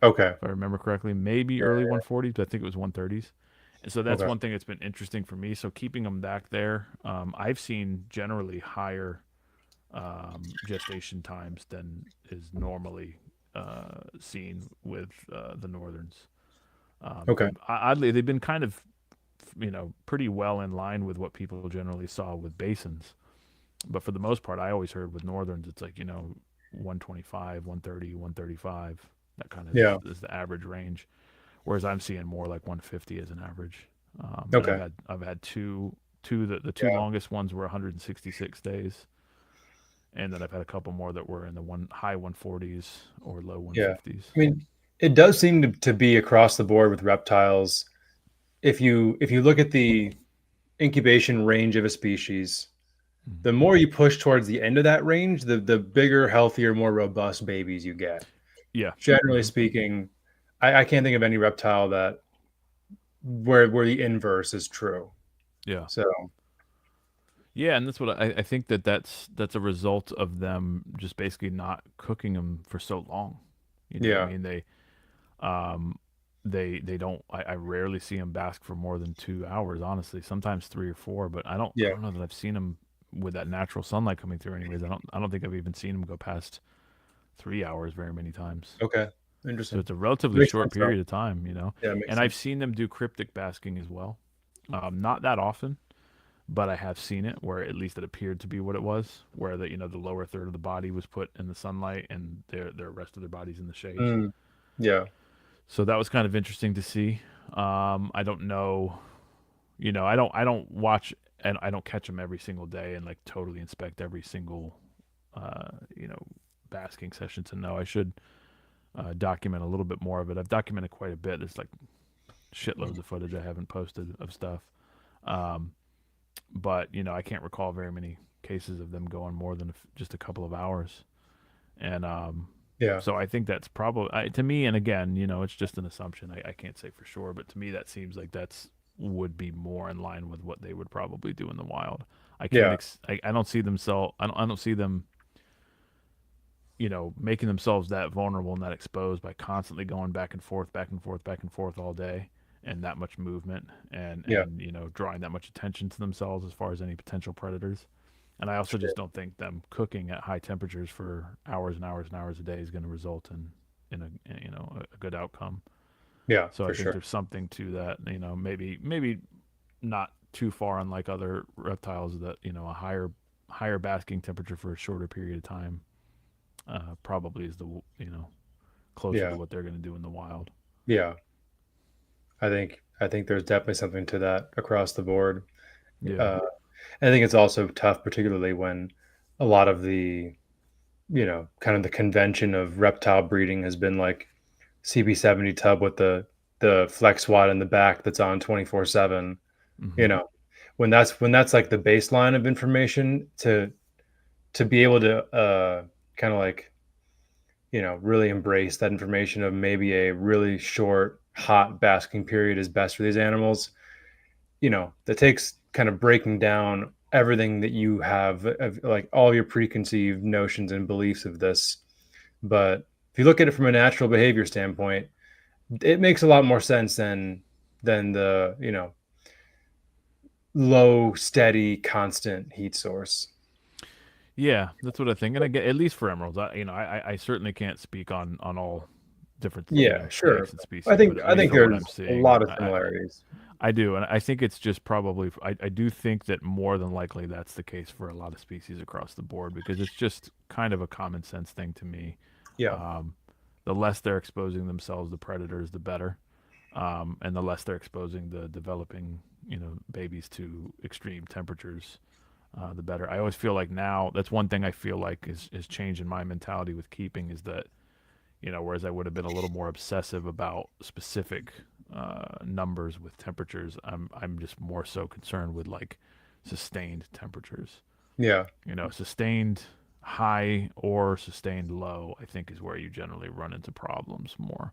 Okay. If I remember correctly, maybe early 140s, but I think it was 130s. And so that's one thing that's been interesting for me. So keeping them back there, I've seen generally higher gestation times than is normally seen with the northerns. Oddly, they've been kind of pretty well in line with what people generally saw with basins. But for the most part, I always heard with northerns, it's like 125, 130, 135. That kind of Yeah. is the average range. Whereas I'm seeing more like 150 as an average. And Okay. I've had two the two Yeah. longest ones were 166 days, and then I've had a couple more that were in the high 140s or low Yeah. 150s. I mean, it does seem to be across the board with reptiles. If you look at the incubation range of a species, the more you push towards the end of that range, the bigger, healthier, more robust babies you get. Yeah. Generally speaking, I can't think of any reptile that where the inverse is true. Yeah. So Yeah, and that's what I think that's a result of them just basically not cooking them for so long. You know what I yeah, mean? They don't. I rarely see them bask for more than 2 hours. Honestly, sometimes 3 or 4. But I yeah, don't know that I've seen them with that natural sunlight coming through. Anyways, I don't think I've even seen them go past 3 hours very many times. okay, So interesting. it's a relatively Makes short sense though. period of time, Yeah, it makes And I've sense. seen them do cryptic basking as well. Not that often, but I have seen it where at least it appeared to be what it was, where the lower third of the body was put in the sunlight and their rest of their bodies in the shade. Mm, yeah, So that was kind of interesting to see. I don't know, I don't watch and I don't catch them every single day and like totally inspect every single, uh, you know, basking session to know. I should document a little bit more of it. I've documented quite a bit. There's like shitloads of footage I haven't posted of stuff. Um, but I can't recall very many cases of them going more than just a couple of hours. And yeah, so I think that's probably to me. And again, it's just an assumption. I can't say for sure, but to me, that seems like that's would be more in line with what they would probably do in the wild. I can't. yeah, I don't see them sell. I don't see them. Making themselves that vulnerable and that exposed by constantly going back and forth, back and forth, back and forth all day, and that much movement, and yeah. drawing that much attention to themselves as far as any potential predators. And I also Sure. just don't think them cooking at high temperatures for hours and hours and hours a day is going to result in a good outcome. Yeah, So I for think sure. there's something to that. Maybe not too far unlike other reptiles that a higher basking temperature for a shorter period of time probably is the closer Yeah, to what they're going to do in the wild. yeah. I think there's definitely something to that across the board. Yeah. Uh, I think it's also tough, particularly when a lot of the kind of the convention of reptile breeding has been like CB70 tub with the flex watt in the back that's on 24/7. Hmm. You know, when that's like the baseline of information to be able to kind of like really embrace that information of maybe a really short hot basking period is best for these animals. That takes kind of breaking down everything that you have of like all your preconceived notions and beliefs of this. But if you look at it from a natural behavior standpoint, it makes a lot more sense than the low, steady, constant heat source. Yeah, that's what I think. And I get at least for emeralds, I certainly can't speak on all different Yeah, sure. snakes and I species, but think at I least think for what I'm there's a seeing, lot of similarities. I do, and I think it's just probably I do think that more than likely that's the case for a lot of species across the board because it's just kind of a common sense thing to me. Yeah, Um, the less they're exposing themselves to predators, the better, and the less they're exposing the developing babies to extreme temperatures, the better. I always feel like now that's one thing I feel like is changed in my mentality with keeping is that whereas I would have been a little more obsessive about specific numbers with temperatures, I'm just more so concerned with like sustained temperatures. yeah, Sustained high or sustained low, I think is where you generally run into problems more.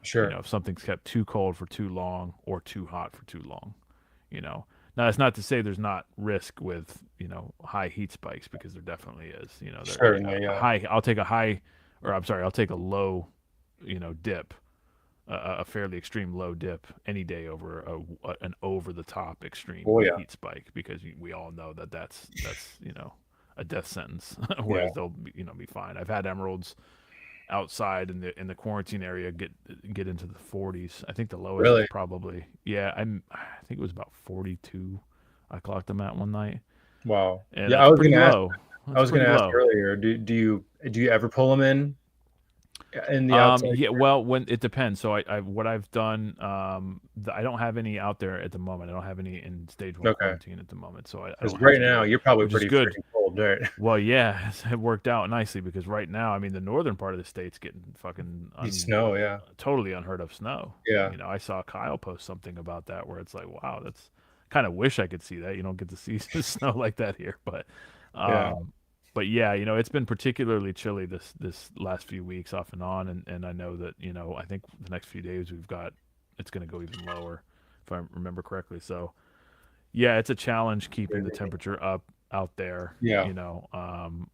sure. If something's kept too cold for too long or too hot for too long. You know, now that's not to say there's not risk with high heat spikes because there definitely is. Certainly, A yeah. high. I'll take a high, or I'm sorry, I'll take a low, dip, a fairly extreme low dip any day over an over the top extreme Oh yeah, heat spike because we all know that that's a death sentence. yeah, Whereas they'll be fine. I've had emeralds outside in the quarantine area get into the 40s. I think the lowest is Really? probably I think it was about 42. I clocked them at one night, Wow. and Yeah, that's pretty low. I That's was gonna pretty ask low. earlier. Do you ever pull them in the outside? Yeah, well, when it depends. So I what I've done, I don't have any out there at the moment. I don't have any in stage 1 Okay. quarantine at the moment, so I Because don't have right to do now it, you're probably which is pretty good. freaking cold, right? Well, yeah, it worked out nicely because right now, I mean, the northern part of the state's getting fucking You snow, yeah. totally unheard of snow. Yeah. You know, I saw Kyle post something about that where it's like, wow, that's kind of wish I could see that. You don't get to see snow like that here, Yeah. um, but yeah, you know, it's been particularly chilly this last few weeks off and on, and I know that I think the next few days it's going to go even lower if I remember correctly. So yeah, it's a challenge keeping the temperature up out there, Yeah.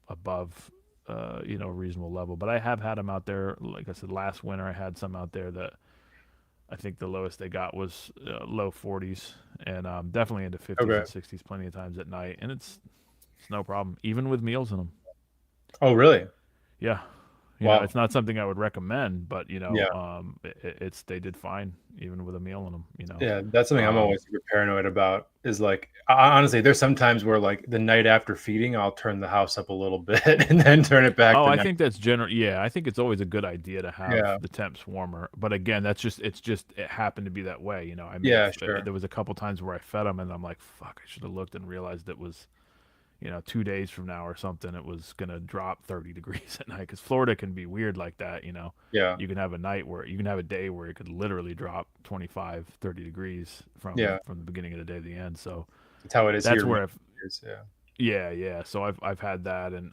above, a reasonable level. But I have had them out there. Like I said, last winter I had some out there that I think the lowest they got was low 40s, and definitely into 50s Okay. and 60s plenty of times at night, and it's no problem, even with meals in them. Oh, really? Yeah, Wow. it's not something I would recommend, but Yeah. it's they did fine even with a meal in them. Yeah, that's something I'm Um, always super paranoid about is like honestly, there's some times where like the night after feeding, I'll turn the house up a little bit and then turn it back Oh, the I next. think that's general. Yeah, I think it's always a good idea to have Yeah. the temps warmer. But again, it happened to be that way. I may Yeah, have, sure. there was a couple times where I fed them and I'm like, fuck, I should have looked and realized it was, 2 days from now or something, it was gonna drop 30 degrees at night. Because Florida can be weird like that. Yeah. You can have a day where it could literally drop 25, 30 degrees from Yeah. from the beginning of the day to the end. So That's how it is that's here. where Yeah. yeah. So I've had that, and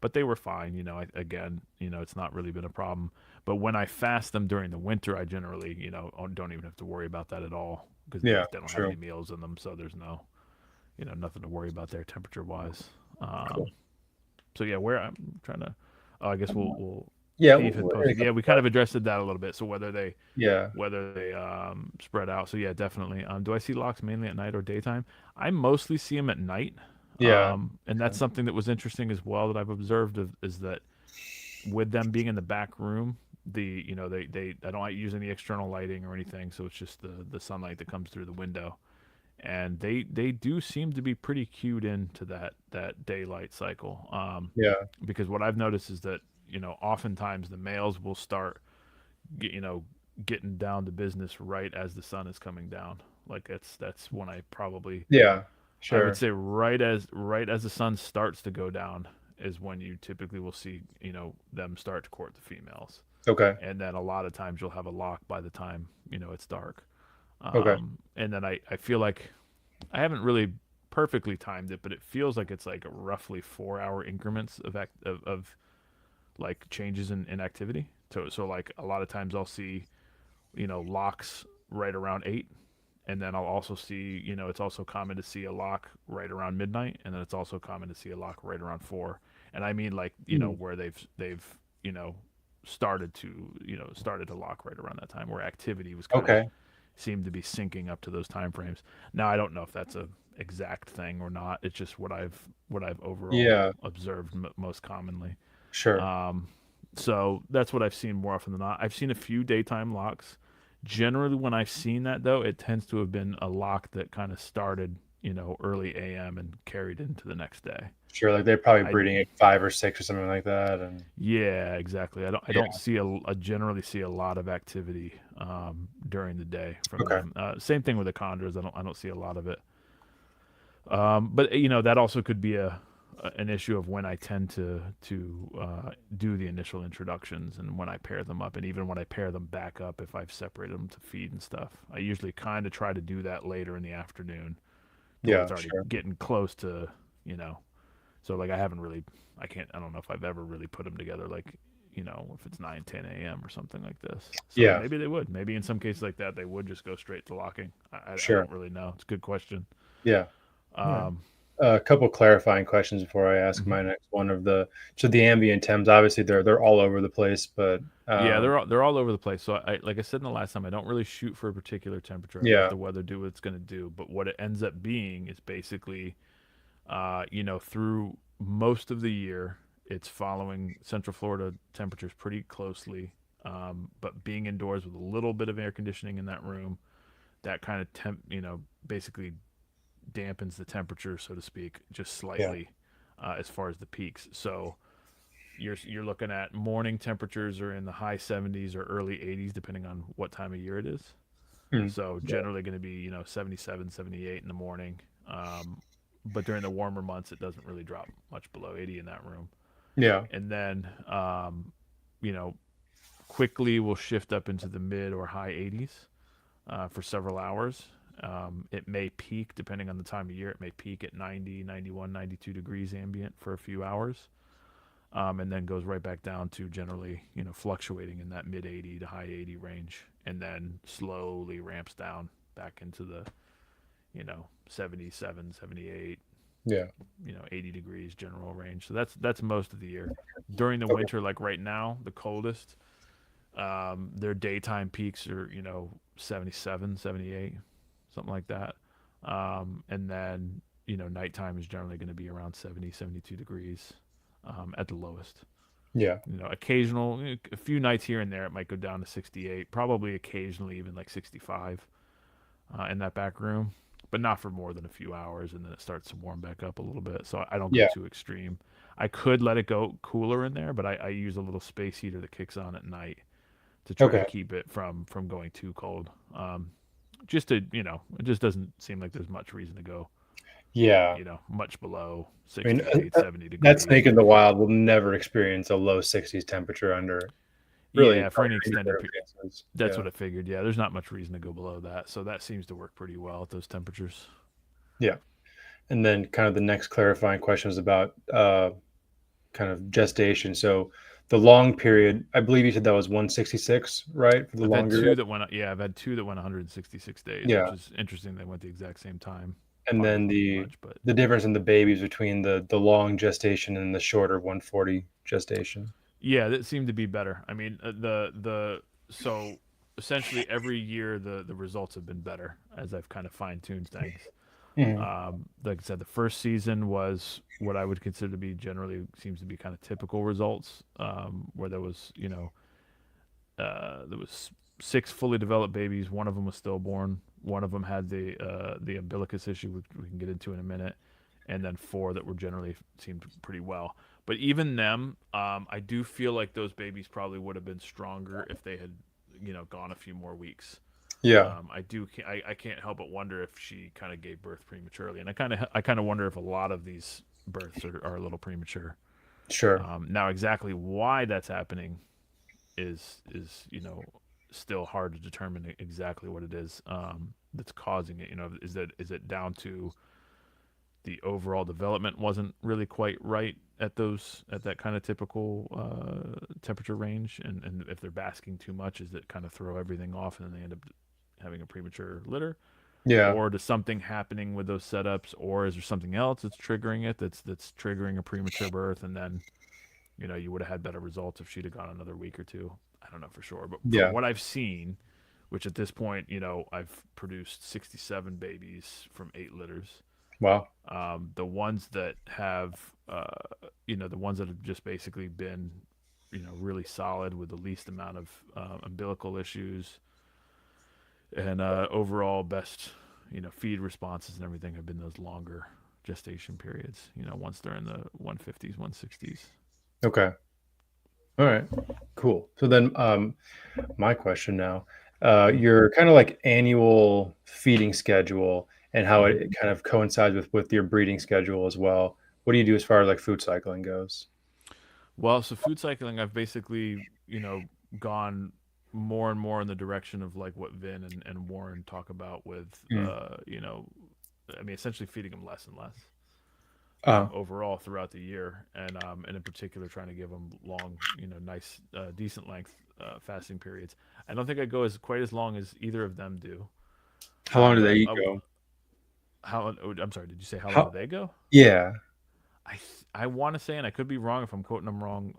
but they were fine. Again, it's not really been a problem. But when I fast them during the winter, I generally, don't even have to worry about that at all because Yeah, they don't have true. any meals in them, so there's no, nothing to worry about there temperature wise. Cool. So yeah, where I'm trying to, oh, I guess we'll Yeah. Steve had posted. Yeah, we kind of addressed that a little bit. So Yeah. whether they spread out. So yeah, definitely. Do I see locks mainly at night or daytime? I mostly see them at night. Yeah. And that's something that was interesting as well that I've observed is that with them being in the back room, they I don't use any external lighting or anything, so it's just the sunlight that comes through the window, and they do seem to be pretty cued into that daylight cycle. Yeah. Because what I've noticed is that oftentimes the males will start getting down to business right as the sun is coming down. Like that's when Yeah. I would Sure. say right as the sun starts to go down is when you typically will see, them start to court the females. Okay. And then a lot of times you'll have a lock by the time, it's dark. Okay. And then I feel like I haven't really perfectly timed it, but it feels like it's like roughly 4 hour increments of like changes in activity. So like a lot of times I'll see, locks right around 8, and then I'll also see, it's also common to see a lock right around midnight, and then it's also common to see a lock right around 4. And I mean like, where they've started to lock right around that time, where activity was kind of Okay. seemed to be syncing up to those time frames. Now I don't know if that's a exact thing or not. It's just what I've overall Yeah. observed most commonly. Sure. So that's what I've seen more often than not. I've seen a few daytime locks. Generally, when I've seen that, though, it tends to have been a lock that kind of started, early AM and carried into the next day. Sure. Like they're probably I breeding at 5 or 6 or something like that. And Yeah, exactly. I yeah. don't see I generally see a lot of activity during the day from Okay. them. Same thing with the chondros. I don't see a lot of it. But that also could be an issue of when I tend to do the initial introductions and when I pair them up, and even when I pair them back up if I've separated them to feed and stuff. I usually kind of try to do that later in the afternoon, till Yeah. it's already Sure. getting close to. So like I don't know if I've ever really put them together like, if it's 9, 10 a.m. or something like this. So Yeah. maybe they would. Maybe in some cases like that, they would just go straight to locking. I Sure. don't really know. It's a good question. Yeah. Yeah. Um, A couple clarifying questions before I ask mhm. my next one. So the ambient temps, obviously they're all over the place, but Yeah, they're all over the place. So like I said in the last time, I don't really shoot for a particular temperature. I yeah. let the weather do what it's going to do. But what it ends up being is basically, through most of the year, It's following Central Florida temperatures pretty closely, but being indoors with a little bit of air conditioning in that room, that kind of basically dampens the temperature, so to speak, just slightly as far as the peaks. So you're looking at morning temperatures are in the high 70s or early 80s, depending on what time of year it is. So generally going to be 77, 78 in the morning. But during the warmer months, it doesn't really drop much below 80 in that room. Yeah. And then you know quickly we'll shift up into the mid or high 80s for several hours. It may peak, depending on the time of year, it may peak at 90, 91, 92 degrees ambient for a few hours, and then goes right back down to generally, fluctuating in that mid 80 to high 80 range, and then slowly ramps down back into the, 77, 78, Yeah. 80 degrees general range. So that's most of the year. During the Okay. winter, like right now, the coldest, their daytime peaks are, 77, 78, something like that. And then, nighttime is generally going to be around 70, 72 degrees at the lowest. Yeah. Occasional, a few nights here and there, it might go down to 68, probably occasionally even like 65 in that back room, but not for more than a few hours. And then it starts to warm back up a little bit. So I don't go Yeah. too extreme. I could let it go cooler in there, but I use a little space heater that kicks on at night to try to Okay. keep it from going too cold. Just to, it just doesn't seem like there's much reason to go, Yeah. much below I mean, 68, 70 that degrees. snake in the wild will never experience a low 60s temperature under really Yeah, for any extended period. circumstances. That's Yeah. what I figured. Yeah, there's not much reason to go below that. So that seems to work pretty well at those temperatures. Yeah. And then kind of the next clarifying question is about kind of gestation. So the long period, I believe you said that was 166, right? For the I've had longer. two that went, yeah, I've had two that went 166 days, Yeah. which is interesting. They went the exact same time. And Probably then wasn't the much, but the difference in the babies between the long gestation and the shorter 140 gestation. yeah, that seemed to be better. I mean, so essentially every year the results have been better as I've kind of fine tuned things. Mhm. Like I said, the first season was what I would consider to be generally seems to be kind of typical results, where there was there was 6 fully developed babies. One of them was stillborn. One of them had the umbilicus issue, which we can get into in a minute, and then 4 that were generally seemed pretty well. But even them, I do feel like those babies probably would have been stronger if they had, gone a few more weeks. Yeah. I can't help but wonder if she kind of gave birth prematurely, and I kind of wonder if a lot of these births are a little premature. Sure. Now, exactly why that's happening is still hard to determine exactly what it is that's causing it. Is it down to the overall development wasn't really quite right at that kind of typical temperature range, and if they're basking too much, is it kind of throw everything off and then they end up having a premature litter? Yeah. Or does something happening with those setups, or is there something else that's triggering it, that's triggering a premature birth, and then you would have had better results if she'd have gone another week or two? I don't know for sure, but from Yeah. what I've seen, which at this point, I've produced 67 babies from 8 litters. Wow. The ones that have, the ones that have just basically been, really solid with the least amount of umbilical issues and overall best, feed responses and everything have been those longer gestation periods. Once they're in the 150s, 160s. Okay. All right. Cool. So then, my question now, your kind of like annual feeding schedule and how it kind of coincides with your breeding schedule as well. What do you do as far as like food cycling goes? Well, so food cycling, I've basically, gone more and more in the direction of like what Vin and Warren talk about with, Mm. I mean, essentially feeding them less and less Uh, overall throughout the year, and in particular trying to give them long, nice, decent length fasting periods. I don't think I go as quite as long as either of them do. how long do But they go? I'm sorry, did you say how long How? do they go? Yeah. I want to say, and I could be wrong if I'm quoting them wrong.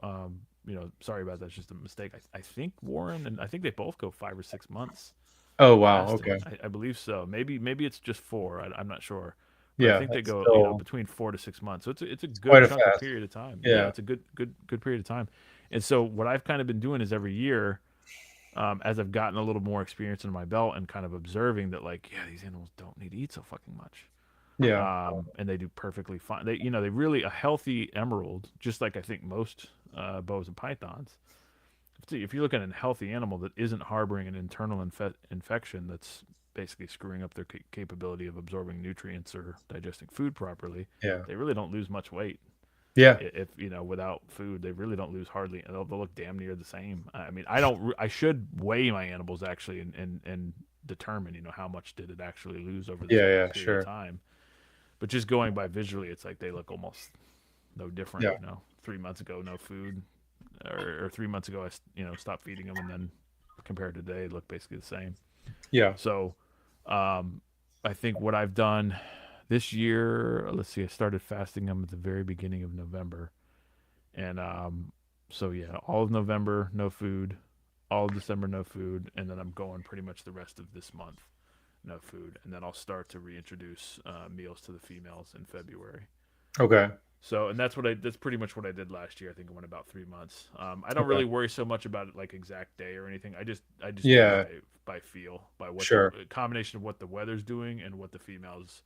Sorry about that. It's just a mistake. I think Warren and I think they both go 5 or 6 months Oh, wow. fasting. Okay. I believe so. Maybe it's just 4. I'm not sure. But I Yeah, think they that's go, still between 4 to 6 months. So it's a quite good a chunk of fast. period of time. Yeah, Yeah. it's a good period of time. And so what I've kind of been doing is every year, as I've gotten a little more experience in my belt and kind of observing that, like, yeah, these animals don't need to eat so fucking much. Yeah. And they do perfectly fine. They really, a healthy emerald, just like I think most boas and pythons. If you look at a healthy animal that isn't harboring an internal infection that's basically screwing up their capability of absorbing nutrients or digesting food properly, Yeah. they really don't lose much weight. Yeah. If without food, they really don't lose hardly. They'll look damn near the same. I mean, I don't. I should weigh my animals actually and determine how much did it actually lose over this Yeah. Yeah. period of Sure. time. But just going by visually, it's like they look almost no different. Yeah. 3 months ago, no food, or 3 months ago, I stopped feeding them, and then compared to today, they look basically the same. Yeah. So, I think what I've done this year, let's see, I started fasting them at the very beginning of November, and so yeah, all of November no food, all of December no food, and then I'm going pretty much the rest of this month no food, and then I'll start to reintroduce meals to the females in February. Okay. So, and that's pretty much what I did last year. I think it went about 3 months. I don't Okay. really worry so much about it, like exact day or anything. I just Yeah. do it by feel, by what Sure. the combination of what the weather's doing and what the females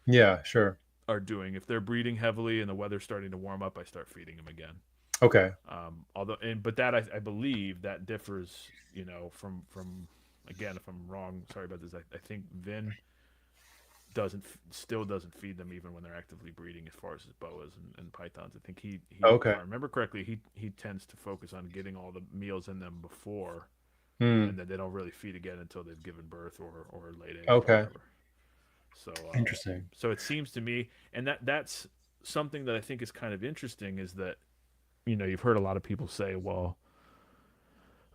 Yeah. Sure. are doing. If they're breeding heavily and the weather's starting to warm up, I start feeding them again. Okay. But that I believe that differs, from again, if I'm wrong, sorry about this. I think Vin still doesn't feed them even when they're actively breeding, as far as his boas and pythons. I think he Okay. if I remember correctly, he tends to focus on getting all the meals in them before, Hmm. and then they don't really feed again until they've given birth or laid eggs Okay. or whatever. So Interesting. so it seems to me, and that's something that I think is kind of interesting, is that you've heard a lot of people say, well,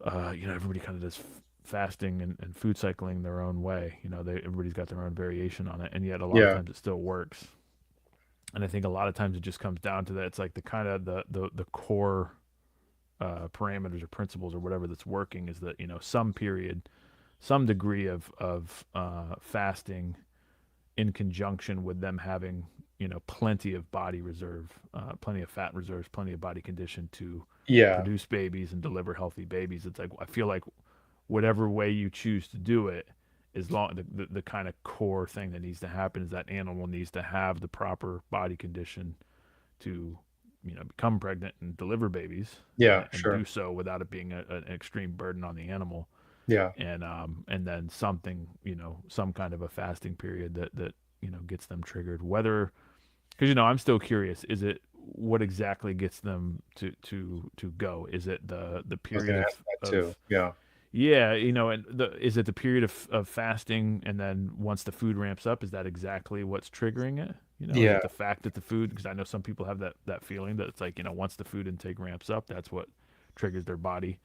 everybody kind of does fasting and food cycling their own way. Everybody's got their own variation on it, and yet a lot of Yeah. times it still works. And I think a lot of times it just comes down to that. It's like the kind of the core parameters or principles or whatever that's working is that some degree of fasting in conjunction with them having plenty of body reserve, plenty of fat reserves, plenty of body condition to Yeah. produce babies and deliver healthy babies. It's like, I feel like whatever way you choose to do it, is long the kind of core thing that needs to happen is that animal needs to have the proper body condition to become pregnant and deliver babies. Yeah. and Sure. do so without it being an extreme burden on the animal. Yeah. And then something, some kind of a fasting period that gets them triggered, whether, because I'm still curious, is it what exactly gets them to go? Is it the I was period gonna ask that too. Yeah. yeah, and is it the period of fasting, and then once the food ramps up, is that exactly what's triggering it? Is Yeah. it the fact that the food, because I know some people have that feeling that it's like, once the food intake ramps up, that's what triggers their body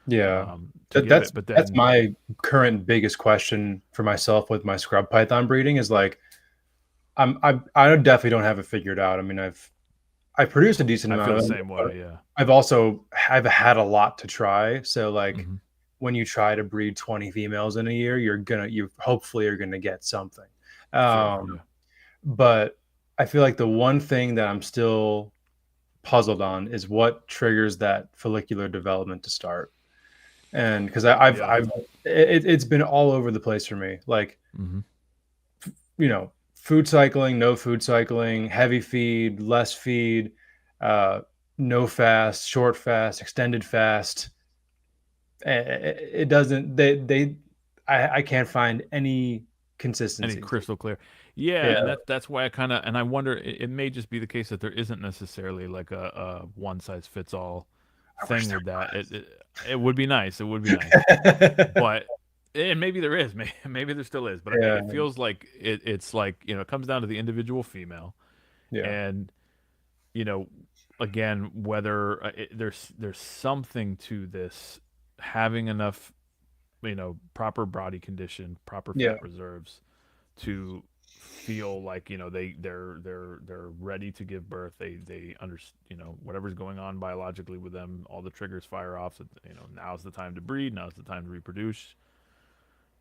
Yeah. to give That's it. But that's then, my current biggest question for myself with my scrub python breeding is like I definitely don't have it figured out. I mean, I've produced a decent I amount feel of the them, same but way, yeah. I've had a lot to try. So like Mhm. when you try to breed 20 females in a year, you hopefully are gonna get something. Sure, Um, yeah. but I feel like the one thing that I'm still puzzled on is what triggers that follicular development to start. And because Yeah. it's been all over the place for me. Like, Hmm. food cycling, no food cycling, heavy feed, less feed, uh, no fast, short fast, extended fast. It doesn't. I can't find any Any consistency. crystal clear. Yeah, and Yeah. that's why I wonder, it may just be the case that there isn't necessarily like a one size fits all I wish thing there with that. was. It would be nice. It would be nice. But and maybe there is, maybe there still is, but Yeah. it feels like it's like, it comes down to the individual female, Yeah. and you know again, whether there's something to this, having enough proper body condition, proper Yeah. fat reserves to feel like they're ready to give birth. They under whatever's going on biologically with them, all the triggers fire off. So, now's the time to breed, now's the time to reproduce.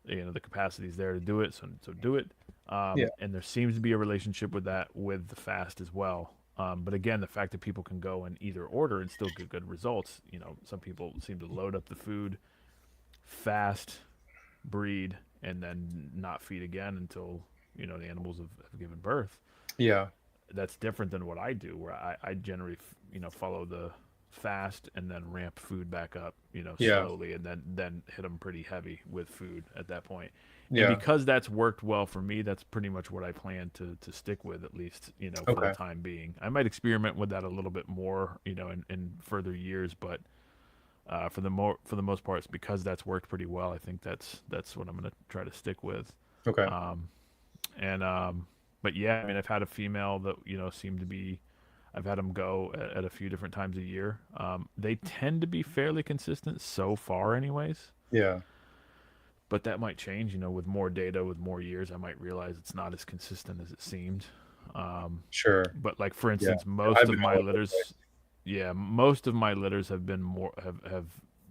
the capacity is there to do it, so do it. Yeah. And there seems to be a relationship with that with the fast as well. But again, the fact that people can go and either order and still get good results. Some people seem to load up the food, fast, breed, and then not feed again until the animals have given birth. Yeah. That's different than what I do, where I generally follow the fast and then ramp food back up Yeah. slowly, and then hit them pretty heavy with food at that point. And Yeah. because that's worked well for me, that's pretty much what I plan to stick with, at least for Okay. the time being. I might experiment with that a little bit more in further years, but for the most part, it's because that's worked pretty well. I think that's what I'm going to try to stick with. Okay. But yeah, I mean, I've had a female that seemed to be. I've had them go at a few different times a year. They tend to be fairly consistent so far, anyways. Yeah. But that might change. With more data, with more years, I might realize it's not as consistent as it seemed. Sure. But like for instance, I've most of been my all over the litters, place. yeah, most of my litters have been more have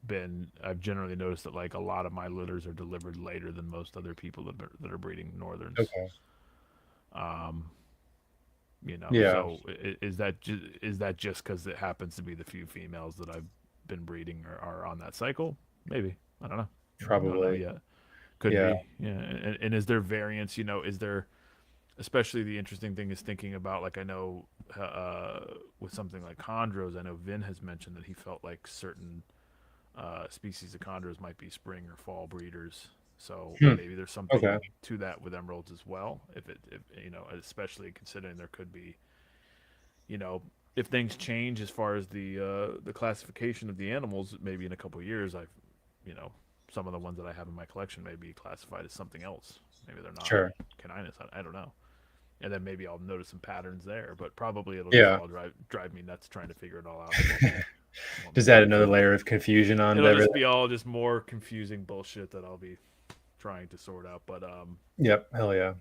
been. I've generally noticed that like a lot of my litters are delivered later than most other people that are breeding northerns. Okay. Yeah. So is that just because it happens to be the few females that I've been breeding are on that cycle? Maybe, I don't know. I don't know Probably. yet. Could Yeah. be. Yeah. And is there variance? Is there? Especially the interesting thing is thinking about, like, I know with something like chondros, I know Vin has mentioned that he felt like certain species of chondros might be spring or fall breeders. So maybe there's something Okay. to that with emeralds as well. If especially considering there could be, if things change as far as the classification of the animals, maybe in a couple of years, some of the ones that I have in my collection may be classified as something else. Maybe they're not Sure. caninus. I don't know. And then maybe I'll notice some patterns there, but probably it'll Yeah. just all drive me nuts trying to figure it all out. Does that add another layer of confusion on It'll everything? just be all just more confusing bullshit that I'll be trying to sort out. But Yep. Hell yeah.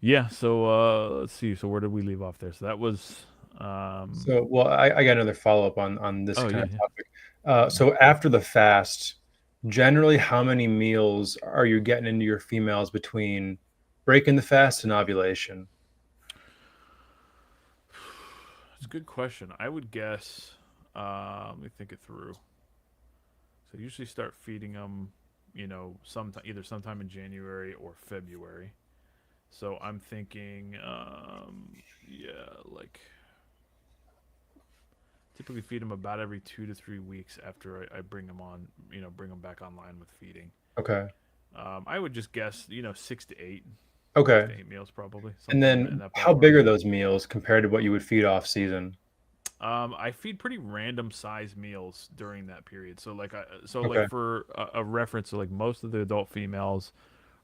yeah. So let's see. So where did we leave off there? So that was So, well, I got another follow-up on this Oh, kind yeah, of topic. So after the fast, generally, how many meals are you getting into your females between breaking the fast and ovulation? It's a good question. I would guess. Let me think it through. So I usually start feeding them, either sometime in January or February. So I'm thinking, like typically feed them about every 2 to 3 weeks after I bring them on, bring them back online with feeding. Okay. I would just guess, 6 to 8. Okay. 6 to 8 meals probably. And something in then that how ballpark. big are those meals compared to what you would feed off season? I feed pretty random size meals during that period. So like Okay. like for a reference, so like most of the adult females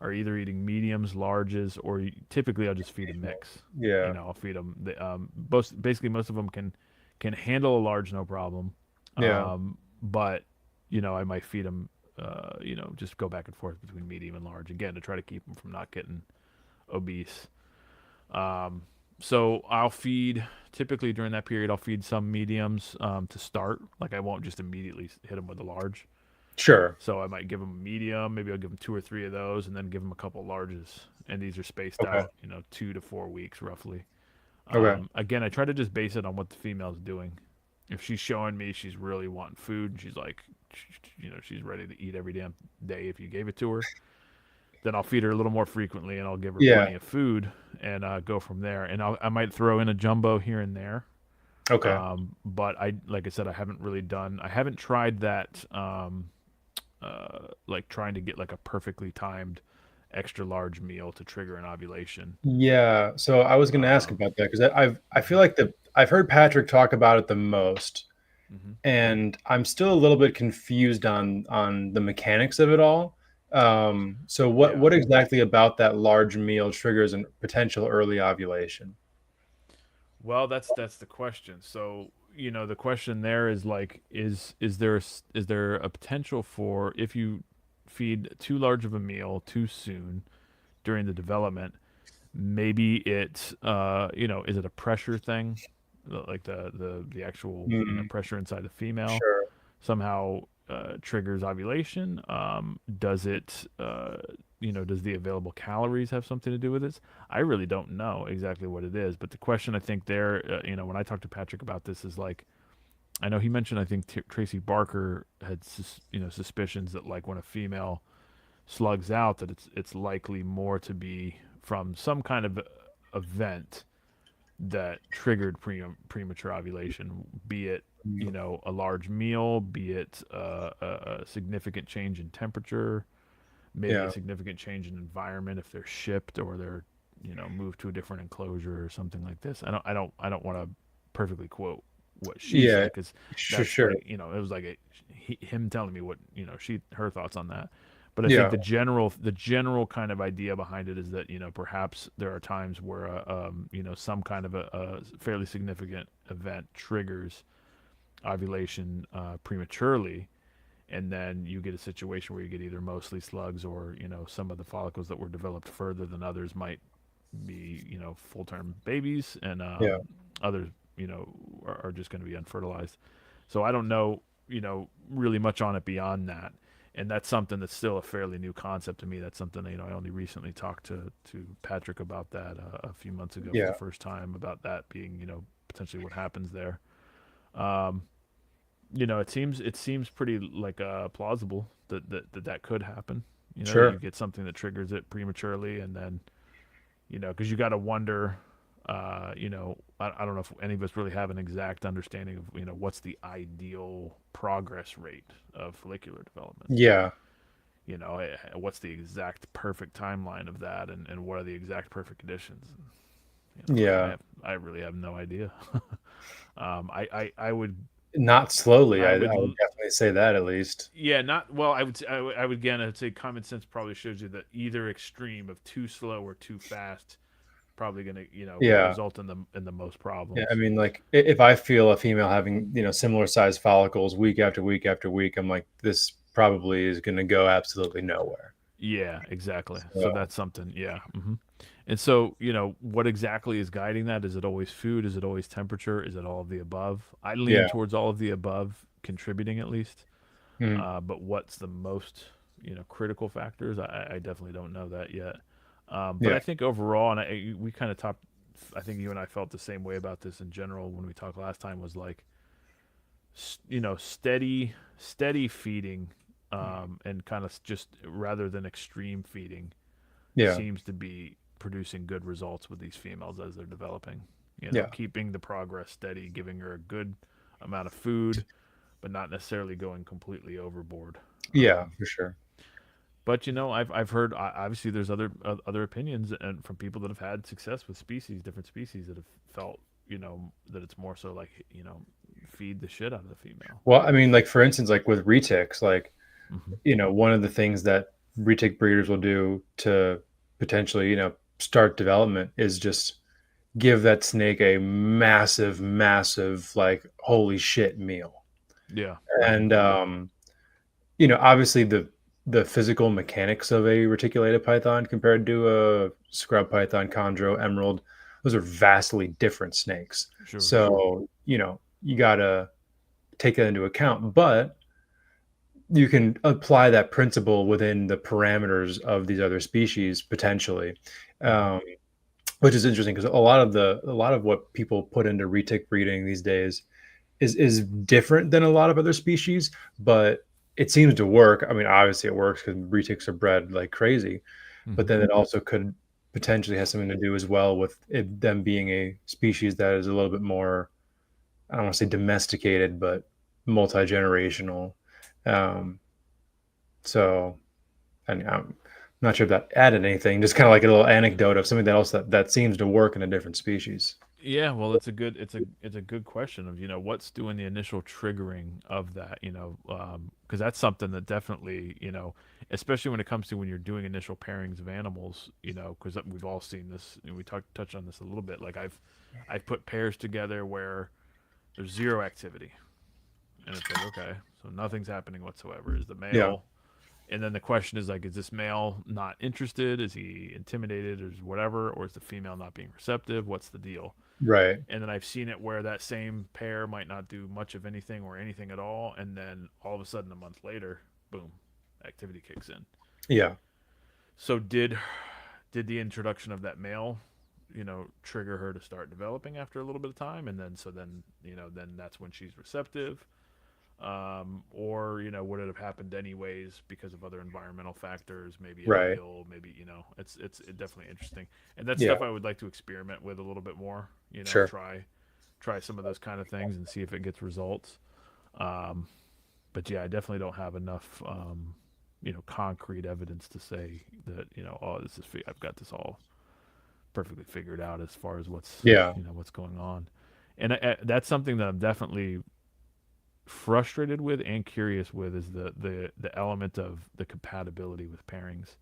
are either eating mediums, larges, or typically I'll just feed a mix. Yeah. I'll feed them. Basically most of them can handle a large no problem. Yeah. But I might feed them. Just go back and forth between medium and large again to try to keep them from not getting obese. So I'll feed, typically during that period, I'll feed some mediums to start. Like I won't just immediately hit them with a large. Sure. So I might give them a medium. Maybe I'll give them 2 or 3 of those and then give them a couple larges. And these are spaced Okay. out, 2 to 4 weeks roughly. Okay. Again, I try to just base it on what the female's doing. If she's showing me she's really wanting food, and she's like, she's ready to eat every damn day if you gave it to her, then I'll feed her a little more frequently and I'll give her Yeah. plenty of food and go from there. And I might throw in a jumbo here and there. Okay. But like I said, I haven't tried that, like trying to get like a perfectly timed extra large meal to trigger an ovulation. Yeah. So I was going to ask about that because I feel like I've heard Patrick talk about it the most, Mhm. and I'm still a little bit confused on the mechanics of it all. So Yeah. what exactly about that large meal triggers a potential early ovulation? Well, that's the question. So, the question there is like, is there a potential for, if you feed too large of a meal too soon during the development, maybe it's is it a pressure thing, like the actual Mm, pressure inside the female sure. somehow triggers ovulation? Does it, does the available calories have something to do with it? I really don't know exactly what it is, but the question I think there, when I talked to Patrick about this, is like, I know he mentioned, I think Tracy Barker had, suspicions that like when a female slugs out, that it's likely more to be from some kind of event that triggered premature ovulation, be it a large meal, be it a significant change in temperature, maybe Yeah. a significant change in environment if they're shipped or they're moved to a different enclosure or something like this. I don't want to perfectly quote what she Yeah. said, because Sure. that's Sure. like it was like him telling me what her thoughts on that. But I Yeah. think the general kind of idea behind it is that perhaps there are times where some kind of a fairly significant event triggers ovulation prematurely, and then you get a situation where you get either mostly slugs, or some of the follicles that were developed further than others might be full-term babies, and Yeah. others are just going to be unfertilized. So I don't know really much on it beyond that, and that's something that's still a fairly new concept to me. That's something I only recently talked to Patrick about that a few months ago for Yeah. the first time, about that being potentially what happens there. um it seems pretty like plausible that could happen. That you Sure. get something that triggers it prematurely, and then because you got to wonder. I don't know if any of us really have an exact understanding of what's the ideal progress rate of follicular development. Yeah. What's the exact perfect timeline of that, and what are the exact perfect conditions. Yeah. I really have no idea. I would Not slowly. I I would would definitely say that at least. Yeah, not well. I would again. I'd say common sense probably shows you that either extreme of too slow or too fast probably going to Yeah. result in the most Yeah. problems. I mean, like if I feel a female having, similar sized follicles week after week after week, I'm like, this probably is going to go absolutely nowhere. Yeah, exactly. So So, that's something. Yeah. And so what exactly is guiding that? Is it always food? Is it always temperature? Is it all of the above? I lean yeah. towards all of the above contributing at least. Mhm. But what's the most critical factors? I definitely don't know that yet. But Yeah. I think overall, and we kind of talked. I think you and I felt the same way about this in general when we talked last time. Was like, steady feeding, and kind of just rather than extreme feeding, Yeah. seems to be producing good results with these females as they're developing. Yeah. Keeping the progress steady, giving her a good amount of food, but not necessarily going completely overboard. Yeah, for sure. But I've heard, obviously there's other opinions, and from people that have had success with different species, that have felt that it's more so like feed the shit out of the female. Well, I mean, like for instance, like with retics, like Hmm. one of the things that retic breeders will do to potentially, start development is just give that snake a massive, massive, like holy shit meal. Yeah. And obviously the physical mechanics of a reticulated python compared to a scrub python, chondro, emerald, those are vastly different snakes. Sure. So, you gotta take that into account, but you can apply that principle within the parameters of these other species potentially, um, which is interesting because a lot of what people put into retic breeding these days is different than a lot of other species, but it seems to work. I mean, obviously it works because retics are bred like crazy, but Hmm. then it also could potentially have something to do as well with them being a species that is a little bit more, I don't want to say domesticated, but multi-generational. Um, so I'm not sure if that added anything, just kind of like a little anecdote of something else that seems to work in a different species. Yeah, well, it's a good question of what's doing the initial triggering of that, because that's something that definitely especially when it comes to when you're doing initial pairings of animals, because we've all seen this, and we touched on this a little bit. Like I've put pairs together where there's zero activity, and it's like, okay, so nothing's happening whatsoever. Is the Yeah. male And then the question is like, is this male not interested? Is he intimidated or whatever? Or is the female not being receptive? What's the deal? Right. And then I've seen it where that same pair might not do much of anything or anything at all. And then all of a sudden, a month later, boom, activity kicks in. Yeah. So did the introduction of that male, trigger her to start developing after a little bit of time? And then, then that's when she's receptive. Or would it have happened anyways because of other environmental factors, maybe Right. uphill, maybe it's definitely interesting, and that's Yeah. stuff I would like to experiment with a little bit more. Sure. Try some of those kind of things and see if it gets results. But yeah, I definitely don't have enough concrete evidence to say that oh, I've got this all perfectly figured out as far as what's what's going on, and that's something that I'm definitely frustrated with and curious with, is the element of the compatibility with pairings,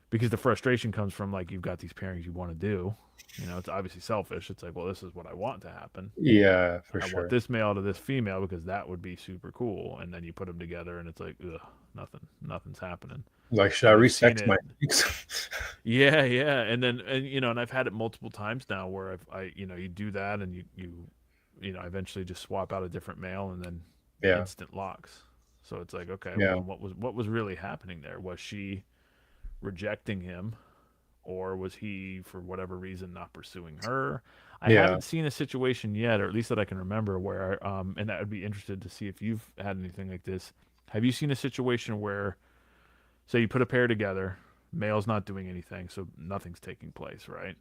because the frustration comes from like, you've got these pairings you want to do, it's obviously selfish. It's like, well, this is what I want to happen. Yeah, for I sure. want this male to this female because that would be super cool, and then you put them together and it's like, ugh, nothing's happening. Like, should I resex my cheeks? Yeah, and I've had it multiple times now where you do that, and you eventually just swap out a different male, and then instant locks. So it's like, okay, well, what was really happening there? Was she rejecting him, or was he, for whatever reason, not pursuing her? I haven't seen a situation yet, or at least that I can remember, where and I would be interested to see if you've had anything like this. Have you seen a situation where, say, you put a pair together, male's not doing anything, so nothing's taking place, right?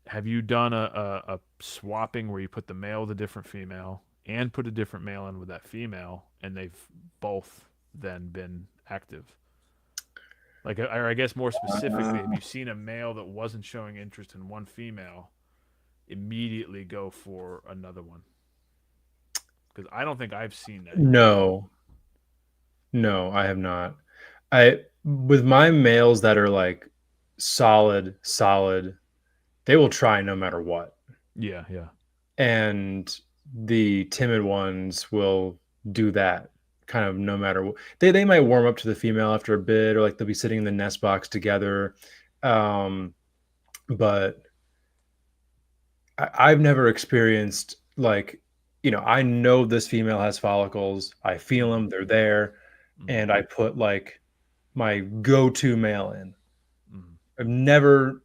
Have you done a swapping where you put the male with a different female and put a different male in with that female, and they've both then been active? Like, or I guess more specifically, have you seen a male that wasn't showing interest in one female immediately go for another one? Because I don't think I've seen that. No, I have not. With my males that are like solid, they will try no matter what. Yeah. And the timid ones will do that kind of no matter what. They might warm up to the female after a bit, or like they'll be sitting in the nest box together. But I've never experienced, like, I know this female has follicles. I feel them. They're there. And I put like my go-to male in. I've never,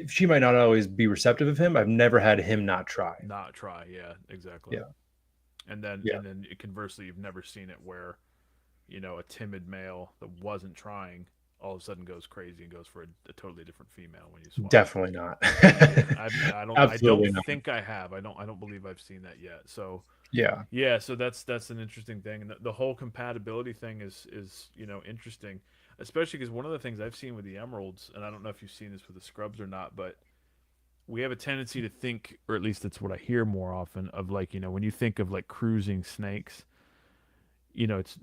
she might not always be receptive of him. I've never had him not try. Yeah, exactly. Yeah. And then conversely, you've never seen it where, a timid male that wasn't trying all of a sudden goes crazy and goes for a totally different female when you swap. Definitely not. I don't think I have. I don't believe I've seen that yet. So yeah. So that's an interesting thing, and the whole compatibility thing is interesting, especially because one of the things I've seen with the emeralds, and I don't know if you've seen this with the scrubs or not, but we have a tendency to think, or at least it's what I hear more often, of like, when you think of like cruising snakes, it's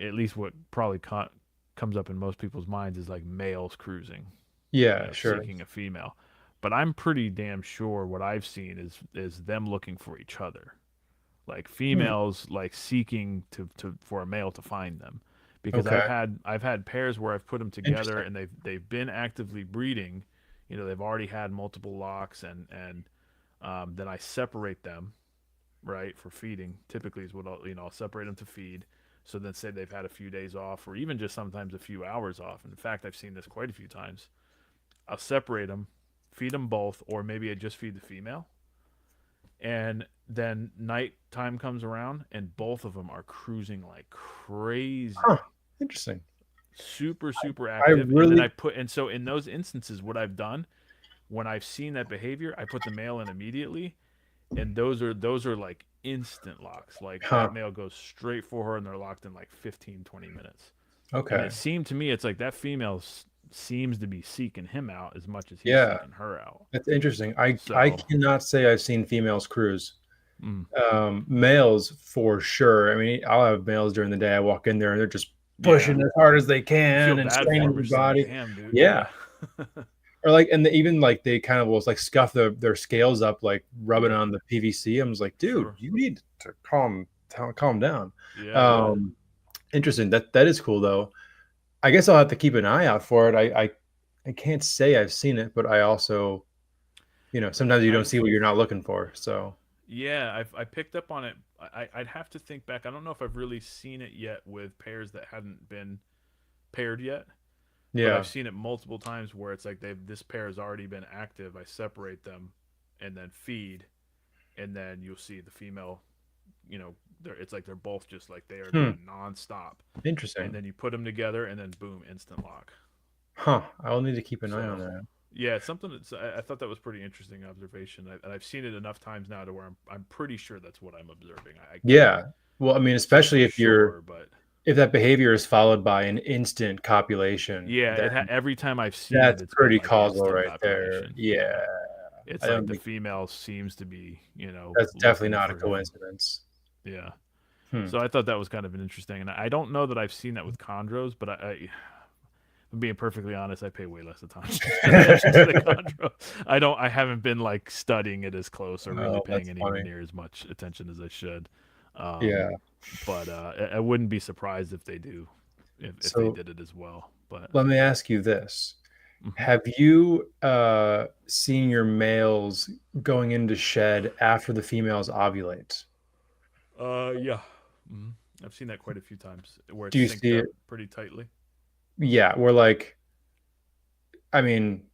at least what probably comes up in most people's minds is like males cruising, sure, seeking a female. But I'm pretty damn sure what I've seen is them looking for each other, like females like seeking for a male to find them, because I've had pairs where I've put them together and they've been actively breeding, they've already had multiple locks, and then I separate them, right, for feeding. Typically is what I'll separate them to feed. So then say they've had a few days off, or even just sometimes a few hours off. In fact, I've seen this quite a few times. I'll separate them, feed them both, or maybe I just feed the female. And then night time comes around, and both of them are cruising like crazy. Interesting. Super active. And so in those instances, what I've done when I've seen that behavior, I put the male in immediately, and those are like instant locks. Like that male goes straight for her, and they're locked in like 15-20 minutes. Okay. And it seemed to me, it's like that female seems to be seeking him out as much as he's seeking her out. That's interesting. I cannot say I've seen females cruise. Males for sure. I mean, I'll have males during the day. I walk in there and they're just pushing as hard as they can and straining their body. Yeah. Or like, and even like they kind of will like scuff their scales up, like rubbing on the PVC. I'm just like, dude, you need to calm down. Interesting. That is cool though. I guess I'll have to keep an eye out for it. I can't say I've seen it, but I also, sometimes you don't see what you're not looking for. So Yeah, I picked up on it. I'd have to think back. I don't know if I've really seen it yet with pairs that hadn't been paired yet, but yeah. I've seen it multiple times where it's like this pair has already been active. I separate them and then feed, and then you'll see the female. It's like they're both just like they are going nonstop. Interesting. And then you put them together, and then boom, instant lock. Huh. I'll need to keep an eye on that. Yeah, it's something that's. I thought that was pretty interesting observation, and I've seen it enough times now to where I'm pretty sure that's what I'm observing. Yeah. Well, I mean, especially if but if that behavior is followed by an instant copulation. yeah, every time I've seen that's it, it's pretty been like causal instant right there. copulation. Yeah. It's like the female seems to be, That's definitely looking not a for- coincidence. Yeah. Hmm. So I thought that was kind of an interesting, and I don't know that I've seen that with chondros, but I'm being perfectly honest, I pay way less attention to the chondro. I haven't been like studying it as close or really paying anywhere near as much attention as I should. Yeah. But I wouldn't be surprised if they do, if they did it as well. But let me ask you this. Mhm. Have you seen your males going into shed after the females ovulate? Yeah. Mhm. I've seen that quite a few times where it's Do you synced see up it? pretty tightly. Yeah, we're like, I mean,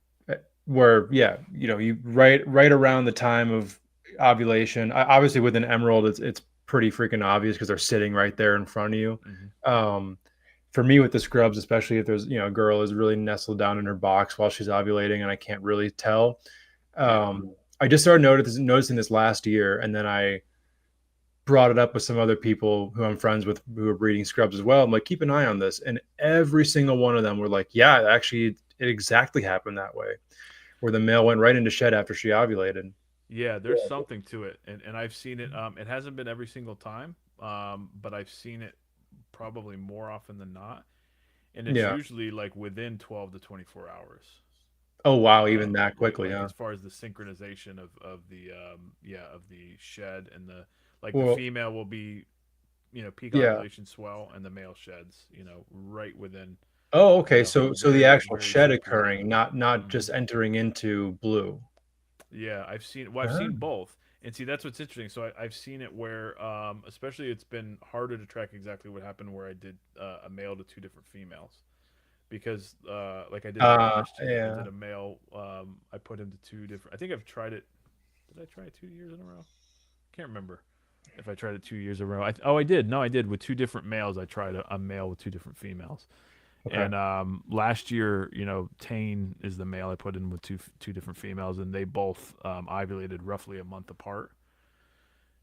you right around the time of ovulation. Obviously, with an emerald, it's pretty freaking obvious because they're sitting right there in front of you. Mhm. For me, with the scrubs, especially if there's a girl is really nestled down in her box while she's ovulating, and I can't really tell. I just started noticing this last year, and then I brought it up with some other people who I'm friends with who are breeding scrubs as well. I'm like, keep an eye on this. And every single one of them were like, yeah, actually, it exactly happened that way, where the male went right into shed after she ovulated. Yeah, there's something to it, and I've seen it. It hasn't been every single time, but I've seen it probably more often than not, and it's usually like within 12 to 24 hours. Oh wow, even that quickly, like huh? As far as the synchronization of the shed and the Well, the female will be peak ovulation swell, and the male sheds right within. Oh, okay. So the very, actual very shed quickly. occurring, not Mhm. just entering into blue. Yeah, I've seen both, and see that's what's interesting. So I've seen it where, especially it's been harder to track exactly what happened where I did a male to two different females, because like I did last year, I did a male. I put him to two different. I think I've tried it. Did I try it 2 years in a row? Can't remember if I tried it 2 years in a row. I did. No, I did with two different males. I tried a male with two different females. Okay. And last year, Tane is the male I put in with two different females, and they both ovulated roughly a month apart.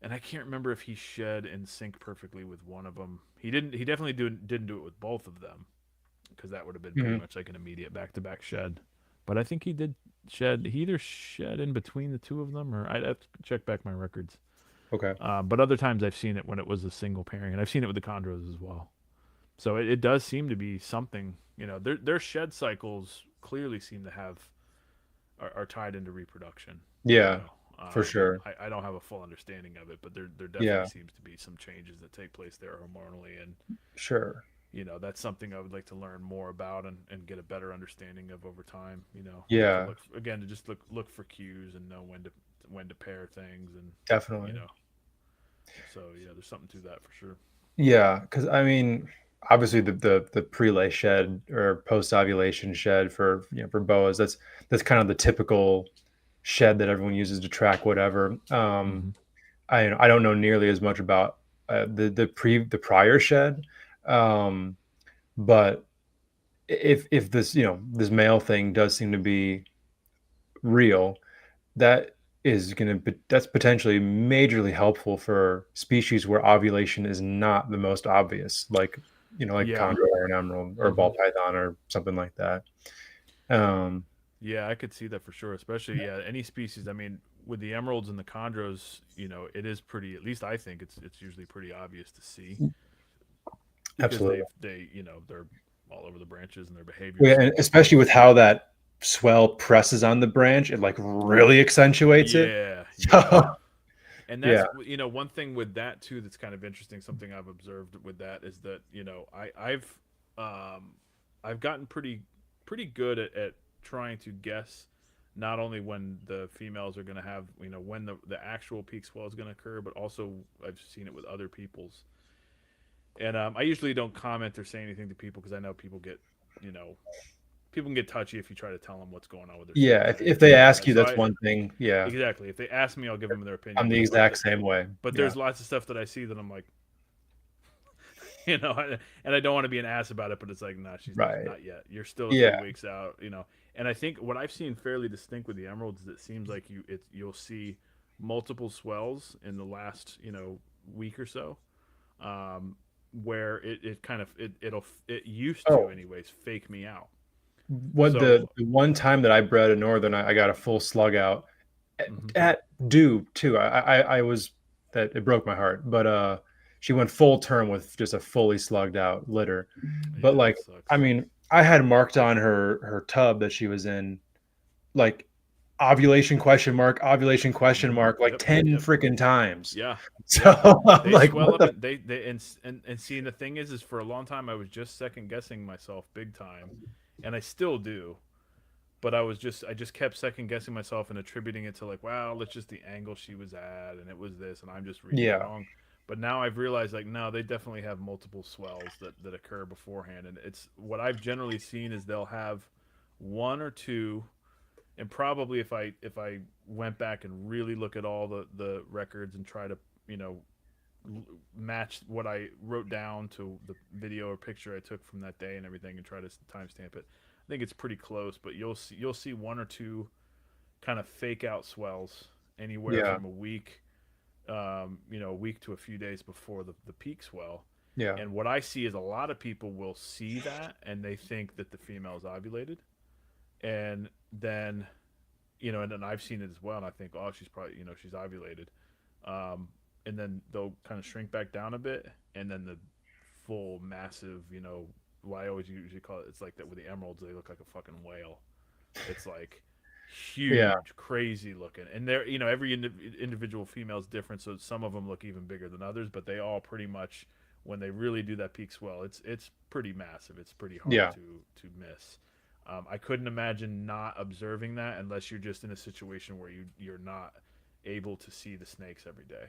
And I can't remember if he shed in sync perfectly with one of them. He didn't. He definitely didn't do it with both of them, because that would have been pretty much like an immediate back-to-back shed. But I think he did shed. He either shed in between the two of them, or I'd have to check back my records. Okay. But other times I've seen it when it was a single pairing, and I've seen it with the chondros as well. So it does seem to be something, their shed cycles clearly seem to are tied into reproduction. Yeah, for sure. I don't have a full understanding of it, but there definitely seems to be some changes that take place there hormonally, and sure, that's something I would like to learn more about and get a better understanding of over time. Yeah. To just look for cues and know when to pair things, and definitely. So yeah, there's something to that for sure. Yeah, because I mean, obviously the pre-lay shed or post-ovulation shed for for boas, that's kind of the typical shed that everyone uses to track whatever. I don't know nearly as much about the prior shed, but if this this male thing does seem to be real, that's potentially majorly helpful for species where ovulation is not the most obvious, like chondro or an emerald or a ball python or something like that. Yeah, I could see that for sure, especially any species. I mean, with the emeralds and the chondros, it is pretty. At least I think it's usually pretty obvious to see. Absolutely, they're all over the branches and their behavior. Yeah, and especially with how that swell presses on the branch, it like really accentuates it. Yeah. And that's one thing with that too that's kind of interesting. Something I've observed with that is that I've gotten pretty good at trying to guess not only when the females are going to have when the actual peak swell is going to occur, but also I've seen it with other people's. And I usually don't comment or say anything to people because I know people get people can get touchy if you try to tell them what's going on with their if they ask you, that's one thing. Yeah, exactly. If they ask me, I'll give them their opinion. I'm the exact same way. But there's lots of stuff that I see that I'm like, and I don't want to be an ass about it, but it's like, nah, she's not yet. You're still a few weeks out, And I think what I've seen fairly distinct with the emeralds is it seems like you'll see multiple swells in the last week or so, where it used to anyways fake me out. The one time that I bred a northern, I got a full slug out at dew too. It broke my heart, but she went full term with just a fully slugged out litter. But I mean, I had marked on her tub that she was in, like ovulation question mark, like 10 freaking times. Yeah. So I'm like, swell up and seeing the thing is for a long time I was just second guessing myself big time, and I still do. But I just kept second guessing myself and attributing it to like, wow, that's just the angle she was at, and it was this, and I'm just reading it wrong. But now I've realized, like, no, they definitely have multiple swells that occur beforehand. And it's what I've generally seen is they'll have one or two, and probably if I went back and really look at all the records and try to, match what I wrote down to the video or picture I took from that day and everything and try to timestamp it, I think it's pretty close. But you'll see one or two kind of fake out swells anywhere from a week. A week to a few days before the peak swell. Yeah. And what I see is a lot of people will see that and they think that the female is ovulated. And then, and then I've seen it as well. And I think, oh, she's probably, she's ovulated. And then they'll kind of shrink back down a bit. And then the full massive, what I always usually call it, it's like that with the emeralds, they look like a fucking whale. It's like huge, crazy looking, and they're every individual female is different, so some of them look even bigger than others, but they all pretty much, when they really do that peak swell, it's pretty massive. It's pretty hard to miss. I couldn't imagine not observing that unless you're just in a situation where you're not able to see the snakes every day.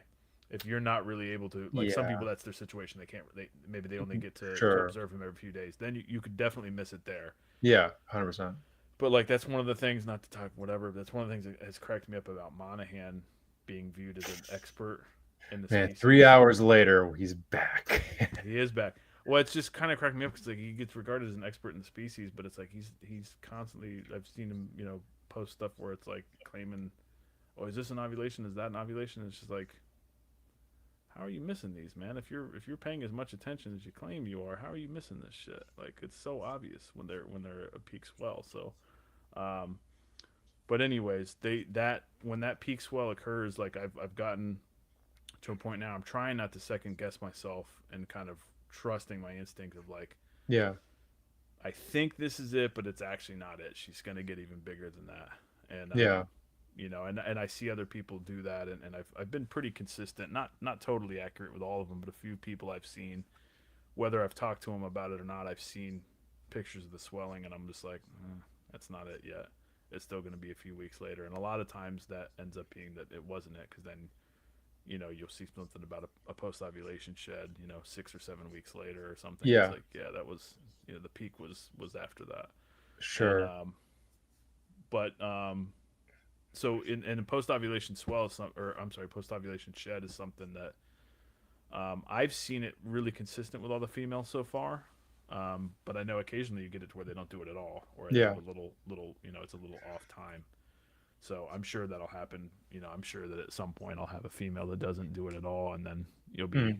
If you're not really able to, like some people, that's their situation. Maybe they only get to observe them every few days. Then you could definitely miss it there. Yeah, 100%. But like that's one of the things, not to talk whatever. That's one of the things that has cracked me up about Monahan being viewed as an expert in the species. 3 hours later, he's back. He is back. Well, it's just kind of cracked me up because like he gets regarded as an expert in the species, but it's like he's constantly. I've seen him, post stuff where it's like claiming, "Oh, is this an ovulation? Is that an ovulation?" It's just like, how are you missing these, man? If you're paying as much attention as you claim you are, how are you missing this shit? Like it's so obvious when they're a peak swell. So, but anyways, when that peak swell occurs, like I've gotten to a point now. I'm trying not to second guess myself and kind of trusting my instinct of like, I think this is it, but it's actually not it. She's gonna get even bigger than that. And and I see other people do that, and I've been pretty consistent, not totally accurate with all of them, but a few people I've seen, whether I've talked to them about it or not, I've seen pictures of the swelling, and I'm just like, that's not it yet. It's still going to be a few weeks later, and a lot of times that ends up being that it wasn't it, because then, you'll see something about a post-ovulation shed, 6 or 7 weeks later or something. Yeah. It's like, that was, the peak was after that. Sure. And, so in a post-ovulation swell, post-ovulation shed is something that I've seen it really consistent with all the females so far. But I know occasionally you get it to where they don't do it at all, or it's a little, it's a little off time. So I'm sure that'll happen. I'm sure that at some point I'll have a female that doesn't do it at all, and then you'll be,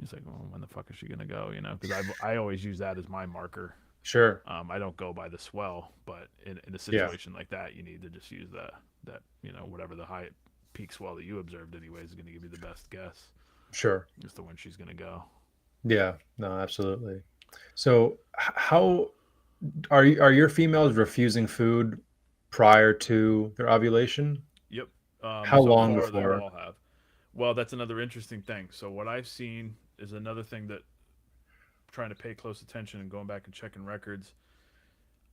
it's like, well, when the fuck is she gonna go? Because I always use that as my marker. Sure. I don't go by the swell, but in a situation like that, you need to just use that whatever the high peak swell that you observed anyways is going to give you the best guess. Sure. Just to when she's going to go. Yeah. No, absolutely. So how are your females refusing food prior to their ovulation? Yep. How long before? They all have. Well, that's another interesting thing. So what I've seen is another thing that trying to pay close attention and going back and checking records.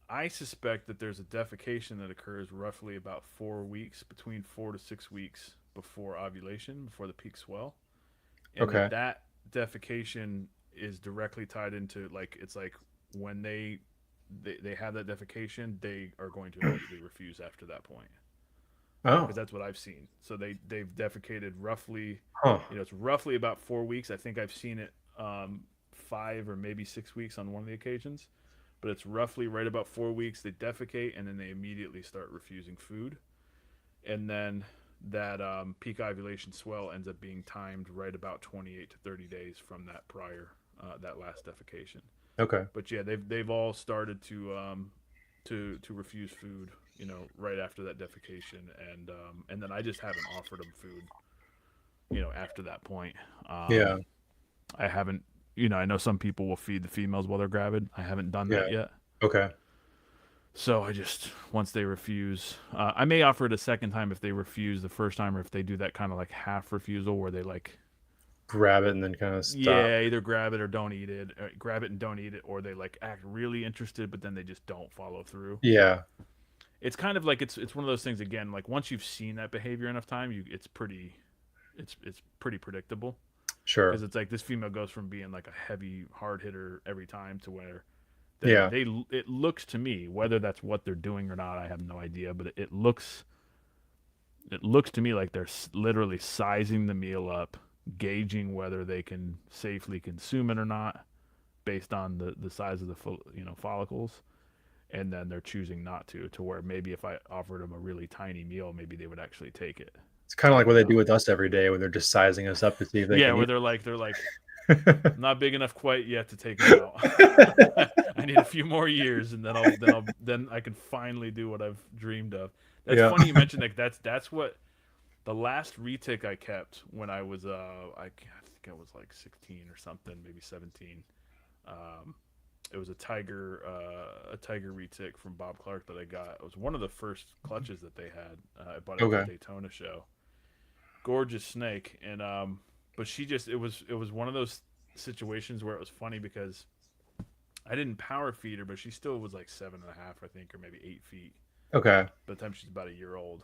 I suspect that there's a defecation that occurs roughly about 4 weeks, between 4 to 6 weeks before ovulation, before the peak swell, and Okay. that defecation is directly tied into, like, it's like when they have that defecation, they are going to immediately refuse after that point, Oh. because that's what I've seen. So they've defecated roughly, Huh. it's roughly about 4 weeks. I think I've seen it 5 or maybe 6 weeks on one of the occasions, but it's roughly right about 4 weeks. They defecate and then they immediately start refusing food, and then that peak ovulation swell ends up being timed right about 28 to 30 days from that prior that last defecation. Okay. But yeah, they've all started to refuse food, right after that defecation, and then I just haven't offered them food, after that point. Yeah. I haven't, I know some people will feed the females while they're gravid. I haven't done that yet. Okay. So I just, once they refuse, I may offer it a second time if they refuse the first time, or if they do that kind of like half refusal where they like grab it and then kind of stop. Yeah, either grab it or don't eat it, or grab it and don't eat it, or they like act really interested but then they just don't follow through. Yeah. It's kind of like it's one of those things, again, like once you've seen that behavior enough time, it's pretty predictable. Sure. Because it's like this female goes from being like a heavy hard hitter every time to where it looks to me, whether that's what they're doing or not, I have no idea, but it looks to me like they're literally sizing the meal up, gauging whether they can safely consume it or not based on the size of the follicles, and then they're choosing not to where maybe if I offered them a really tiny meal, maybe they would actually take it. It's kind of like what they do with us every day when they're just sizing us up to see if they can where eat. they're like not big enough quite yet to take them out. I need a few more years, and then I can finally do what I've dreamed of. That's funny you mentioned that's what the last retic I kept when I was I think I was like 16 or something, maybe 17. It was a tiger retic from Bob Clark that I got. It was one of the first clutches that they had. I bought it at the Daytona show. Gorgeous snake, and but she just, it was one of those situations where it was funny because I didn't power feed her, but she still was like 7.5, I think, or maybe 8 feet. Okay. By the time she's about a year old.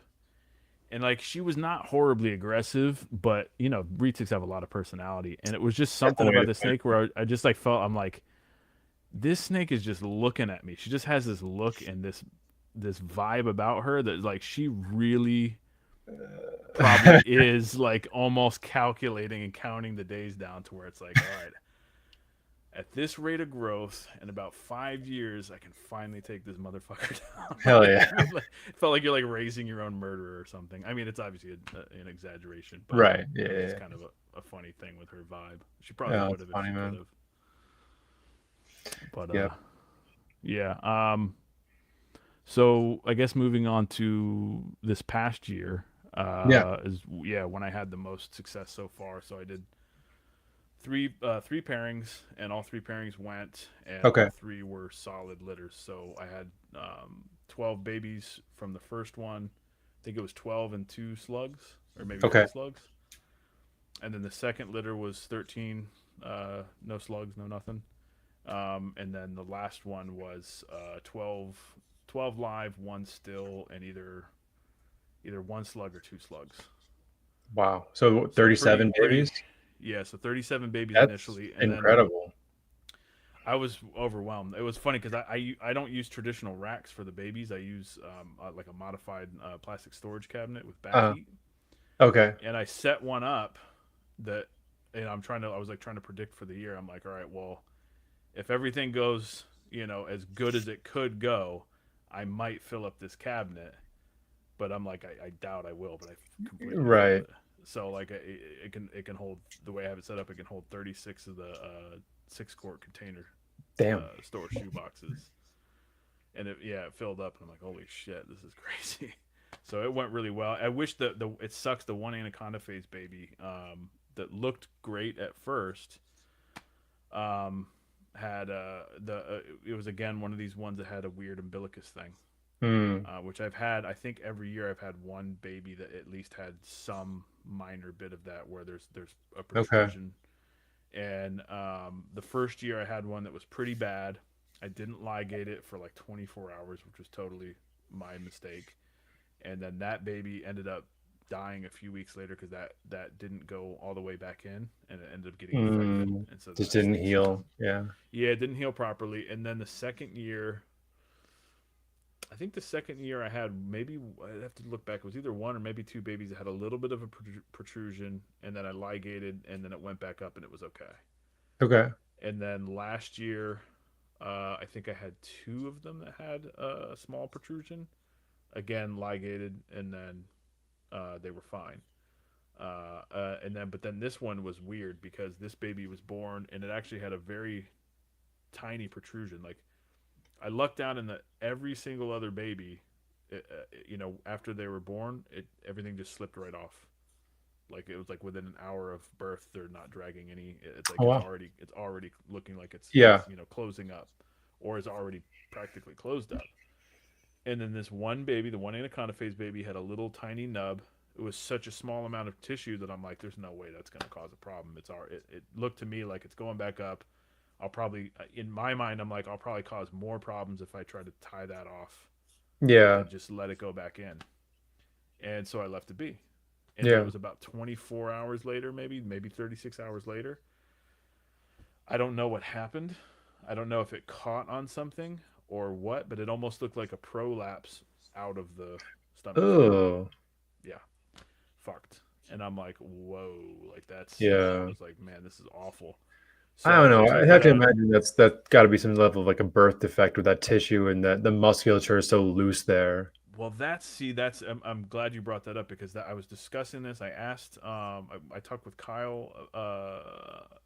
And like, she was not horribly aggressive, but retics have a lot of personality, and it was just something about the snake where I just like felt, I'm like, this snake is just looking at me. She just has this look and this vibe about her that like she really probably is like almost calculating and counting the days down to where it's like, all right, at this rate of growth, in about 5 years, I can finally take this motherfucker down. Hell yeah. It felt like you're like raising your own murderer or something. I mean, it's obviously an exaggeration, but right. Yeah. It's kind of a funny thing with her vibe. She probably would have if she could have. But yeah. So I guess moving on to this past year, is when I had the most success so far. So I did three pairings, and all 3 pairings went, and all 3 were solid litters. So I had 12 babies from the first one. I think it was 12 and 2 slugs, or maybe 2 slugs. And then the second litter was 13, no slugs, no nothing. And then the last one was 12 live, 1 still, and either 1 slug or 2 slugs. Wow. So 37 babies? Yeah, so 37 babies That's initially. And incredible. I was overwhelmed. It was funny because I don't use traditional racks for the babies. I use like a modified plastic storage cabinet with back heat. Okay. And I set one up that, and I was like trying to predict for the year. I'm like, all right, well, if everything goes, as good as it could go, I might fill up this cabinet. But I'm like, I doubt I will, but I completely filled it. So like it can hold, the way I have it set up, it can hold 36 of the 6-quart container storage shoe boxes. And it filled up, and I'm like, holy shit, this is crazy. So it went really well. I wish it sucks, the one anaconda phase baby that looked great at first had it was again one of these ones that had a weird umbilicus thing. which I've had. I think every year I've had one baby that at least had some minor bit of that where there's a Okay. protrusion. And the first year I had one that was pretty bad. I didn't ligate it for like 24 hours, which was totally my mistake. And then that baby ended up dying a few weeks later because that didn't go all the way back in, and it ended up getting infected. And so then Just I didn't switched it heal. out. Yeah. Yeah, it didn't heal properly. And then the second year, I think the second year I had, maybe I'd have to look back. It was either one or maybe two babies that had a little bit of a protrusion, and then I ligated, and then it went back up, and it was okay. Okay. And then last year, I think I had two of them that had a small protrusion. Again, ligated, and then they were fine. But then this one was weird because this baby was born, and it actually had a very tiny protrusion. Like I lucked out in that every single other baby, after they were born, everything just slipped right off. Like it was like within an hour of birth, they're not dragging any. It's like Oh wow. it's already looking like Yeah. it's closing up, or is already practically closed up. And then this one baby, the one anaconda phase baby, had a little tiny nub. It was such a small amount of tissue that I'm like, there's no way that's going to cause a problem. It looked to me like it's going back up. I'll probably, in my mind, I'm like, I'll probably cause more problems if I try to tie that off Yeah. than just let it go back in. And so I left it be. And then it Yeah. was about 24 hours later, maybe 36 hours later. I don't know what happened. I don't know if it caught on something or what, but it almost looked like a prolapse out of the stomach. Oh. Yeah, fucked. And I'm like, whoa, like I Yeah. was like, man, this is awful. I So don't I know. I took have it to out. imagine that got to be some level of like a birth defect with that tissue and that the musculature is so loose there. Well, I'm glad you brought that up because I was discussing this. I asked, I talked with Kyle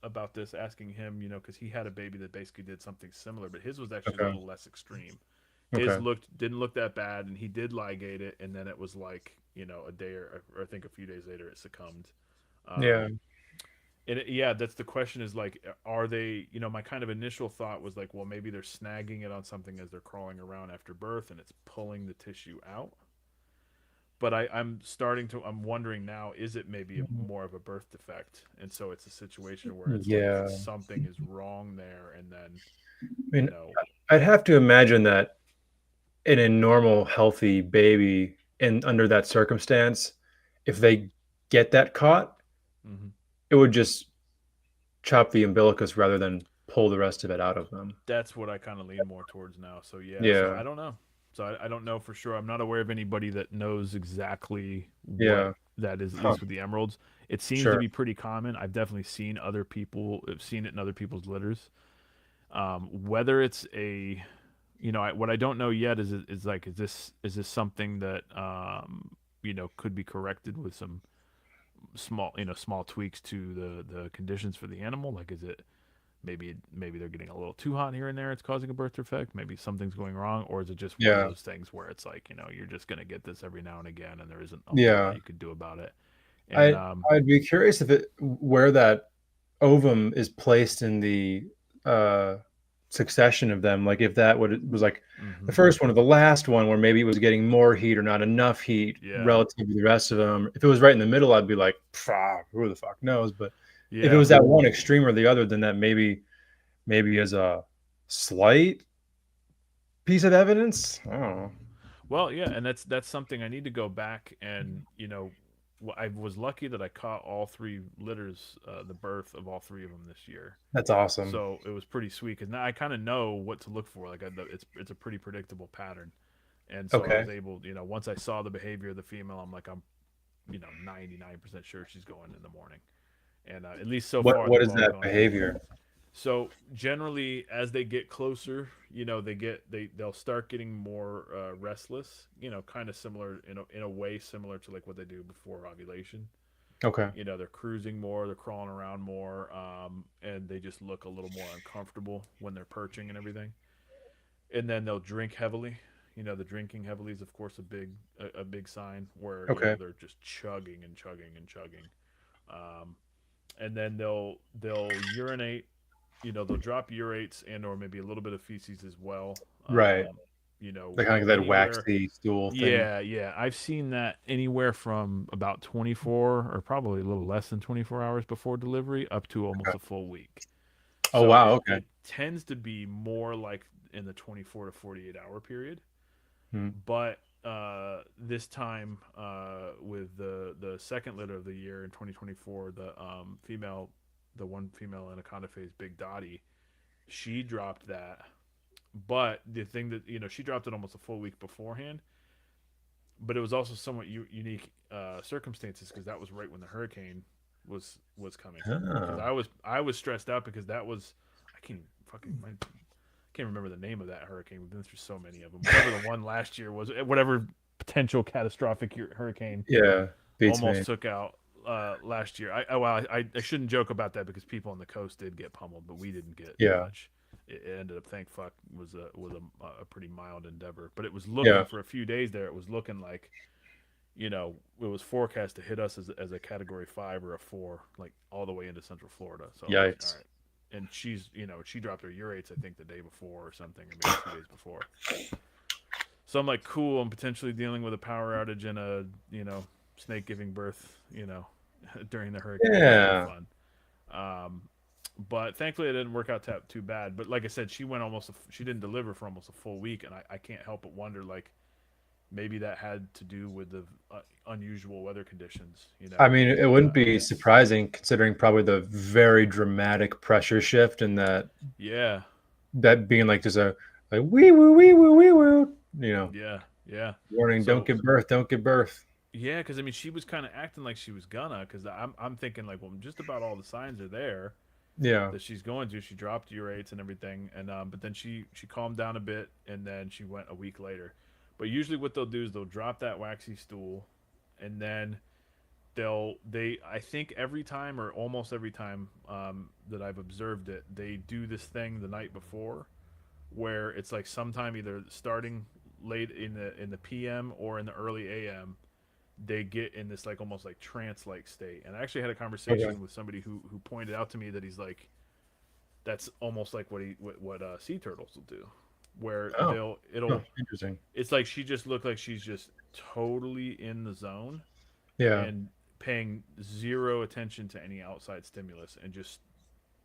about this, asking him, because he had a baby that basically did something similar, but his was actually a Okay. little less extreme. His Okay. didn't look that bad, and he did ligate it, and then it was like a day or I think a few days later it succumbed. Yeah. Um, yeah, that's the question is like, are they? My kind of initial thought was like, well, maybe they're snagging it on something as they're crawling around after birth, and it's pulling the tissue out. But I'm wondering now, is it maybe more of a birth defect, and so it's a situation where it's like Yeah. something is wrong there, and then I you mean, know, I'd have to imagine that in a normal, healthy baby, and under that circumstance, if they get that caught, hmm it would just chop the umbilicus rather than pull the rest of it out of them. that's what I kind of lean more towards now. So yeah, so Yeah. I don't know. So I don't know for sure. I'm not aware of anybody that knows exactly what Yeah. that is, at Huh. least with the emeralds. It seems to Sure. be pretty common. I've definitely seen other people have seen it in other people's litters. Whether it's what I don't know yet is like, is this something that could be corrected with some small tweaks to the conditions for the animal? Like, is it maybe they're getting a little too hot here and there, it's causing a birth defect, maybe something's going wrong, or is it just one of Yeah. those things where it's like, you're just going to get this every now and again, and there isn't a whole lot Yeah. you could do about it. And I I'd be curious if it where that ovum is placed in the uh succession of them. Like if that was like the mhm, first one or the last one where maybe it was getting more heat or not enough heat yeah, relative to the rest of them. If it was right in the middle, I'd be like, who the fuck knows? But if it yeah. was that one extreme or the other, then that maybe is a slight piece of evidence. I don't know. Well, yeah, and that's something I need to go back and I was lucky that I caught all three litters, the birth of all three of them this year. That's awesome. So it was pretty sweet because now I kind of know what to look for. Like it's a pretty predictable pattern, and so I Okay. was able, once I saw the behavior of the female, I'm like, I'm 99% sure she's going in the morning, and at least so far What they've is all that gone in. behavior? So generally, as they get closer, they'll start getting more restless. Kind of similar in a way similar to like what they do before ovulation. Okay. They're cruising more, they're crawling around more, and they just look a little more uncomfortable when they're perching and everything. And then they'll drink heavily. The drinking heavily is of course a big sign where Okay. they're just chugging and chugging and chugging. Um, and then they'll urinate. They'll drop urates and or maybe a little bit of feces as well. Right. you know, Like kind of that anywhere. waxy stool thing. Yeah. I've seen that anywhere from about 24 or probably a little less than 24 hours before delivery up to almost a full week. Oh, So wow. Okay. it tends to be more like in the 24 to 48 hour period. Hmm. But this time with the second litter of the year in 2024, the one female anaconda phase, Big Dottie, she dropped that. But the thing that, you know, she dropped it almost a full week beforehand. But it was also somewhat unique circumstances because that was right when the hurricane was coming. Because Oh. I was stressed out because that was, I can't remember the name of that hurricane. We've been through so many of them. Whatever the one last year was, whatever potential catastrophic hurricane Yeah. Beats almost me. took out last year. I shouldn't joke about that because people on the coast did get pummeled, but we didn't get much. It ended up, thank fuck, was a pretty mild endeavor. But it was looking for a few days there. It was looking like, you know, it was forecast to hit us as a Category 5 or a 4, like all the way into Central Florida. So Yikes. all right. And she's, you know, she dropped her urates, I think, the day before or something, or maybe 2 days before. So I'm like, cool, I'm potentially dealing with a power outage and a, you know, snake giving birth, you know, during the hurricane. Yeah. Fun. But thankfully it didn't work out too bad. But like I said, she didn't deliver for almost a full week, and I can't help but wonder, like, maybe that had to do with the unusual weather conditions. You know, I mean, it wouldn't be surprising considering probably the very dramatic pressure shift and that being like just a wee woo wee woo wee woo, you know. Yeah. Warning, don't give birth. Yeah, because I mean, she was kind of acting like she was gonna. Because I'm thinking like, well, just about all the signs are there. Yeah. That she's going to. She dropped urates and everything, and but then she calmed down a bit, and then she went a week later. But usually what they'll do is they'll drop that waxy stool, and then I think every time or almost every time that I've observed it, they do this thing the night before, where it's like sometime either starting late in the PM or in the early AM, they get in this like almost like trance like state. And I actually had a conversation with somebody who pointed out to me that he's like, that's almost like what sea turtles will do, where it'll interesting. It's like she just looked like she's just totally in the zone, and paying zero attention to any outside stimulus, and just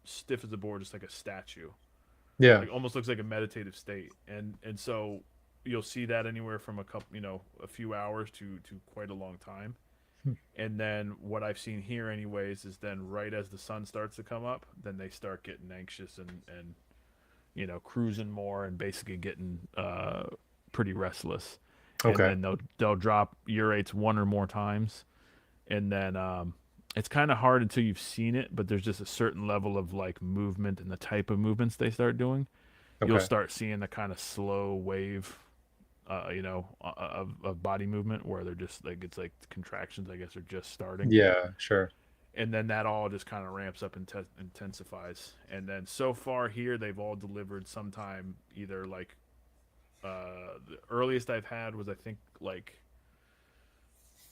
stiff as a board, just like a statue. Like almost looks like a meditative state, and so you'll see that anywhere from a few hours to quite a long time. And then what I've seen here anyways is then right as the sun starts to come up, then they start getting anxious and you know, cruising more and basically getting pretty restless. And then they'll drop urates one or more times, and then it's kind of hard until you've seen it, but there's just a certain level of like movement and the type of movements they start doing. You'll start seeing the kind of slow wave, you know, of body movement where they're just like, it's like contractions, I guess, are just starting. Yeah, sure. And then that all just kind of ramps up and intensifies. And then so far here, they've all delivered sometime either like the earliest I've had was, I think, like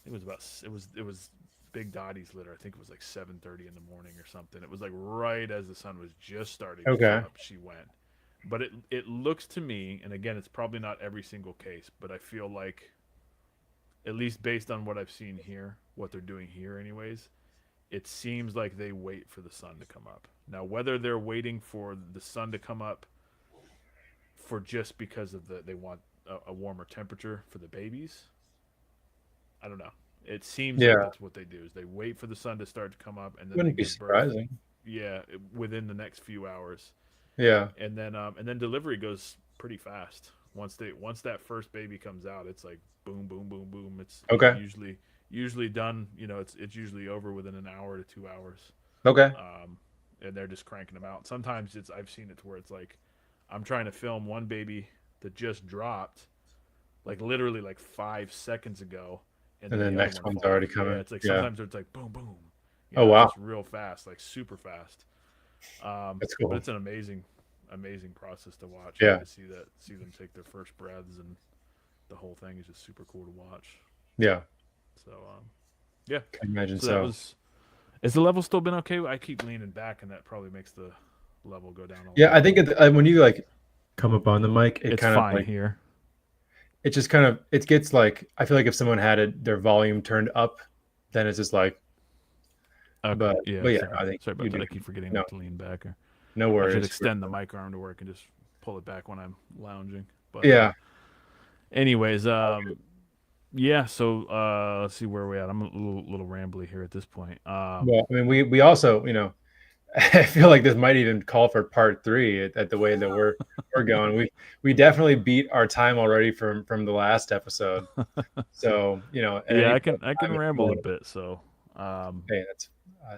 it was Big Dottie's litter. I think it was like 7:30 in the morning or something. It was like right as the sun was just starting to come up, she went. But it looks to me, and again, it's probably not every single case, but I feel like, at least based on what I've seen here, what they're doing here anyways, it seems like they wait for the sun to come up. Now, whether they're waiting for the sun to come up for just because of they want a warmer temperature for the babies, I don't know. It seems like that's what they do, is they wait for the sun to start to come up, and then wouldn't be surprising. Within the next few hours. And then delivery goes pretty fast. Once that first baby comes out, it's like boom, boom, boom, boom. It's usually done. You know, it's usually over within an hour to 2 hours. And they're just cranking them out. Sometimes I've seen it to where it's like, I'm trying to film one baby that just dropped, like literally like 5 seconds ago, and then the next one's already coming. Yeah, it's like sometimes it's like boom, boom. You know, wow! It's real fast, like super fast. That's cool. But it's an amazing process to watch. Yeah. To see them take their first breaths, and the whole thing is just super cool to watch. Yeah. So, yeah. I imagine so. Has the level still been okay? I keep leaning back, and that probably makes the level go down a little. Yeah, I think when you like come up on the mic, it's kind fine of like here. it just kind of, it gets like, I feel like if someone had their volume turned up, then it's just like, Okay. but Yeah. yeah, Sorry. I think Sorry you about that. do. I keep forgetting No, to lean back. Or no I should worries. extend the mic arm to work and just pull it back when I'm lounging. But Yeah. anyways, yeah. So let's see where we're at. I'm a little rambly here at this point. Well, I mean, we also, I feel like this might even call for part three at the way that we're going. We definitely beat our time already from the last episode. So, at Yeah, any I point in can time, ramble a bit. So hey,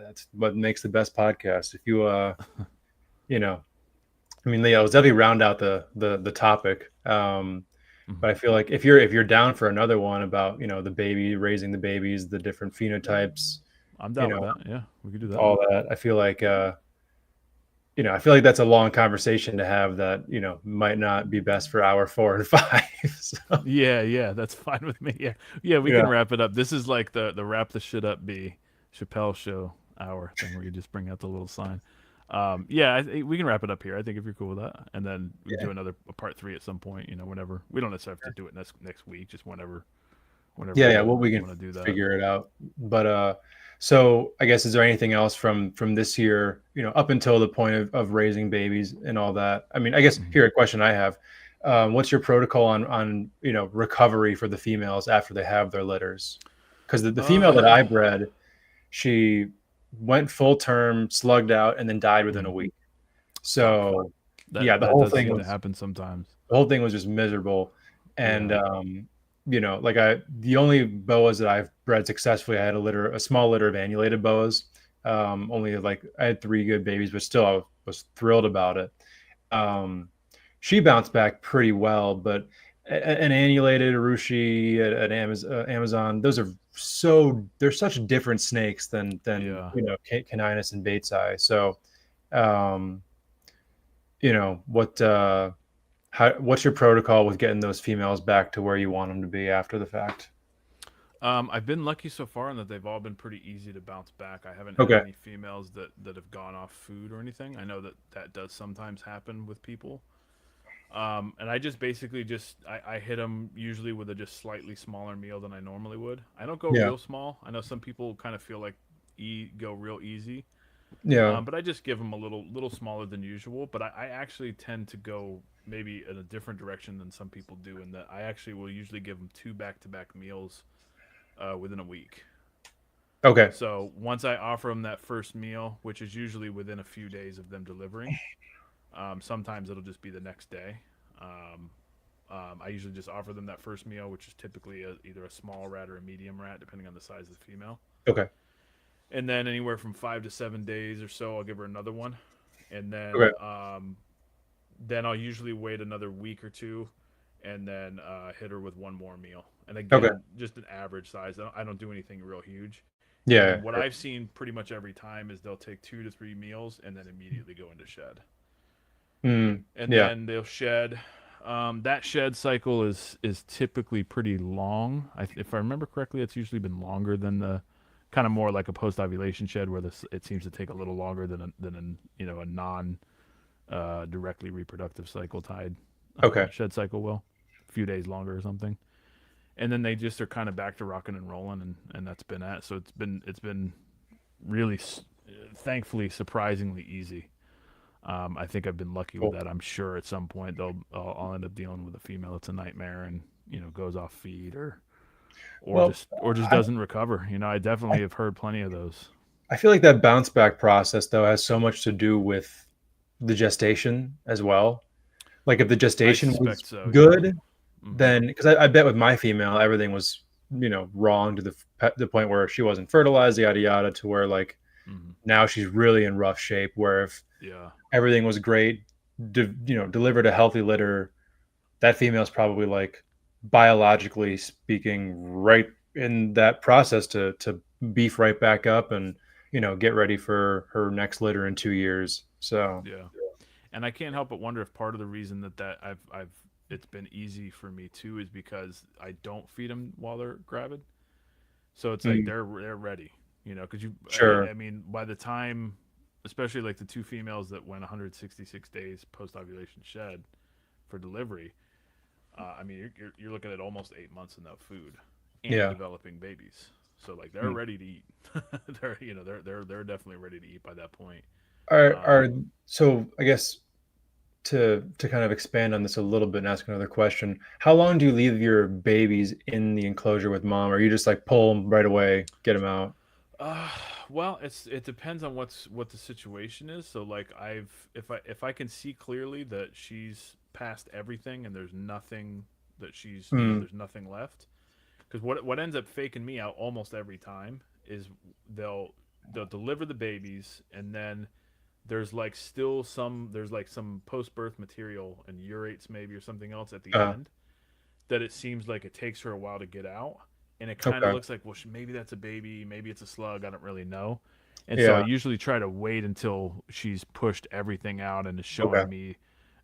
that's what makes the best podcast. If you you know, I mean, yeah, let's definitely round out the topic. But I feel like if you're down for another one about, the baby raising the babies, the different phenotypes, I'm you down with know, that. Yeah, we could do that. all that, I feel like that's a long conversation to have that, might not be best for hour 4 and 5. So, Yeah, that's fine with me. Yeah, we yeah. can wrap it up. This is like the wrap the shit up be Chappelle show hour thing where you just bring out the little sign. Yeah, we can wrap it up here. I think if you're cool with that, and then we Yeah. do another part three at some point. Whenever we don't necessarily have to do it next week, just whenever Yeah, well, we you can want to do that. figure it out. But so I guess, is there anything else from this year, up until the point of raising babies and all that? I mean, I guess Mhm. here a question I have. What's your protocol on recovery for the females after they have their litters? Because the female that I bred, she went full term, slugged out, and then died within a Mhm. week. Fuck. So yeah, That does seem to happen sometimes. the whole thing was just miserable. And Yeah. like the only boas that I've bred successfully, I had a small litter of annulated boas. Only like I had 3 good babies, but still I was thrilled about it. Um, she bounced back pretty well, but an annulated Urushi at Amazon, they're such different snakes than Yeah. Caninus and Batesii. So, um, what's your protocol with getting those females back to where you want them to be after the fact? I've been lucky so far in that they've all been pretty easy to bounce back. I haven't had Okay. any females that have gone off food or anything. I know that does sometimes happen with people. And I just basically I hit them usually with a just slightly smaller meal than I normally would. I don't go Yeah. real small. I know some people kind of feel like go real easy. Yeah. But I just give them a little smaller than usual. But I actually tend to go maybe in a different direction than some people do, in that I actually will usually give them 2 back-to-back meals within a week. Okay. So once I offer them that first meal, which is usually within a few days of them delivering, sometimes it'll just be the next day. Um, I usually just offer them that first meal, which is typically either a small rat or a medium rat, depending on the size of the female. Okay. And then anywhere from 5 to 7 days or so, I'll give her another one, and Okay. then I'll usually wait another week or two, and then hit her with one more meal. And Okay. again, just an average size. I don't do anything real huge. And Yeah. then what I've seen pretty much every time is they'll take 2 to 3 meals and then immediately go into shed. And Yeah. then they'll shed. That shed cycle is typically pretty long. If I remember correctly, it's usually been longer than the kind of more like a post ovulation shed, where it seems to take a little longer than a non directly reproductive cycle tied Okay. shed cycle will, a few days longer or something. And then they just are kind of back to rocking and rolling, and that's been it. So it's been really, thankfully, surprisingly easy. I think I've been lucky Cool. with that. I'm sure at some point I'll end up dealing with a female that's a nightmare and goes off feed or Well, just doesn't recover. I definitely have heard plenty of those. I feel like that bounce back process though has so much to do with the gestation as well. Like if the I gestation was suspect so. good, Yeah. Mm-hmm. then because I bet with my female everything was wrong to the point where she wasn't fertilized, yada yada, to where like Mm-hmm. now she's really in rough shape. Where if Yeah. everything was great, delivered a healthy litter, that female's probably like biologically speaking right in that process to beef right back up and get ready for her next litter in 2 years. So Yeah. And I can't help but wonder if part of the reason that I've it's been easy for me too is because I don't feed them while they're gravid. So it's like they're ready, because Sure. I mean, by the time, especially like the 2 females that went 166 days post ovulation shed for delivery, I mean, you're looking at almost 8 months of no food and Yeah. developing babies. So like they're Mm. ready to eat. They're definitely ready to eat by that point. Are Um, so I guess to kind of expand on this a little bit and ask another question, how long do you leave your babies in the enclosure with mom? Or you just like pull them right away, get them out? Uh, well, it depends on what the situation is. So like if I can see clearly that she's past everything and there's nothing that she's Mm. there's nothing left. Because what ends up faking me out almost every time is they'll they'll deliver the babies and then there's like some post birth material and urates maybe or something else at the Uh, end that it seems like it takes her a while to get out, and it kind of okay. looks like, well, maybe that's a baby, maybe it's a slug. I don't really know. And so I Yeah. usually try to wait until she's pushed everything out and is Okay. showing me,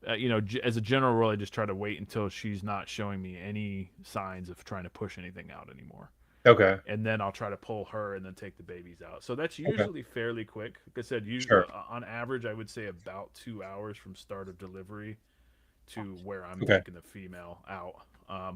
as a general rule, I just try to wait until she's not showing me any signs of trying to push anything out anymore. Okay. And then I'll try to pull her and then take the babies out. So that's Okay. usually fairly quick. Like I said, Sure. on average, I would say about 2 hours from start of delivery to where I'm Okay. taking the female out.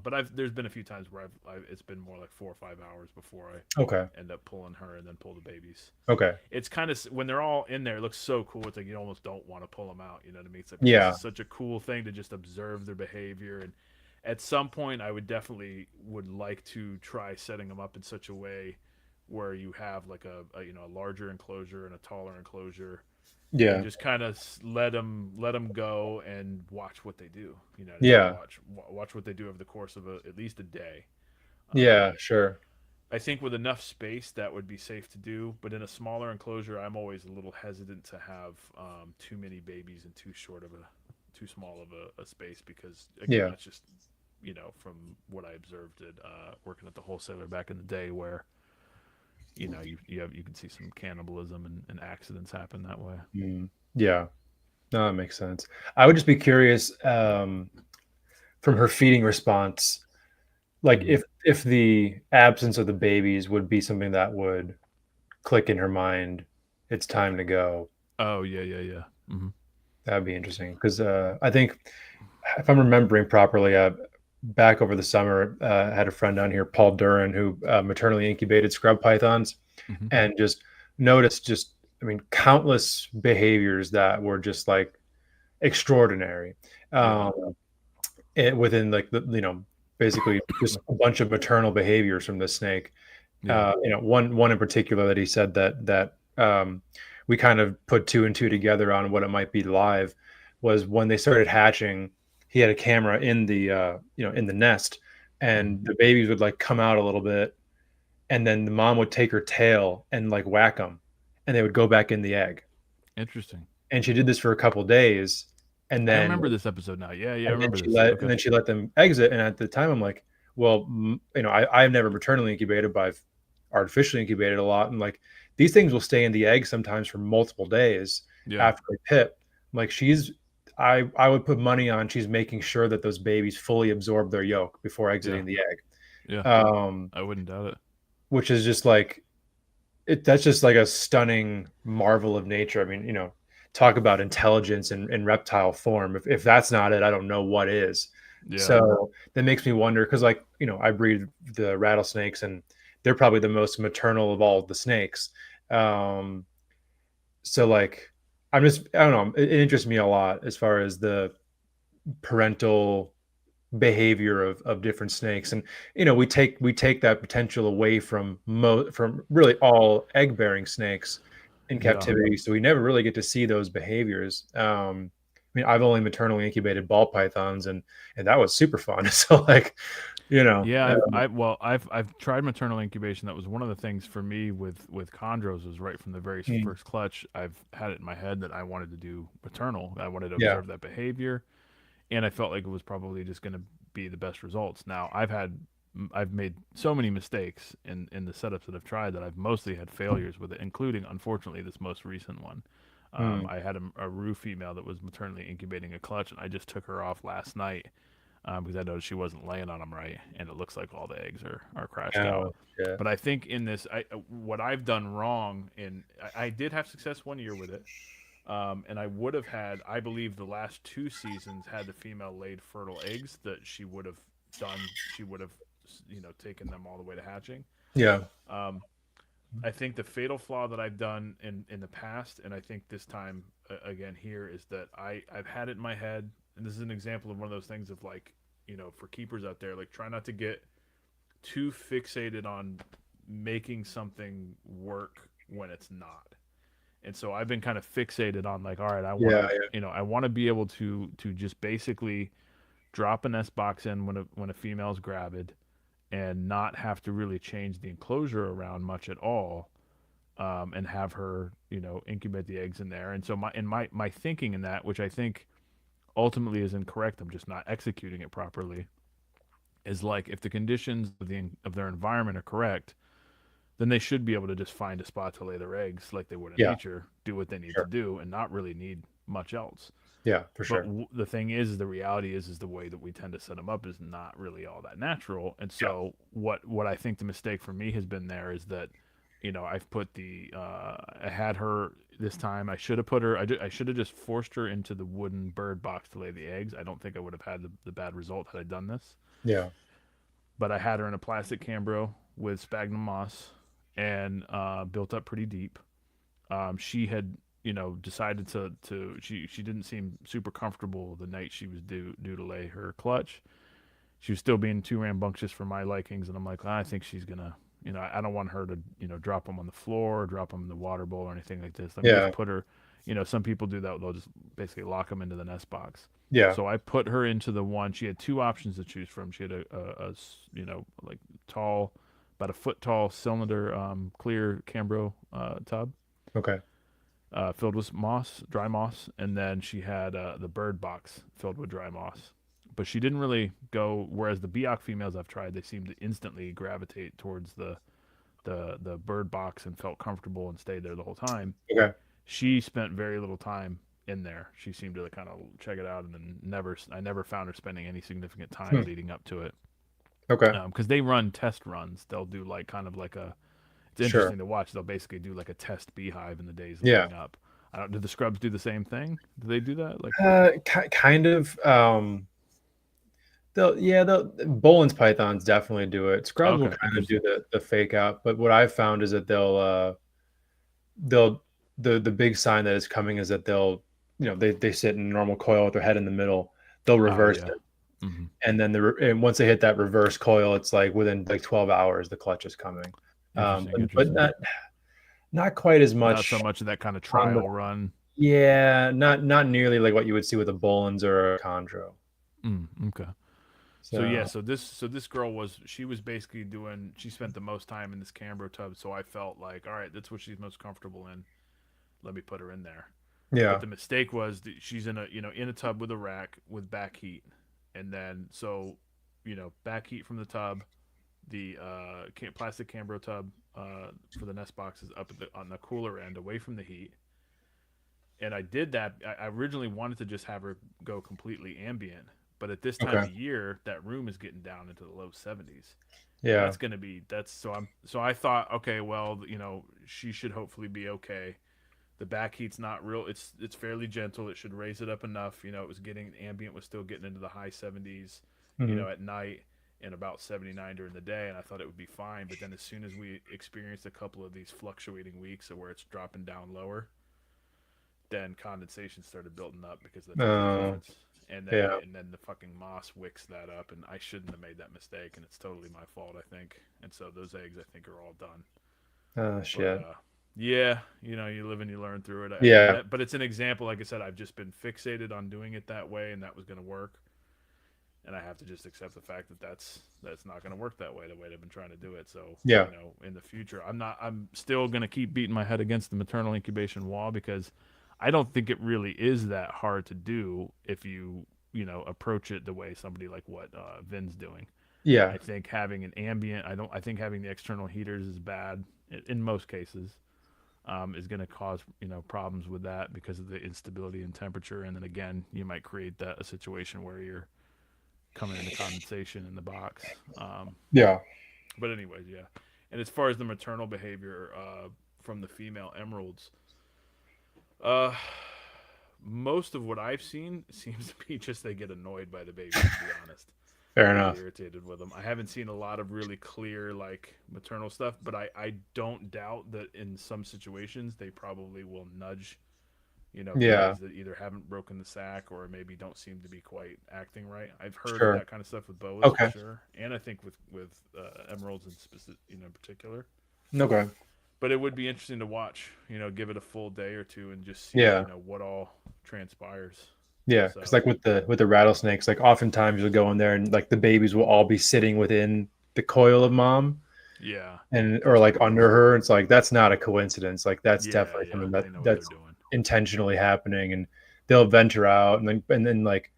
But there's been a few times where it's been more like 4 or 5 hours before Okay. I end up pulling her and then pull the babies. Okay. It's kind of when they're all in there, it looks so cool. It's like you almost don't want to pull them out. You know what I mean? It's like this Yeah. is such a cool thing to just observe their behavior. And at some point, I would definitely would like to try setting them up in such a way where you have like a larger enclosure and a taller enclosure and Yeah. just kind of let them go and watch what they do. You know what I mean? Yeah. Watch what they do over the course of at least a day. Yeah. Um, Sure. I think with enough space that would be safe to do, but in a smaller enclosure, I'm always a little hesitant to have too many babies in too small of a space because again, Yeah. that's just from what I observed at working at the wholesaler back in the day where you can see some cannibalism and accidents happen that way. Mm. Yeah. No, that makes sense. I would just be curious, from her feeding response, like Hmm. if the absence of the babies would be something that would click in her mind, it's time to go. Oh yeah, yeah, yeah. Hmm. That'd be interesting because I think if I'm remembering properly, back over the summer, I had a friend down here, Paul Duran, who maternally incubated scrub pythons, Hmm. and just noticed I mean, countless behaviors that were just like extraordinary. Yeah, Um, within like basically just a bunch of maternal behaviors from this snake. yeah. One in particular that he said that we kind of put two and two together on what it might be live was when they started hatching. He had a camera in the in the nest, Hmm. and the babies would like come out a little bit, and then the mom would take her tail and like whack them, and they would go back in the egg. Interesting. And she did this for a couple days, and I then remember this episode now. Yeah, yeah, I and then remember she this. let and Okay. then she let them exit. And at the time, I'm like, well, I've never maternally incubated, but I've artificially incubated a lot, and like these things will stay in the egg sometimes for multiple days Yeah, after they pip. Like I would put money on she's making sure that those babies fully absorb their yolk before yeah, exiting the egg. yeah. Um, I wouldn't doubt it. which is just like that's just like a stunning marvel of nature. I mean, talk about intelligence in reptile form. If that's not it, I don't know what is. Yeah, So that makes me wonder because, like, I breed the rattlesnakes, and they're probably the most maternal of all the snakes. Um, so like, I don't know. It interests me a lot as far as the parental behavior of different snakes, and we take that potential away from really all egg bearing snakes in yeah, captivity, so we never really get to see those behaviors. I mean, I've only maternally incubated ball pythons, and that was super fun. So like, you know yeah. uh, I've tried maternal incubation. That was one of the things for me with chondros. Was right from the very mm, first clutch. I've had it in my head that I wanted to do maternal. I wanted to yeah, observe that behavior, and I felt like it was probably just going to be the best results. Now I've made so many mistakes in the setups that I've tried that I've mostly had failures with it, including unfortunately this most recent one. mm, I had a roo female that was maternally incubating a clutch, and I just took her off last night because I noticed she wasn't laying on them right, and it looks like all the eggs are crashed out. oh, yeah, But I think in this, what I've done wrong, I did have success one year with it, And I would have had, I believe, the last 2 seasons had the female laid fertile eggs that she would have done. She would have, taken them all the way to hatching. Yeah. I think the fatal flaw that I've done in the past, and I think this time again here, is that I've had it in my head, and this is an example of one of those things of like, for keepers out there, like try not to get too fixated on making something work when it's not. And so I've been kind of fixated on like, all right, I want to, I want to be able to just basically drop a nest box in when a female's gravid, and not have to really change the enclosure around much at all, and have her, incubate the eggs in there. And so my thinking in that, which I think ultimately is incorrect, I'm just not executing it properly, is like if the conditions of their environment are correct, then they should be able to just find a spot to lay their eggs like they would in nature, do what they need to do, and not really need much else. Yeah, for sure. But the thing is, the reality is the way that we tend to set them up is not really all that natural. And so what I think the mistake for me has been there is that, I've put I had her this time. I should have put her. I should have just forced her into the wooden bird box to lay the eggs. I don't think I would have had the bad result had I done this. Yeah. But I had her in a plastic cambro with sphagnum moss, and built up pretty deep. She had, decided to she didn't seem super comfortable the night she was due to lay her clutch. She was still being too rambunctious for my likings, and I'm like, I think she's gonna, I don't want her to, drop them on the floor or drop them in the water bowl or anything like this. Let me just put her, some people do that. They'll just basically lock them into the nest box. Yeah. So I put her into the one. She had 2 options to choose from. She had a like tall, about a foot tall cylinder, clear cambro tub. Okay. Filled with moss, dry moss, and then she had the bird box filled with dry moss. But she didn't really go. Whereas the Biak females I've tried, they seem to instantly gravitate towards the bird box and felt comfortable and stayed there the whole time. Okay. She spent very little time in there. She seemed to kind of check it out, and then I never found her spending any significant time leading up to it. Okay. Because they run test runs. They'll do like kind of like a. It's interesting to watch. They'll basically do like a test beehive in the days leading up. Do the scrubs do the same thing? Do they do that? Like kind of. The Bolin's pythons definitely do it. Scrubs will kind of do the fake out, but what I've found is that the big sign that is coming is that they'll, they sit in a normal coil with their head in the middle. They'll reverse it. Mm-hmm. And then and once they hit that reverse coil, it's like within like 12 hours, the clutch is coming. But not quite as much. Not so much of that kind of trial run. Yeah, not nearly like what you would see with a Bolin's or a Chondro. Okay. So this girl she was basically she spent the most time in this cambro tub. So I felt like, all right, that's what she's most comfortable in. Let me put her in there. Yeah. But the mistake was that she's in a tub with a rack with back heat. And then, back heat from the tub, the plastic cambro tub for the nest box is up on the cooler end, away from the heat. And I did that. I originally wanted to just have her go completely ambient, but at this time of year, that room is getting down into the low 70s. Yeah, that's gonna be So I thought, okay, well, she should hopefully be okay. The back heat's not real. It's fairly gentle. It should raise it up enough. It was ambient was still getting into the high 70s, at night, and about 79 during the day. And I thought it would be fine. But then as soon as we experienced a couple of these fluctuating weeks of where it's dropping down lower, then condensation started building up because of the difference. And then the fucking moss wicks that up, and I shouldn't have made that mistake, and it's totally my fault, I think. And so those eggs, I think, are all done. Oh, shit. But, yeah, you live and you learn through it. But it's an example. Like I said, I've just been fixated on doing it that way, and that was going to work. And I have to just accept the fact that that's not going to work that way, the way I've been trying to do it. So, in the future, I'm still going to keep beating my head against the maternal incubation wall, because I don't think it really is that hard to do if you approach it the way somebody like what Vin's doing. Yeah, I think having an ambient, I think having the external heaters is bad in most cases. Is going to cause problems with that because of the instability in temperature, and then again you might create a situation where you're coming into condensation in the box. But anyways, yeah. And as far as the maternal behavior from the female emeralds, most of what I've seen seems to be just they get annoyed by the babies, to be honest. Fair Really enough. irritated with them. I haven't seen a lot of really clear like maternal stuff, but I don't doubt that in some situations they probably will nudge, Yeah. babies that either haven't broken the sack or maybe don't seem to be quite acting right. I've heard Sure. of that kind of stuff with boas Okay. for sure, and I think with emeralds in specific, in particular. Okay. But it would be interesting to watch, give it a full day or two and just see, Yeah. what all transpires. Yeah, So- because like with the rattlesnakes, like oftentimes you'll go in there and like the babies will all be sitting within the coil of mom, Yeah. and or like under her. It's like that's not a coincidence. Like that's definitely Yeah, something they know what that's they're doing. intentionally happening, and they'll venture out and then like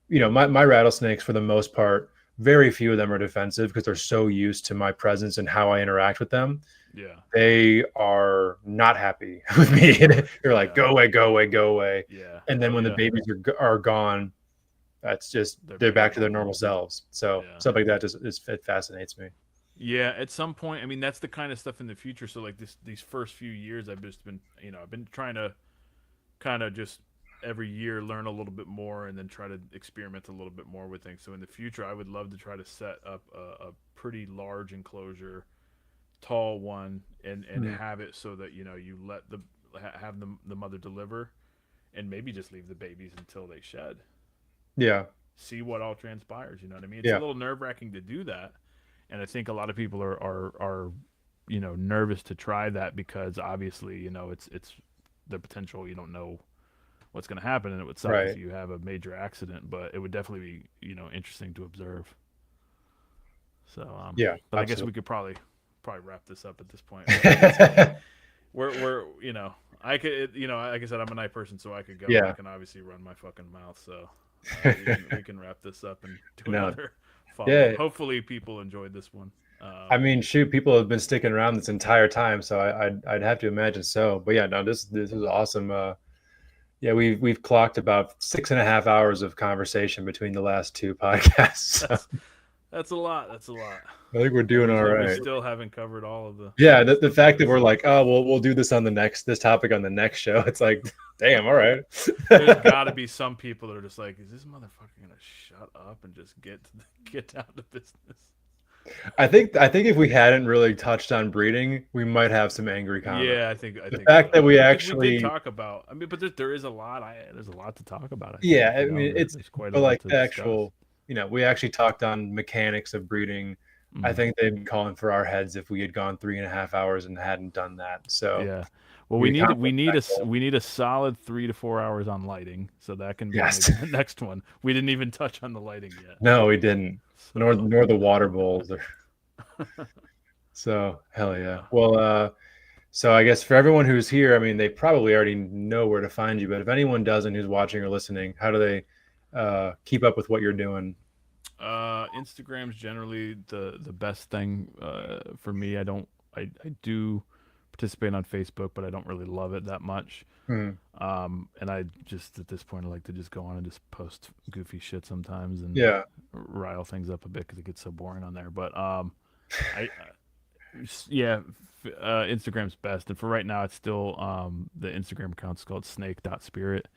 my rattlesnakes for the most part, very few of them are defensive because they're so used to my presence and how I interact with them. Yeah. They are not happy with me. They're like, Yeah. go away, go away, go away. Yeah. And then when the yeah. babies are gone, that's just they're back to their normal selves. So Yeah. stuff like that it fascinates me. Yeah, at some point, I mean, that's the kind of stuff in the future. So like these first few years, I've just been, I've been trying to kind of just every year learn a little bit more and then try to experiment a little bit more with things. So in the future, I would love to try to set up a pretty large enclosure, tall one, and have it so that, you let have the mother deliver and maybe just leave the babies until they shed. Yeah. See what all transpires. You know what I mean? It's Yeah. a little nerve-wracking to do that. And I think a lot of people are nervous to try that because obviously, it's the potential. You don't know what's going to happen, and it would suck Right. if you have a major accident. But it would definitely be, interesting to observe. So Yeah, but I guess absolutely. we could probably wrap this up at this point. Yeah. we're I could like I said, I'm a night person, so I could go. Yeah. I can obviously run my fucking mouth, so we can wrap this up and do No. another follow. Yeah. Hopefully people enjoyed this one. I mean, shoot, people have been sticking around this entire time, so I'd have to imagine so. But yeah, no, this is awesome. Yeah, we've clocked about 6.5 hours of conversation between the last two podcasts. So That's a lot. That's a lot. I think we're doing all We right. still haven't covered all of the. Yeah, the fact that we're like, oh, we'll do this on this topic on the next show. It's like, damn, all right. There's got to be some people that are just like, is this motherfucker gonna shut up and just get down to business? I think if we hadn't really touched on breeding, we might have some angry comments. Yeah, I think the fact that we because actually did talk about. I mean, but there is a lot. There's a lot to talk about. I yeah, think, I mean, there's quite a but lot like to the discuss. actual, we actually talked on mechanics of breeding. I think they'd be calling for our heads if we had gone 3.5 hours and hadn't done that. So yeah, well, we need a solid 3 to 4 hours on lighting, so that can be Yes. maybe the next one. We didn't even touch on the lighting yet. No, we didn't. So, Nor the water bowls. So hell yeah. Well, so I guess for everyone who's here, I mean, they probably already know where to find you. But if anyone doesn't, who's watching or listening, how do they keep up with what you're doing? Instagram's generally the best thing for me. I do participate on Facebook, but I don't really love it that much. And I just at this point I like to just go on and just post goofy shit sometimes and rile things up a bit because it gets so boring on there. But Instagram's best, and for right now it's still the Instagram account's called snake.spirit.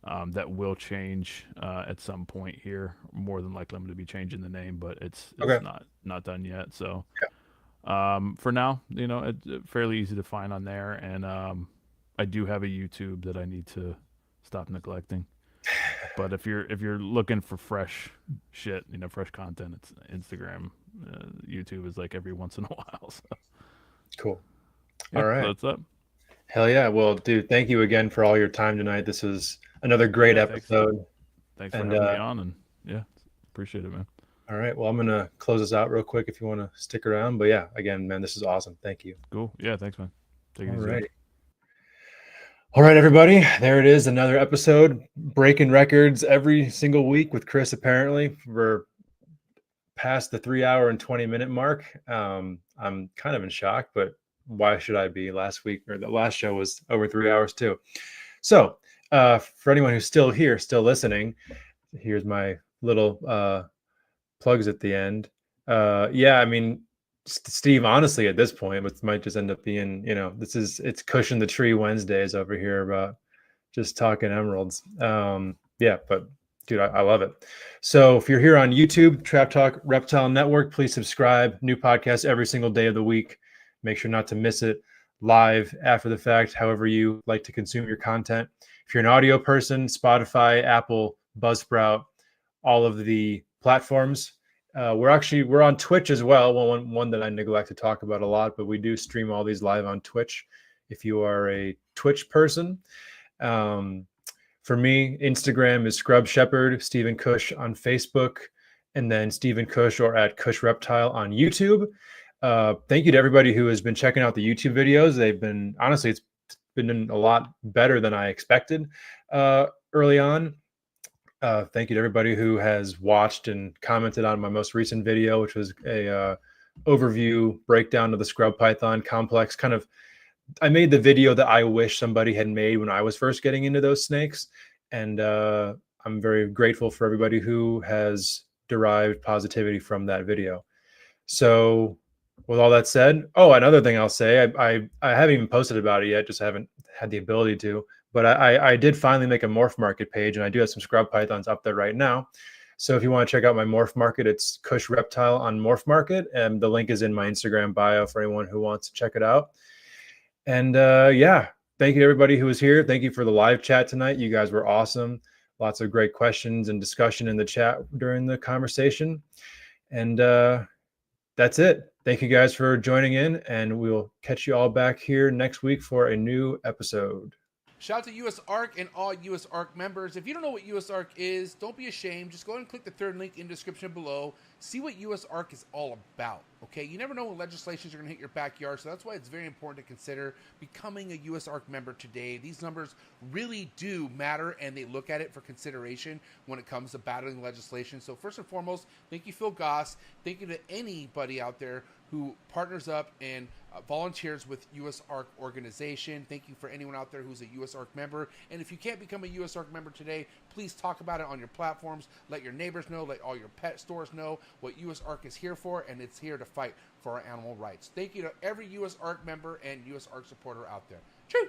That will change at some point here. More than likely, I'm going to be changing the name, but it's not done yet. So, for now, it's fairly easy to find on there, and I do have a YouTube that I need to stop neglecting. But if you're looking for fresh shit, fresh content, it's Instagram. YouTube is like every once in a while. So. Cool. Yeah, all right. So that's up. Hell yeah. Well, dude, thank you again for all your time tonight. This is another great episode. Thanks for having me on, and yeah, appreciate it, man. All right. Well, I'm going to close this out real quick if you want to stick around. But yeah, again, man, this is awesome. Thank you. Cool. Yeah, thanks, man. Take it easy. All right, everybody. There it is. Another episode. Breaking records every single week with Chris, apparently. We're past the 3 hour and 20-minute mark. I'm kind of in shock, but why should I be? Last week or the last show was over 3 hours too. So for anyone who's still here, still listening, here's my little plugs at the end. Yeah, I mean, Steve, honestly, at this point, it might just end up being, it's Cushion the Tree Wednesdays over here about just talking emeralds. Yeah, but dude, I love it. So if you're here on YouTube, Trap Talk Reptile Network, please subscribe. New podcast every single day of the week. Make sure not to miss it live after the fact, however you like to consume your content. If you're an audio person, Spotify, Apple, Buzzsprout, all of the platforms. We're on Twitch as well. One that I neglect to talk about a lot, but we do stream all these live on Twitch. If you are a Twitch person, for me, Instagram is scrubshepherd, Stephen Kush on Facebook, and then Stephen Kush or at Kush Reptile on YouTube. Thank you to everybody who has been checking out the YouTube videos. They've been, honestly, it's been a lot better than I expected early on. Thank you to everybody who has watched and commented on my most recent video, which was a overview breakdown of the scrub python complex. I made the video that I wish somebody had made when I was first getting into those snakes. And I'm very grateful for everybody who has derived positivity from that video. So with all that said, another thing I'll say, I haven't even posted about it yet, just haven't had the ability to, but I did finally make a morph market page, and I do have some scrub pythons up there right now. So if you want to check out my morph market, it's Kush Reptile on morph market. And the link is in my Instagram bio for anyone who wants to check it out. And yeah, thank you to everybody who was here. Thank you for the live chat tonight. You guys were awesome. Lots of great questions and discussion in the chat during the conversation. And that's it. Thank you guys for joining in, and we'll catch you all back here next week for a new episode. Shout out to US ARC and all US ARC members. If you don't know what US ARC is, don't be ashamed. Just go ahead and click the third link in the description below. See what US ARC is all about, okay? You never know when legislations are going to hit your backyard, so that's why it's very important to consider becoming a US ARC member today. These numbers really do matter, and they look at it for consideration when it comes to battling legislation. So first and foremost, thank you, Phil Goss. Thank you to anybody out there who partners up and volunteers with US ARC organization. Thank you for anyone out there who's a US ARC member. And if you can't become a US ARC member today, please talk about it on your platforms. Let your neighbors know, let all your pet stores know what US ARC is here for, and it's here to fight for our animal rights. Thank you to every US ARC member and US ARC supporter out there. Choo!